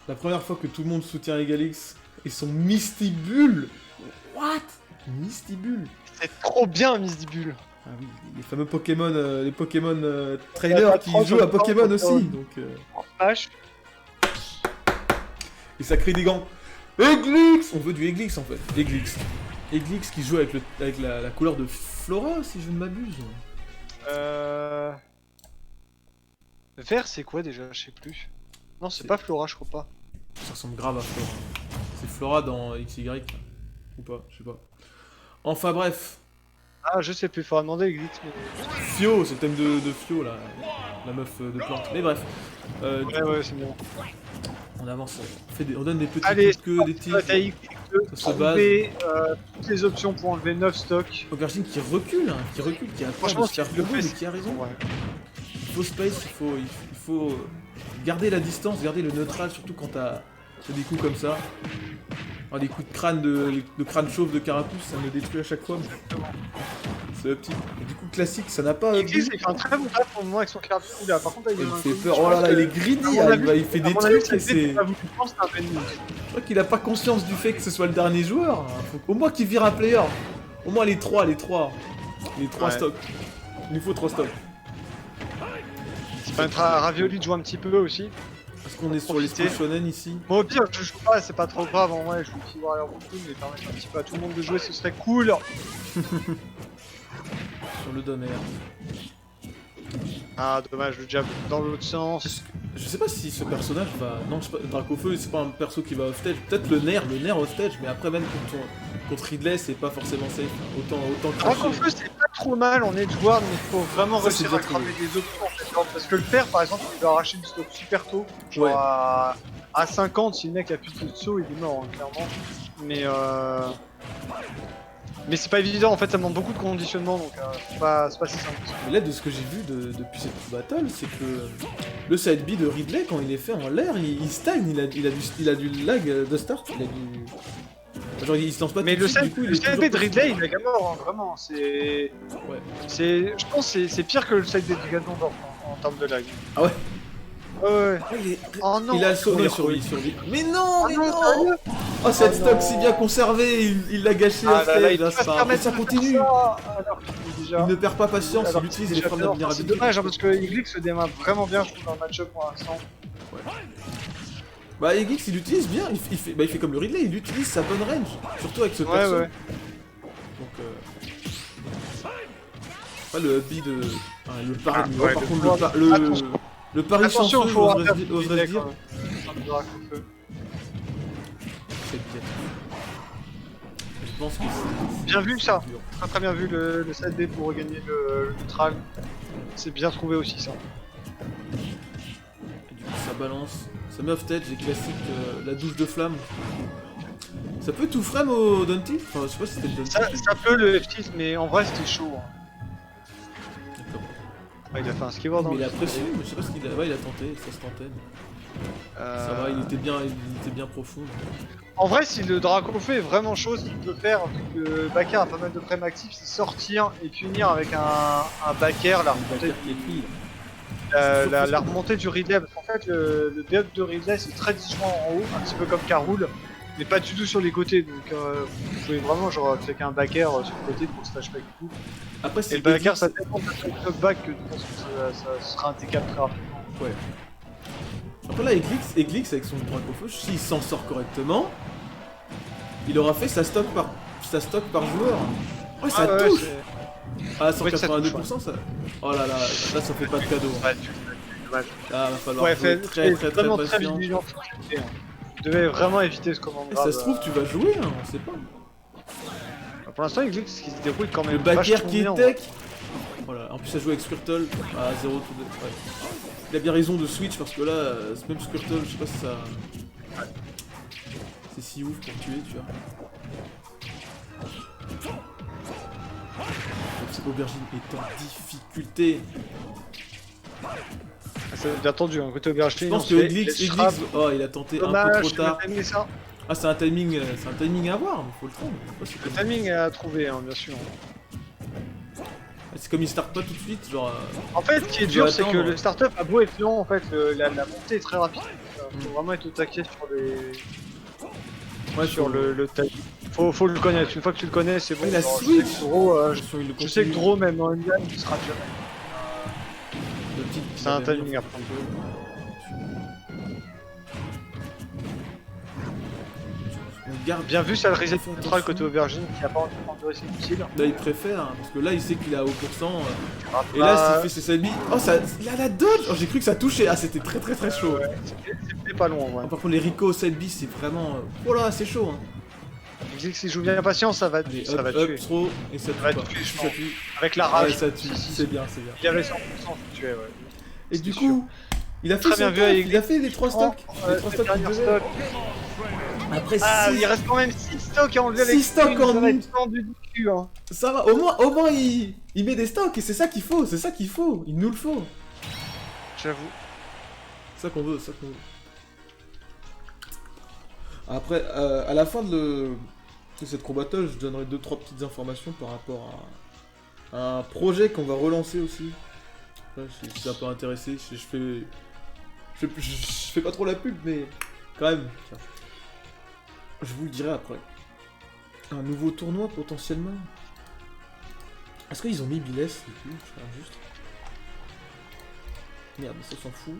La première fois que tout le monde soutient Egalix et son Mistibule. What? Mistibule? C'est trop bien, Mistibule. Ah oui, les fameux Pokémon, les Pokémon trainers qui jouent à Pokémon aussi. Donc, En Smash. et ça crée des gants. Eglix! On veut du Eglix en fait. Eglix. Eglix qui joue avec, la couleur de Flora, si je ne m'abuse. Vert, c'est quoi déjà? Je sais plus. Non, c'est C'est- pas Flora, je crois pas. Ça ressemble grave à Flora. C'est Flora dans XY ou pas, je sais pas. Enfin bref, Ah, je sais plus, faudra demander Iglix, mais... Fio, c'est le thème de Fio là, la meuf de plante. Mais bref, Ouais, c'est bien. on avance, on donne des petits Allez, coups de queue, des tirs. T'as Iglix de Ça se base. trouver toutes les options pour enlever 9 stocks. Aubergine qui recule, hein, qui a peur Franchement, de se faire s'il le tomber, fait, mais qui a raison. Ouais. Il faut space, il faut garder la distance, garder le neutral, surtout quand t'as des coups comme ça. Alors, des coups de crâne de crâne chauve de carapuce, ça me détruit à chaque fois. mais C'est le petit. Et du coup classique, ça n'a pas. Iglix, il fait un très bon taf pour le moment avec son carapuce. Oula, par contre, là, Il a un fait inconnu, peur. je Oh là pense là, que- il est greedy, à mon hein, avis, il fait à des mon avis, trucs et c'est. pas beaucoup de chance, c'est un ennemi. Je crois qu'il a pas conscience du fait que ce soit le dernier joueur. Faut au moins qu'il vire un player. Au moins les trois. Les trois Ouais. stocks. Il nous faut 3 stocks. Ça permettra à Ravioli de jouer un petit peu aussi. Parce qu'on est sur les Profiter. shonen ici. Bon, au pire, je joue pas, c'est pas trop grave en vrai, je joue petit Warrior beaucoup, mais permettre un petit peu à tout le monde de jouer, ce serait cool. Sur le donner. Ah, dommage, le jab dans l'autre sens. Je sais pas si ce personnage va. Non, je sais pas, Dracofeu, c'est pas un perso qui va off-stage. Peut-être le nerf off-stage, mais après, même contre Ridley, c'est pas forcément safe. Autant cracher. Dracofeu, c'est pas trop mal en edgeward, mais il faut vraiment Ça, c'est réussir à bien cramer des options en fait. Genre, parce que le père, par exemple, il doit arracher une stock super tôt. Genre Ouais. à 50, si le mec a plus de saut, il est mort, hein, clairement. Mais c'est pas évident, en fait, ça demande beaucoup de conditionnement, donc c'est pas si simple. Mais là, de ce que j'ai vu depuis cette battle, c'est que le side B de Ridley, quand il est fait en l'air, il stagne. Il a du lag de start. Il a du. Genre, il se lance pas Mais tout de le suite, du coup, il est side B toujours de Ridley, il est mort, hein, vraiment. C'est. Ouais. Je pense que c'est pire que le side B de Ganondorf en termes de lag. Ah ouais. Ouais. Ah, Oh non, il a le oh, il sur est lui, sur lui. Mais non, mais non, non. sérieux. Oh, cette Oh stock non. si bien conservée, il l'a gâché Ah off là là, stage, il peut là, pas se ça, permettre ça de faire continue. ça, alors qu'il est déjà- Il ne perd pas patience, alors il utilise qu'il est les déjà frappes mort. C'est d'admirabilité. dommage hein, parce que Iglix se démarre vraiment bien, je trouve, dans le match-up pour l'instant. Bah, Egix, il l'utilise bien, il fait comme le Ridley, il utilise sa bonne range, surtout avec ce perso. Ouais. Donc, pas le hubby de. Ah, le pari. Ah, ouais, par le contre, pouvoir- Attention. le pari Attention, chanceux, faut oserais-je dire. C'est bien. Je pense que c'est. Bien vu, ça. dur. Très bien vu le side B pour regagner le neutral. C'est bien trouvé aussi ça. Et du coup, ça balance. Ça met off stage et classique la douche de flamme. Ça peut tout frame au Dante? Enfin, je sais pas si c'était le Dante. Ça peut le F6, mais en vrai c'était chaud. Hein. D'accord. Ah, il a fait un skiboard. Mais il a pressé, mais je sais pas ce qu'il a. Ouais, il a tenté, ça se tentait. Ça va, il était bien profond. En vrai, si le Dracofeu est vraiment chaud, ce qu'il peut faire, vu que Backer a pas mal de frame actifs, c'est sortir et punir avec un Backer, la Il va remontée dire qu'il est pris. la remontée du Ridley, parce qu'en fait le build de Ridley c'est très disjoint en haut, un petit peu comme Carroul, mais pas du tout sur les côtés, donc vous pouvez vraiment genre cliquer un back air sur le côté pour slash back du coup. Après, Et c'est le back air ça dépend de la back que je pense que ça sera un TK très rapidement. Ouais. Après là, Eglix avec son drac au feu, s'il s'en sort correctement, il aura fait sa stock par joueur. Ouais, ça ouais, touche. c'est- Ah, Oui, ça 182%, ça. Oh là là, là ça fait pas de cadeau. Ouais, dommage. Là, va falloir Ouais, jouer très vraiment très patient. vigilant. Vous devez vraiment éviter ce commande Et grave. ça se trouve, tu vas jouer, hein, on sait pas. Pour l'instant, il se débrouille quand même. Le backer vachement qui bien, est tech. Voilà, en plus ça joue avec Squirtle à 0 tout de... Ouais. Il a bien raison de switch parce que là, même Squirtle, je sais pas si ça... C'est si ouf pour tuer, tu vois. Cette aubergine est en difficulté. C'est bien tendu, hein. Côté aubergine. Je pense que Eglix, oh il a tenté un peu trop tard. Ça. Ah c'est un timing à voir, mais faut le prendre. Le timing à trouver, hein, bien sûr. C'est comme il start pas tout de suite, genre... En fait, ce qui est dur, c'est que le startup a beau être lent, en fait, la montée est très rapide. Faut vraiment être au taquet sur les... Ouais, sur le timing. Faut le connaître, une fois que tu le connais, c'est bon. la genre, switch. je sais que Draw, même en Indian, il sera jamais. C'est un timing à prendre. On garde Bien vu, ça le reset central côté aubergine qui a pas enduré ses missiles. Là il préfère, hein, parce que là il sait qu'il est à haut pourcent. Et là s'il fait ses ennemis... Oh ça... Il a la dodge. Oh j'ai cru que ça touchait. Ah c'était très chaud. Ouais, c'était pas loin, ouais. Par contre les Rico au side B c'est vraiment... Oh là c'est chaud hein. S'il joue bien patient, ça va tuer. Trop, et ça va tue tuer, pas. Ça tue. Avec la rage. Ouais, ça tue, c'est bien. Il y avait 100% qui tuait, ouais. Et du coup, il a fait Très bien vu avec il a fait les 3 stocks. Les 3 stocks qu'il devait. Après il reste quand même 6 stocks à enlever avec 6 stocks en une. Du cul, hein. Ça va, au moins il met des stocks et c'est ça qu'il faut, il nous le faut. J'avoue. C'est ça qu'on veut, Après, à la fin de cette Crow Battle, je donnerai 2-3 petites informations par rapport à un projet qu'on va relancer aussi. Ouais, si ça peut intéresser, je fais pas trop la pub, mais quand même. Tiens. Je vous le dirai après. Un nouveau tournoi potentiellement. Est-ce qu'ils ont mis Biles du coup? Je regarde juste. Merde, ça s'en fout.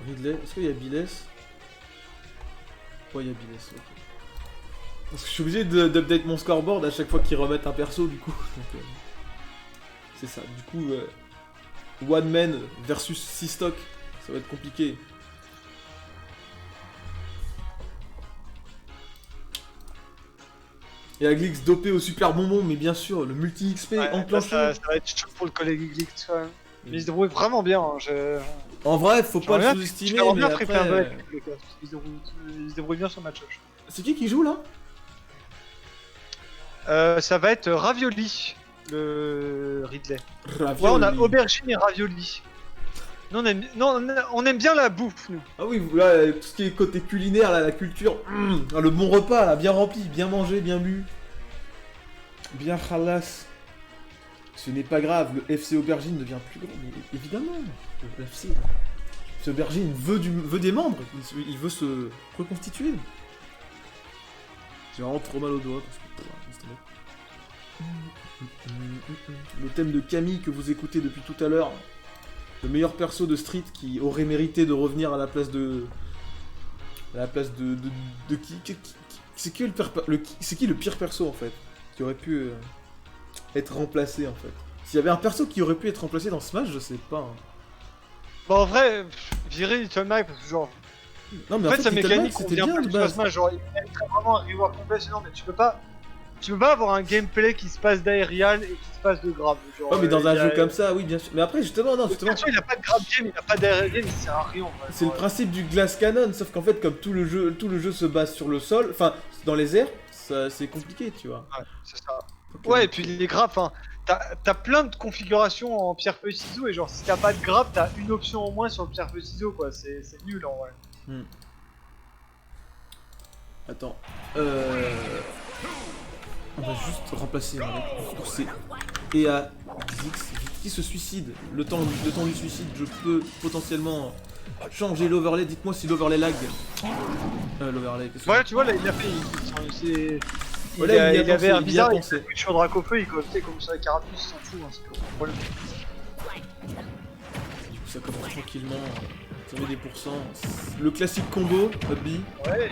Ridley, est-ce qu'il y a Biles? Ouais, il y a Biles, ok. Parce que je suis obligé d'update mon scoreboard à chaque fois qu'ils remettent un perso, du coup. Donc, c'est ça. Du coup, One Man versus 6 stocks, ça va être compliqué. Et Aglix dopé au super bonbon, mais bien sûr, le multi-XP enclenché. Ça va être chaud pour le collègue Glix quand même. Mais il se débrouille vraiment bien. Hein. En vrai, faut pas le sous-estimer, mais après... Il se débrouille bien sur le match. C'est qui joue là? Ça va être Ravioli, le Ridley. Ravioli. Ouais, on a aubergine et ravioli. Non, on aime bien la bouffe, nous. Ah oui, là, tout ce qui est côté culinaire, là, la culture, le bon repas, là, bien rempli, bien mangé, bien bu. Bien khalas. Ce n'est pas grave, le FC Aubergine devient plus grand, mais évidemment, le FC Aubergine veut des membres, il veut se reconstituer. J'ai vraiment trop mal au doigt parce que... Le thème de Camille que vous écoutez depuis tout à l'heure, le meilleur perso de Street qui aurait mérité de revenir à la place de... qui c'est qui le pire perso en fait? Qui aurait pu être remplacé en fait? S'il y avait un perso qui aurait pu être remplacé dans Smash, je sais pas. Hein. Bon en vrai, virer Little Mike parce que genre... Non mais en fait sa mécanique c'était convient bien pas de du base. Smash, genre il mériterait vraiment un reward complet, sinon mais tu peux pas avoir un gameplay qui se passe d'aérial et qui se passe de grab. Ouais mais dans un jeu comme ça, oui bien sûr. Mais après justement, non justement... il a pas de grab game, il a pas d'aérial game, il sert à rien. C'est le principe du Glass Cannon, sauf qu'en fait comme tout le jeu se base sur le sol, enfin dans les airs, c'est compliqué tu vois. Ouais, c'est ça. Ouais et puis les grabs, enfin... T'as plein de configurations en pierre-feuille-ciseau et genre si t'as pas de grab, t'as une option en moins sur le pierre-feuille-ciseau quoi, c'est nul en vrai. Attends, on va juste remplacer un mec pour pousser et à Zix vite qui se suicide. Le temps du suicide, je peux potentiellement changer l'overlay. Dites-moi si l'overlay lag. L'overlay, qu'est-ce que Ouais, tu vois, là, il a fait. Il, Voilà, il avait un bizarre, il pensé. a sur Dracofeu, il commençait comme ça, Carapuce, s'en fout, hein, c'est pas un problème. Du coup, ça commence tranquillement. Ça met des pourcents. Le classique combo, Hubby. Ouais,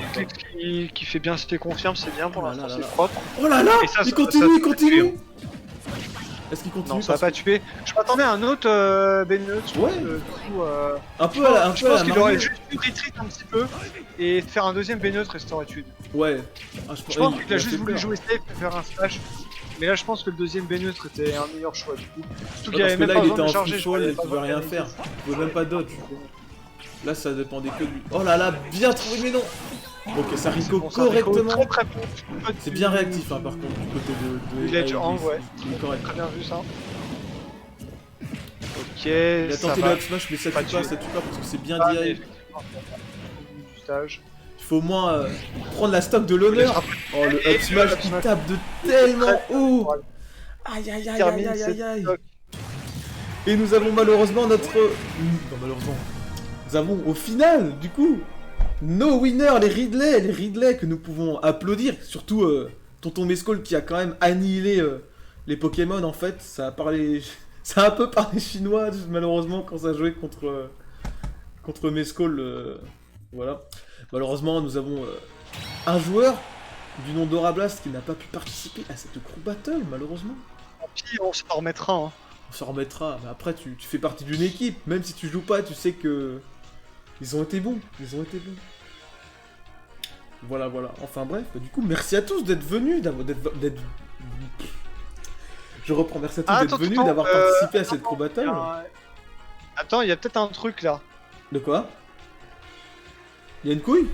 qui fait bien, si tu confirmes, c'est bien pour Oh là l'instant, là c'est là. propre. Oh là là, Et ça, il ça- continue, il ça- continue. Est-ce qu'il continue Non, ça va parce pas tuer. Je m'attendais à un autre Benut, je Ouais. pense que, du coup, que- un peu à la, un je peu à pense la qu'il Mario. aurait juste pu retreat un petit peu et faire un deuxième Benut et ça aurait tué. Ouais. Ah, Je pense il qu'il a a juste fait voulu peur. jouer safe et faire un splash. Mais là, je pense que le deuxième Benut était un meilleur choix du coup. Surtout qu'il Ouais, avait parce que même là, pas il besoin était de en charger, free je crois, fall, il il avait pas pouvait besoin rien de faire. réaliser. Il pouvait même pas dodge. Là, ça dépendait que de lui. Oh là là, bien trouvé, mais non. Ok, ça C'est rico bon, ça rico correctement. très bon. C'est bien réactif, hein, par contre, du côté de Du ledge AEG, hang, ouais. Il est correct. Très bien vu ça. Ok, Il a ça tenté va. le up smash, mais ça Pas tue pas, tué. ça tue pas parce que c'est bien Ah, mais DI. effectivement, du stage. Il faut au moins prendre la stock de l'honneur. Oh, le up smash qui tape de tellement haut. Aïe aïe aïe aïe Termine aïe cette aïe aïe. stock. Et nous avons malheureusement notre... Non, malheureusement. Nous avons au final, du coup, nos winners, les Ridley que nous pouvons applaudir. Surtout Tonton Mescol qui a quand même annihilé les Pokémon en fait. Ça a parlé... Ça a un peu parlé chinois malheureusement quand ça jouait contre Mescol. Voilà. Malheureusement, nous avons un joueur du nom d'Orablast qui n'a pas pu participer à cette crew battle malheureusement. Puis on s'en remettra. Hein. On s'en remettra, mais après tu fais partie d'une équipe, même si tu joues pas, tu sais que... Ils ont été bons, ils ont été bons. Voilà, voilà. Enfin bref, bah, du coup, merci à tous d'être venus, d'être... Je reprends, merci à tous d'être venus, d'avoir participé à cette Pro Battle. Attends, il y a peut-être un truc là. De quoi? Il y a une couille?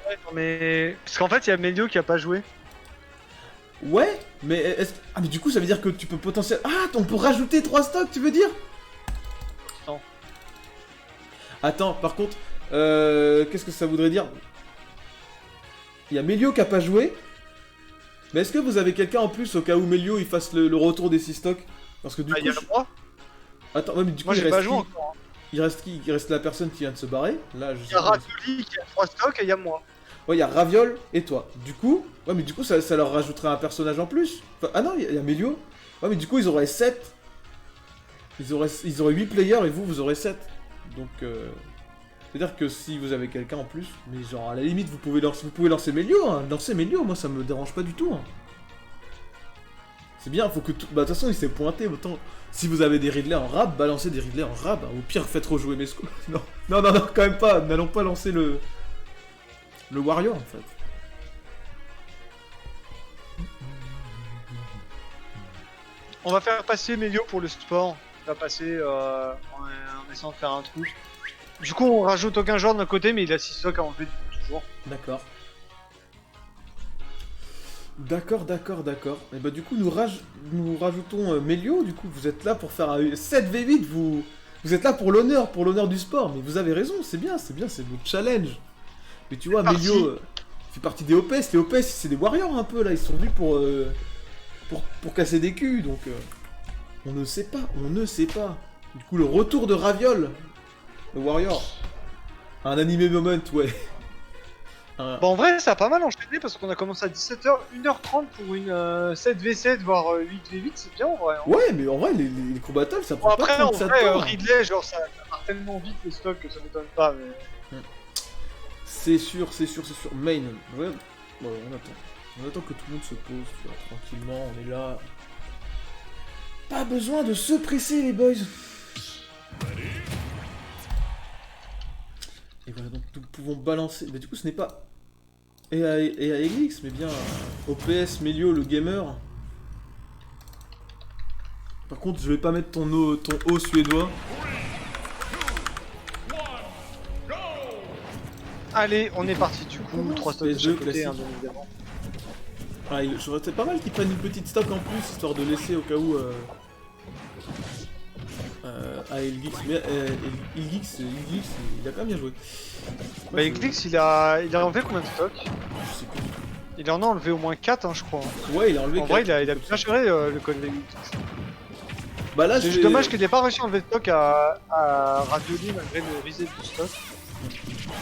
Ouais, non mais... Parce qu'en fait, il y a Melio qui a pas joué. Ouais, mais est-ce... Ah mais du coup, ça veut dire que tu peux potentiellement... Ah, on peut rajouter 3 stocks, tu veux dire? Non. Attends, par contre, qu'est-ce que ça voudrait dire? Il y a Melio qui a pas joué. Mais est-ce que vous avez quelqu'un en plus au cas où Melio il fasse le retour des 6 stocks? Parce que du Ah, coup... il y a moi. Attends, ouais, mais du coup, Moi il j'ai reste pas qui? joué encore. Hein. Il reste qui? Il reste la personne qui vient de se barrer. Là, je Il sais y a pas. Ratoli qui a 3 stocks et il y a moi. Ouais, il y a Raviol et toi. Du coup... Ouais, mais du coup, ça leur rajouterait un personnage en plus. Enfin, ah non, il y a Melio. Ouais, mais du coup, ils auraient 7. Ils auraient 8 players et vous aurez 7. Donc, c'est-à-dire que si vous avez quelqu'un en plus, mais genre, à la limite, vous pouvez lancer Melio, hein. Lancer Melio, moi, ça me dérange pas du tout, hein. C'est bien, faut que tout... Bah, de toute façon, il s'est pointé, autant... Si vous avez des Ridley en rab, balancez des Ridley en rab. Au pire, faites rejouer Mesco. Non, non, non, non, quand même pas. N'allons pas lancer le Wario, en fait. On va faire passer Melio pour le sport. On va passer en essayant de faire un trou. Du coup, on rajoute aucun joueur de notre côté, mais il a 6 stocks à enlever toujours. D'accord. D'accord. Et bah du coup, nous rajoutons Melio, du coup, vous êtes là pour faire un 7v8, vous êtes là pour l'honneur du sport, mais vous avez raison, c'est bien, c'est votre challenge. Mais tu vois, Melio fait partie des OPS, les OPS c'est des warriors un peu, là, ils sont venus pour casser des culs, donc on ne sait pas. Du coup, le retour de Raviol, le warrior, un animé moment, ouais. Bon, en vrai, ça a pas mal enchaîné parce qu'on a commencé à 17h, 1h30 pour une 7v7, voire 8v8, c'est bien en vrai. Hein. Ouais, mais en vrai, les Crew Battle, ça Bon, prend après, pas en 37 vrai, temps. Ridley, genre, ça part tellement vite les stocks que ça m'étonne pas, mais... C'est sûr. Main, ouais, bon, on attend que tout le monde se pose, tu vois, tranquillement, on est là. Pas besoin de se presser, les boys. Et voilà, donc nous pouvons balancer. Mais du coup, ce n'est pas EAEX, mais bien OPS, Melio, le gamer. Par contre, je vais pas mettre ton O suédois. Allez, on est parti du coup, 3 stocks de chaque côté, hein, bien évidemment. Ah, j'aurais été pas mal qu'ils prennent une petite stock en plus, histoire de laisser au cas où... à Elgix, mais Elgix, il a quand même bien joué. Bah, Eclipse, il a enlevé combien de stocks? Je sais plus. Il en a enlevé au moins 4, hein, je crois. Ouais, il a enlevé En vrai, 4, il a bien géré le code Eclipse. Bah là, C'est juste dommage qu'il n'ait pas réussi à enlever le stock à Ravioli malgré le reset du stock.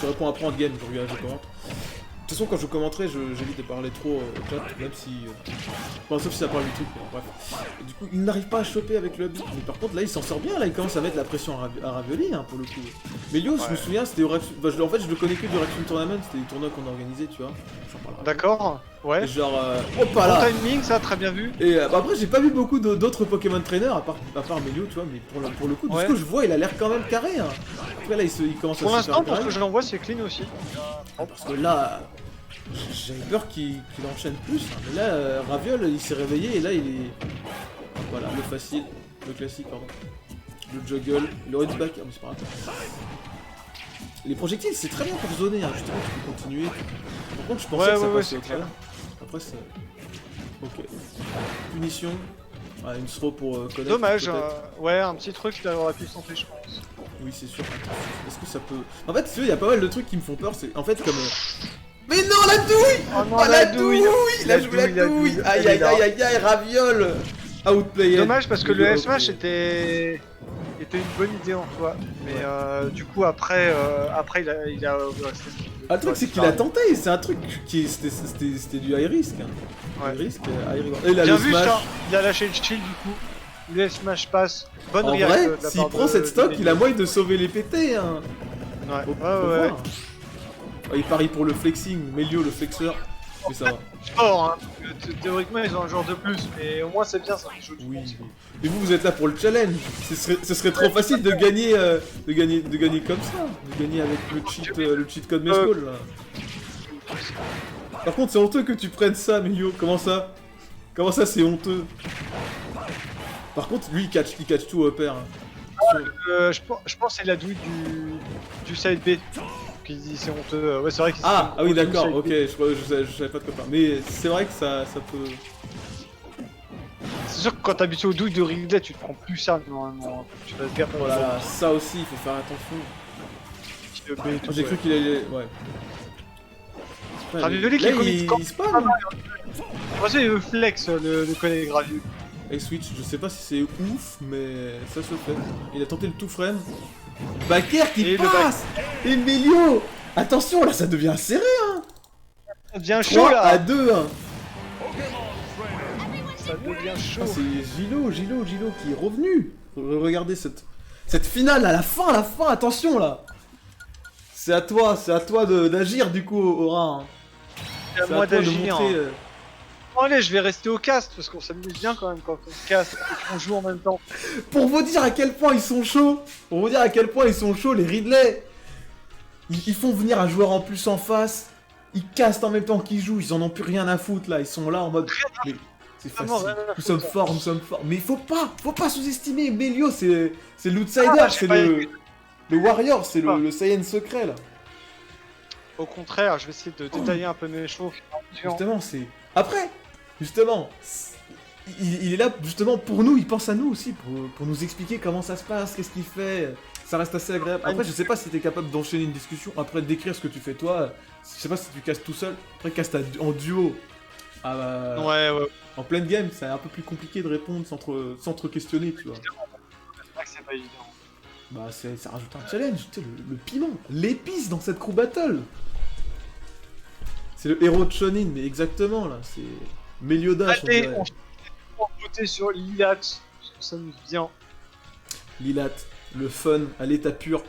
Je réponds après en game, je regarde, je commente. De toute façon, quand je commenterai, j'évite de parler trop au chat, même si... Enfin, sauf si ça parle du truc, mais bref. Et du coup, il n'arrive pas à choper avec le habit. Mais par contre, là, il s'en sort bien, là, il commence à mettre la pression à Ravioli, hein, pour le coup. Mais Lio, je me souviens, c'était au Rex... en fait, je le connais que du Rexum Tournament, c'était des tournois qu'on a organisés, tu vois. J'en parlerai. D'accord, ouais. Et genre... Hop là. Bon timing, ça, très bien vu. Et bah, après, j'ai pas vu beaucoup d'autres Pokémon Trainers, à part Melio, tu vois, mais pour le coup, de ce que je vois, il a l'air quand même carré, hein. Après, là, il commence à Pour se l'instant, faire pour ce que grave. je l'envoie, c'est clean aussi. Parce que là, j'avais peur qu'il enchaîne plus. Hein. Mais là, Raviol, il s'est réveillé et là, il est... Voilà, le facile, le classique, pardon. Le juggle, le redback, ah, mais c'est pas grave. Les projectiles, c'est très bien pour zoner, hein. Justement, tu peux continuer. Par contre, je pensais que ça passait au travers. Après, ça... Ok. Punition. Ah, une throw pour connaître. Dommage, ouais, un petit truc qu'il aurait pu tenter, je pense. Oui, c'est sûr. Est-ce que ça peut... En fait, il y a pas mal de trucs qui me font peur. C'est en fait comme... Mais non, la douille! Oh non, la douille! Il a joué la douille! Aïe aïe aïe aïe aïe, Raviol! Outplayed. Dommage parce que le S-Smash était une bonne idée en soi. Mais du coup, après il a resté. Ah, le truc, c'est qu'il a tenté. C'est un truc qui... C'était du high risk. Hein. Ouais. High risk, high reward. Et là, Bien le vu smash. ça, il a lâché le shield du coup. Le Smash passe. Bonne En react vrai, de la s'il part prend de- cette stock, de- il a moyen de sauver les PT. Hein. Ouais, Faut ouais, ouais. voir. Oh, il parie pour le flexing. Melio, le flexeur. Mais ça va. Fort, hein. Parce que théoriquement, ils ont un joueur de plus, mais au moins c'est bien ça. Je Oui. pense. Et vous êtes là pour le challenge. Ce serait trop facile de gagner, de gagner comme ça, de gagner avec le cheat code Mescall. Là. Par contre, c'est honteux que tu prennes ça, Melio. Comment ça? Comment ça, c'est honteux? Par contre, lui, il catch tout au pair. Hein. Je pense que c'est la douille du side B qui dit c'est honteux. Ouais, c'est vrai que c'est Ah oui, honteux d'accord. du Ok, side B. je savais pas de quoi parler. Mais c'est vrai que ça peut. C'est sûr que quand t'es habitué aux douilles de Ridley, tu te prends plus ça normalement. Tu vas te gaffe. Voilà, ça aussi, il faut faire attention. Le B et tout, J'ai cru ouais. qu'il allait. Ouais. Ravioli qui Là, est commit il score. spawn. Moi, c'est le flex, le collègue Ravioli. Et Switch, je sais pas si c'est ouf, mais ça se fait. Il a tenté le tout frame. Baker qui Et le passe. Et Melio. Attention, là, ça devient serré, hein. Ça devient chaud 3 là. à 2, hein. Ça devient chaud. Ah, c'est Gilo qui est revenu. Regardez cette finale à la fin, attention là. C'est à toi d'agir du coup, Aura. Hein. C'est à C'est moi toi de d'agir. montrer, Bon, allez, je vais rester au cast parce qu'on s'amuse bien quand même quand on cast et qu'on joue en même temps. Pour vous dire à quel point ils sont chauds, les Ridley. Ils font venir un joueur en plus en face. Ils castent en même temps qu'ils jouent. Ils en ont plus rien à foutre là. Ils sont là en mode. Mais c'est Vraiment facile. rien à Nous sommes foutre. forts. Mais faut pas sous-estimer. Melio, c'est l'outsider, Ah, j'ai c'est pas le warrior, c'est Ah. le Saiyan secret là. Au contraire, je vais essayer de détailler un peu mes chevaux. Justement, c'est. Après, justement, il est là justement pour nous, il pense à nous aussi, pour nous expliquer comment ça se passe, qu'est-ce qu'il fait. Ça reste assez agréable. Après, je sais pas si t'es capable d'enchaîner une discussion, après décrire ce que tu fais toi. Je sais pas si tu casses tout seul, après casse en duo. Ouais. En pleine game, c'est un peu plus compliqué de répondre sans te questionner, tu vois. C'est vrai que c'est pas évident. Bah, ça rajoute un challenge, tu sais, le piment, l'épice dans cette crew battle. C'est le héros de Shonin, mais exactement là, c'est Meliodas. on Allez, dirait. on va voter sur Lilat, parce que ça nous vient. Lilat, le fun à l'état pur.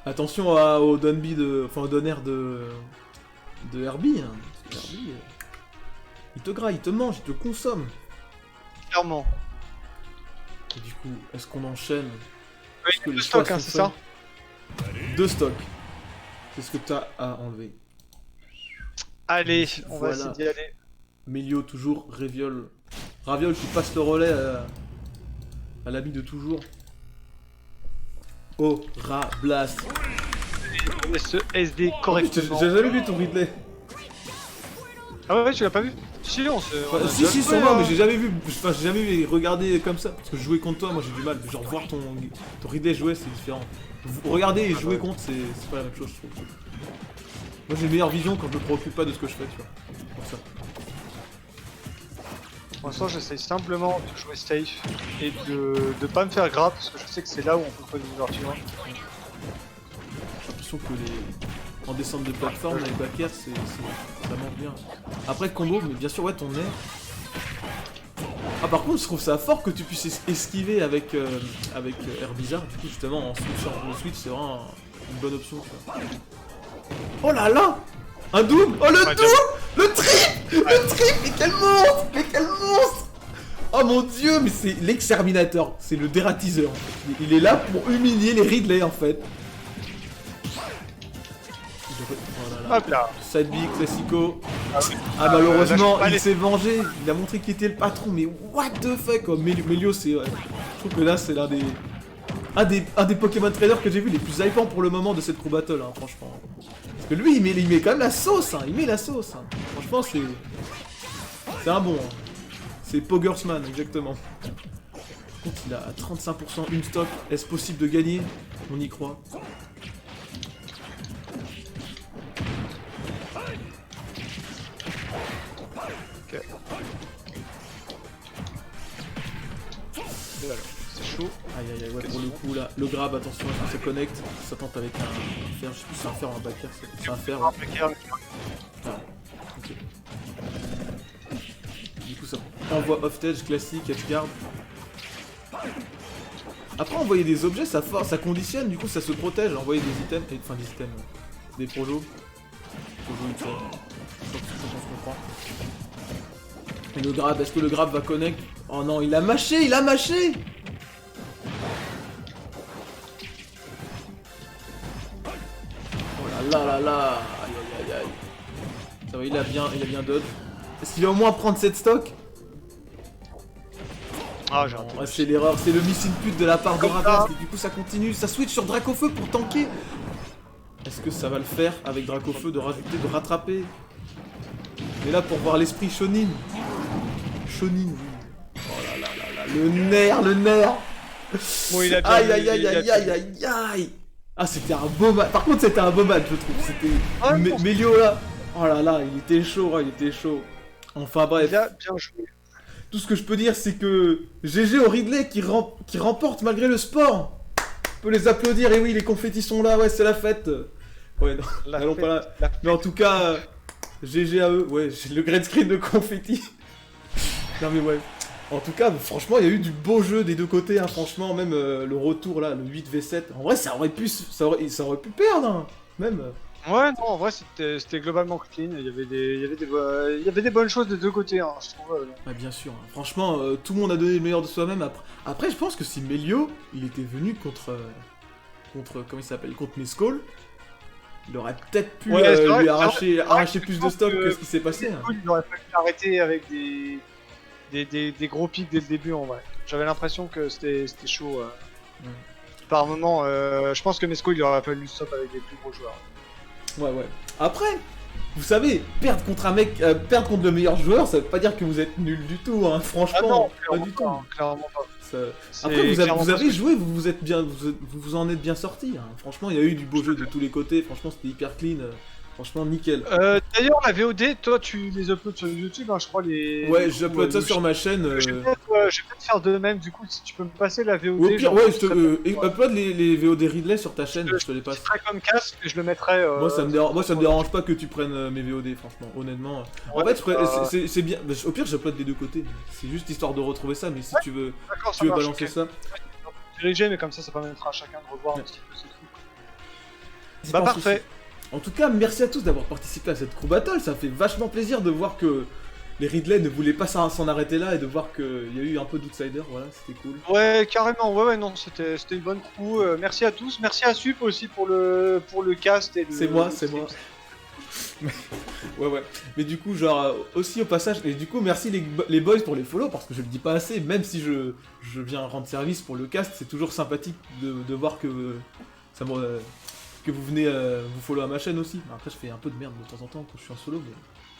Attention au Donby au Donner de Herbie. Hein. Herbie, il te graille, il te mange, il te consomme. Clairement. Et du coup, est-ce qu'on enchaîne? Ouais, Est-ce que deux les stocks, choix hein, sont c'est ça. faits? 2 stocks. C'est ce que t'as à enlever. Allez, on va Voilà. essayer d'y aller. Melio toujours, Raviol qui passe le relais à l'ami de toujours. Oh, Blast. On laisse ce SD J'ai correctement. jamais vu ton Ridley. Ah ouais, tu l'as pas vu? Si, on se. on a Si, déjà si, joué, sûrement, hein. mais j'ai jamais vu regarder comme ça. Parce que jouer contre toi, moi j'ai du mal. Genre voir ton Ridley jouer, c'est différent. Regarder et jouer contre, c'est pas la même chose, je trouve. Moi j'ai une meilleure vision quand je me préoccupe pas de ce que je fais, tu vois. Pour ça. Pour l'instant, j'essaye simplement de jouer safe et de pas me faire grave parce que je sais que c'est là où on peut trouver des ouvertures. J'ai l'impression que en descente de plateforme, les back air, ça manque bien. Après combo, mais bien sûr, ouais, ton air. Ah, par contre, je trouve ça fort que tu puisses esquiver avec Air Bizarre. Du coup, justement, en switchant. Le switch, c'est vraiment une bonne option. Ça. Oh là là, un double. Oh, le double. Le trip. Le trip. Mais quel monstre. Mais quel monstre. Oh mon dieu, mais c'est l'exterminateur. C'est le dératiseur. Il est là pour humilier les Ridley, en fait. Oh là là. Hop là. Side B classico. Ah, malheureusement, là, il s'est vengé. Il a montré qu'il était le patron. Mais what the fuck, oh, Melio, c'est... Ouais. Je trouve que là, c'est l'un des... Un des Pokémon traders que j'ai vu les plus hypants pour le moment de cette Crew Battle, hein, franchement. Parce que lui, il met quand même la sauce, hein. Il met la sauce, hein. Franchement, c'est un bon, hein. C'est Pogersman, exactement. Par contre, il a 35% une stock. Est-ce possible de gagner? On y croit. C'est chaud. Aïe aïe aïe, ouais, pour le coup là, le grab, attention, il se connecte, ça tente avec un fer, je sais plus si c'est un fer ou un backer, c'est un fer. Ouais. Ah, ok. Du coup ça envoie off-stage, classique, edgeguard. Après envoyer des objets, ça force, ça conditionne, du coup ça se protège, envoyer des items, enfin des items, des projos. Je comprends. Et le grab, est-ce que le grab va connect? Oh non, il a mâché, il a mâché! Oh là là là! Aïe aïe aïe aïe. Ça va, il a bien dodge. Est-ce qu'il va au moins prendre cette stock? Ah, j'ai raté. Ouais, c'est l'erreur, c'est le missing put de la part de Radas, et du coup ça continue, ça switch sur Dracofeu pour tanker. Est-ce que ça va le faire avec Dracofeu de rajouter, de rattraper? Mais là pour voir l'esprit Shonin. Shonin, oui. Oh là là là là, le nerf, le nerf. Bon, il a bien Aïe vu, aïe aïe il a aïe bien aïe aïe aïe. Ah c'était un beau match, par contre c'était un beau match je trouve, c'était... Ah, non, Melio là, oh là là, il était chaud, il était chaud. Enfin bref. Il a bien joué. Tout ce que je peux dire, c'est que GG au Ridley qui remporte malgré le sport. On peut les applaudir, et oui, les confettis sont là, ouais, c'est la fête. Ouais, non, allons pas là. Mais en tout cas, GG à eux, ouais, j'ai le green screen de confettis. Non mais ouais. En tout cas, franchement, il y a eu du beau jeu des deux côtés, hein, franchement, même le retour là, le 8v7. En vrai, ça aurait pu perdre, hein, même. Ouais, non, en vrai, c'était globalement clean. Il y avait des bonnes choses des deux côtés, hein, je trouve. Ouais, bien sûr. Hein. Franchement, tout le monde a donné le meilleur de soi-même. Après, je pense que si Melio, il était venu contre comment il s'appelle, contre Mescall, il aurait peut-être pu lui arracher plus de stock que ce qui s'est passé. Hein. Il aurait fallu arrêter avec des gros pics dès le début, en vrai. J'avais l'impression que c'était chaud. Par moment, je pense que Mesco, il aurait fallu stop avec des plus gros joueurs. Ouais. Après, vous savez, perdre contre un mec, perdre contre le meilleur joueur, ça veut pas dire que vous êtes nul du tout, hein. Franchement, Ah non, pas du tout. Clairement pas. Après, vous avez joué, vous êtes bien, vous en êtes bien sorti. Hein. Franchement, il y a eu du beau jeu de tous les côtés. Franchement, c'était hyper clean. Franchement, nickel. D'ailleurs, la VOD, toi, tu les uploads sur YouTube, hein, je crois. Ouais, j'upload ça sur ma chaîne. Je vais peut-être faire de même, du coup, si tu peux me passer la VOD. Au pire, ouais, upload les VOD Ridley sur ta chaîne, je te les passe. Je ferai comme casque et je le mettrai. Moi, ça me dérange pas que tu prennes mes VOD, franchement, honnêtement. En fait, c'est bien. Au pire, j'upload des deux côtés. C'est juste histoire de retrouver ça, mais si tu veux balancer ça. Diriger, mais comme ça permettra à chacun de revoir un petit peu ses trucs. Bah, parfait. En tout cas, merci à tous d'avoir participé à cette Crew Battle. Ça fait vachement plaisir de voir que les Ridley ne voulaient pas s'en arrêter là et de voir qu'il y a eu un peu d'outsider. Voilà, c'était cool. Ouais, carrément. Ouais, non, c'était une bonne crew. Merci à tous. Merci à Sup aussi pour le cast et le. C'est moi. Ouais. Mais du coup, genre, aussi au passage, et du coup, merci les boys pour les follow, parce que je le dis pas assez, même si je viens rendre service pour le cast, c'est toujours sympathique de voir que ça me. Que vous venez vous follow à ma chaîne aussi. Après, je fais un peu de merde de temps en temps quand je suis en solo, mais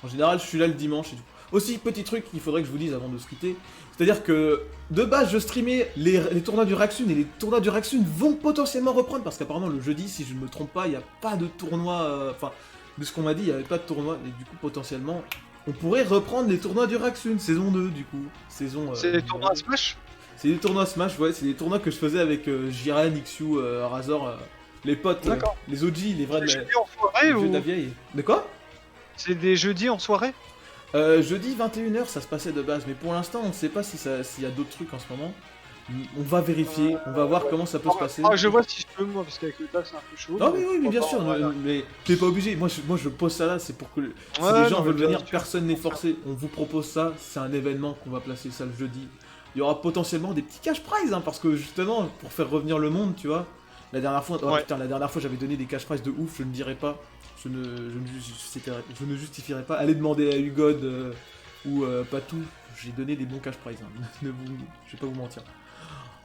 en général, je suis là le dimanche. Et tout. Aussi, petit truc qu'il faudrait que je vous dise avant de se quitter, c'est-à-dire que de base, je streamais les tournois du Raxun, et les tournois du Raxun vont potentiellement reprendre, parce qu'apparemment, le jeudi, si je ne me trompe pas, il n'y a pas de tournoi. Enfin, de ce qu'on m'a dit, il n'y avait pas de tournoi, et du coup, potentiellement, on pourrait reprendre les tournois du Raxun, saison 2 du coup. C'est les tournois Smash? C'est des tournois Smash, ouais, c'est des tournois que je faisais avec Jiren, Xyu, Razor, les potes, D'accord. les OG, les vrais C'est de des la, jeudis en soirée les jeux de ou la vieille. De quoi? c'est des jeudis en soirée? Jeudi 21h ça se passait de base, mais pour l'instant on ne sait pas si s'il y a d'autres trucs en ce moment. On va vérifier, on va voir ouais. comment ça peut se passer. Ah, je vois si je peux, moi, parce qu'avec le taf c'est un peu chaud. Non mais oui, mais bien sûr, voilà. mais t'es pas obligé. Moi je pose ça là, c'est pour que si Ouais, les gens non, veulent mais bien venir, sûr. personne n'est forcé. On vous propose ça, c'est un événement qu'on va placer ça le jeudi. Il y aura potentiellement des petits cash prizes, hein, parce que justement pour faire revenir le monde, tu vois. La dernière fois, Ouais. putain, la dernière fois j'avais donné des cash prizes de ouf, je ne dirais pas, je ne justifierai pas. Allez demander à Hugod ou Patou, j'ai donné des bons cash prizes. Hein. Je vais pas vous mentir.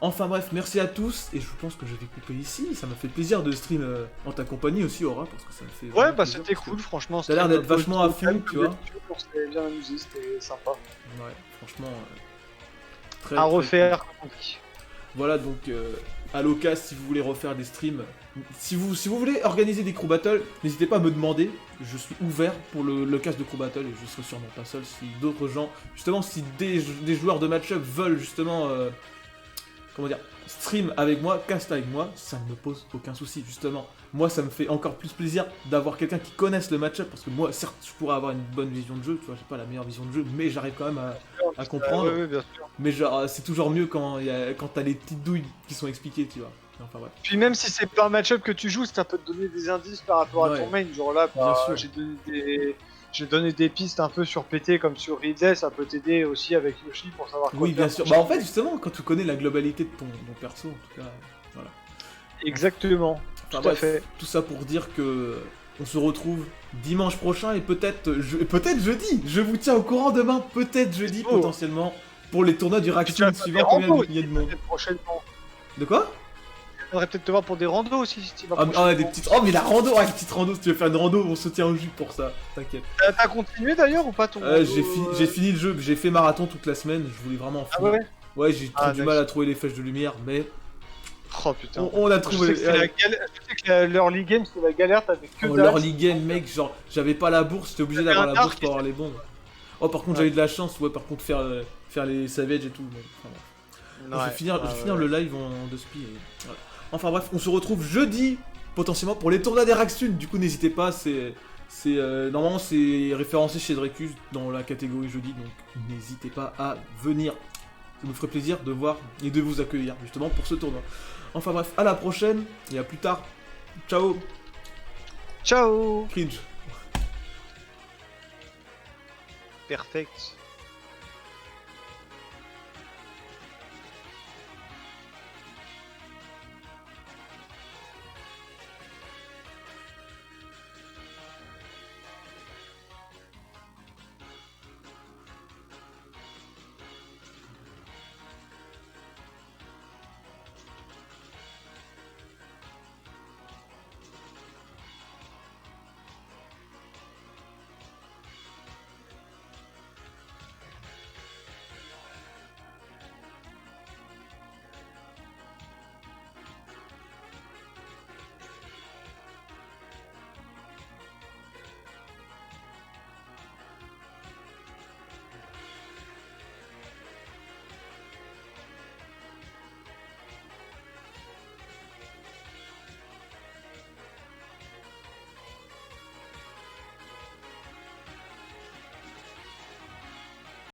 Enfin bref, merci à tous, et je pense que je vais couper ici. Ça m'a fait plaisir de stream en ta compagnie aussi, Aura, parce que ça me fait. Ouais, vraiment bah plaisir, c'était parce que cool, franchement. T'as l'air c'était d'être vachement à fond, tu vois. On s'est bien amusé, c'était sympa. Ouais, franchement. Très, À très refaire, cool. comme on dit. Voilà, donc à l'occasion, si vous voulez refaire des streams, si vous voulez organiser des crew battles, n'hésitez pas à me demander. Je suis ouvert pour le cast de crew battle et je serai sûrement pas seul. Si d'autres gens, justement, si des joueurs de match-up veulent justement, comment dire, stream avec moi, cast avec moi, ça ne me pose aucun souci, justement. Moi, ça me fait encore plus plaisir d'avoir quelqu'un qui connaisse le match-up, parce que moi, certes, je pourrais avoir une bonne vision de jeu, tu vois, j'ai pas la meilleure vision de jeu, mais j'arrive quand même à comprendre. Ouais, bien sûr. Mais genre, c'est toujours mieux quand t'as les petites douilles qui sont expliquées, tu vois. Enfin bref. Puis même si c'est pas un match-up que tu joues, ça peut te donner des indices par rapport à Ouais. ton main. Genre là, Bien sûr. j'ai donné des pistes un peu sur PT comme sur Ridley, ça peut t'aider aussi avec Yoshi pour savoir quoi Oui, bien faire. sûr. Bah en fait, justement, quand tu connais la globalité de ton perso, en tout cas, voilà. Exactement, Enfin, tout à bref, fait. tout ça pour dire que on se retrouve dimanche prochain et peut-être jeudi. Je vous tiens au courant demain, peut-être jeudi Oh. potentiellement pour les tournois du Puis tu vas Raxun faire des suivant combien randos il y a de monde. peut-être prochainement. De quoi? J'aimerais peut-être te voir pour des randos aussi si tu vas Ah, prochainement. des petites. Oh mais la rando, ah, une petite rando. Si tu veux faire une rando, on se tient au jus pour ça. T'inquiète. T'as continué d'ailleurs ou pas ton rando, J'ai fini le jeu. J'ai fait marathon toute la semaine. Je voulais vraiment en Ah finir. ouais. Ouais, j'ai trop Ah, du nice. mal à trouver les flèches de lumière, mais Oh putain. on a Je trouvé. sais que c'est la galère. Je sais que l'early game c'était la galère, t'avais que Oh, dalle. l'early game, mec, genre, j'avais pas la bourse, j'étais obligé T'avais d'avoir un la bourse arc pour avoir les bombes. Oh, par contre, Ouais. j'avais de la chance, ouais, par contre, faire les savages et tout. Mais, enfin, bref. Je vais finir le live en 2 spi. Voilà. Enfin, bref, on se retrouve jeudi, potentiellement, pour les tournois des Raxun. Du coup, n'hésitez pas, normalement, c'est référencé chez Dracus dans la catégorie jeudi, donc n'hésitez pas à venir. Ça nous ferait plaisir de voir et de vous accueillir, justement, pour ce tournoi. Enfin, bref, à la prochaine et à plus tard. Ciao, Ciao. cringe. Perfect.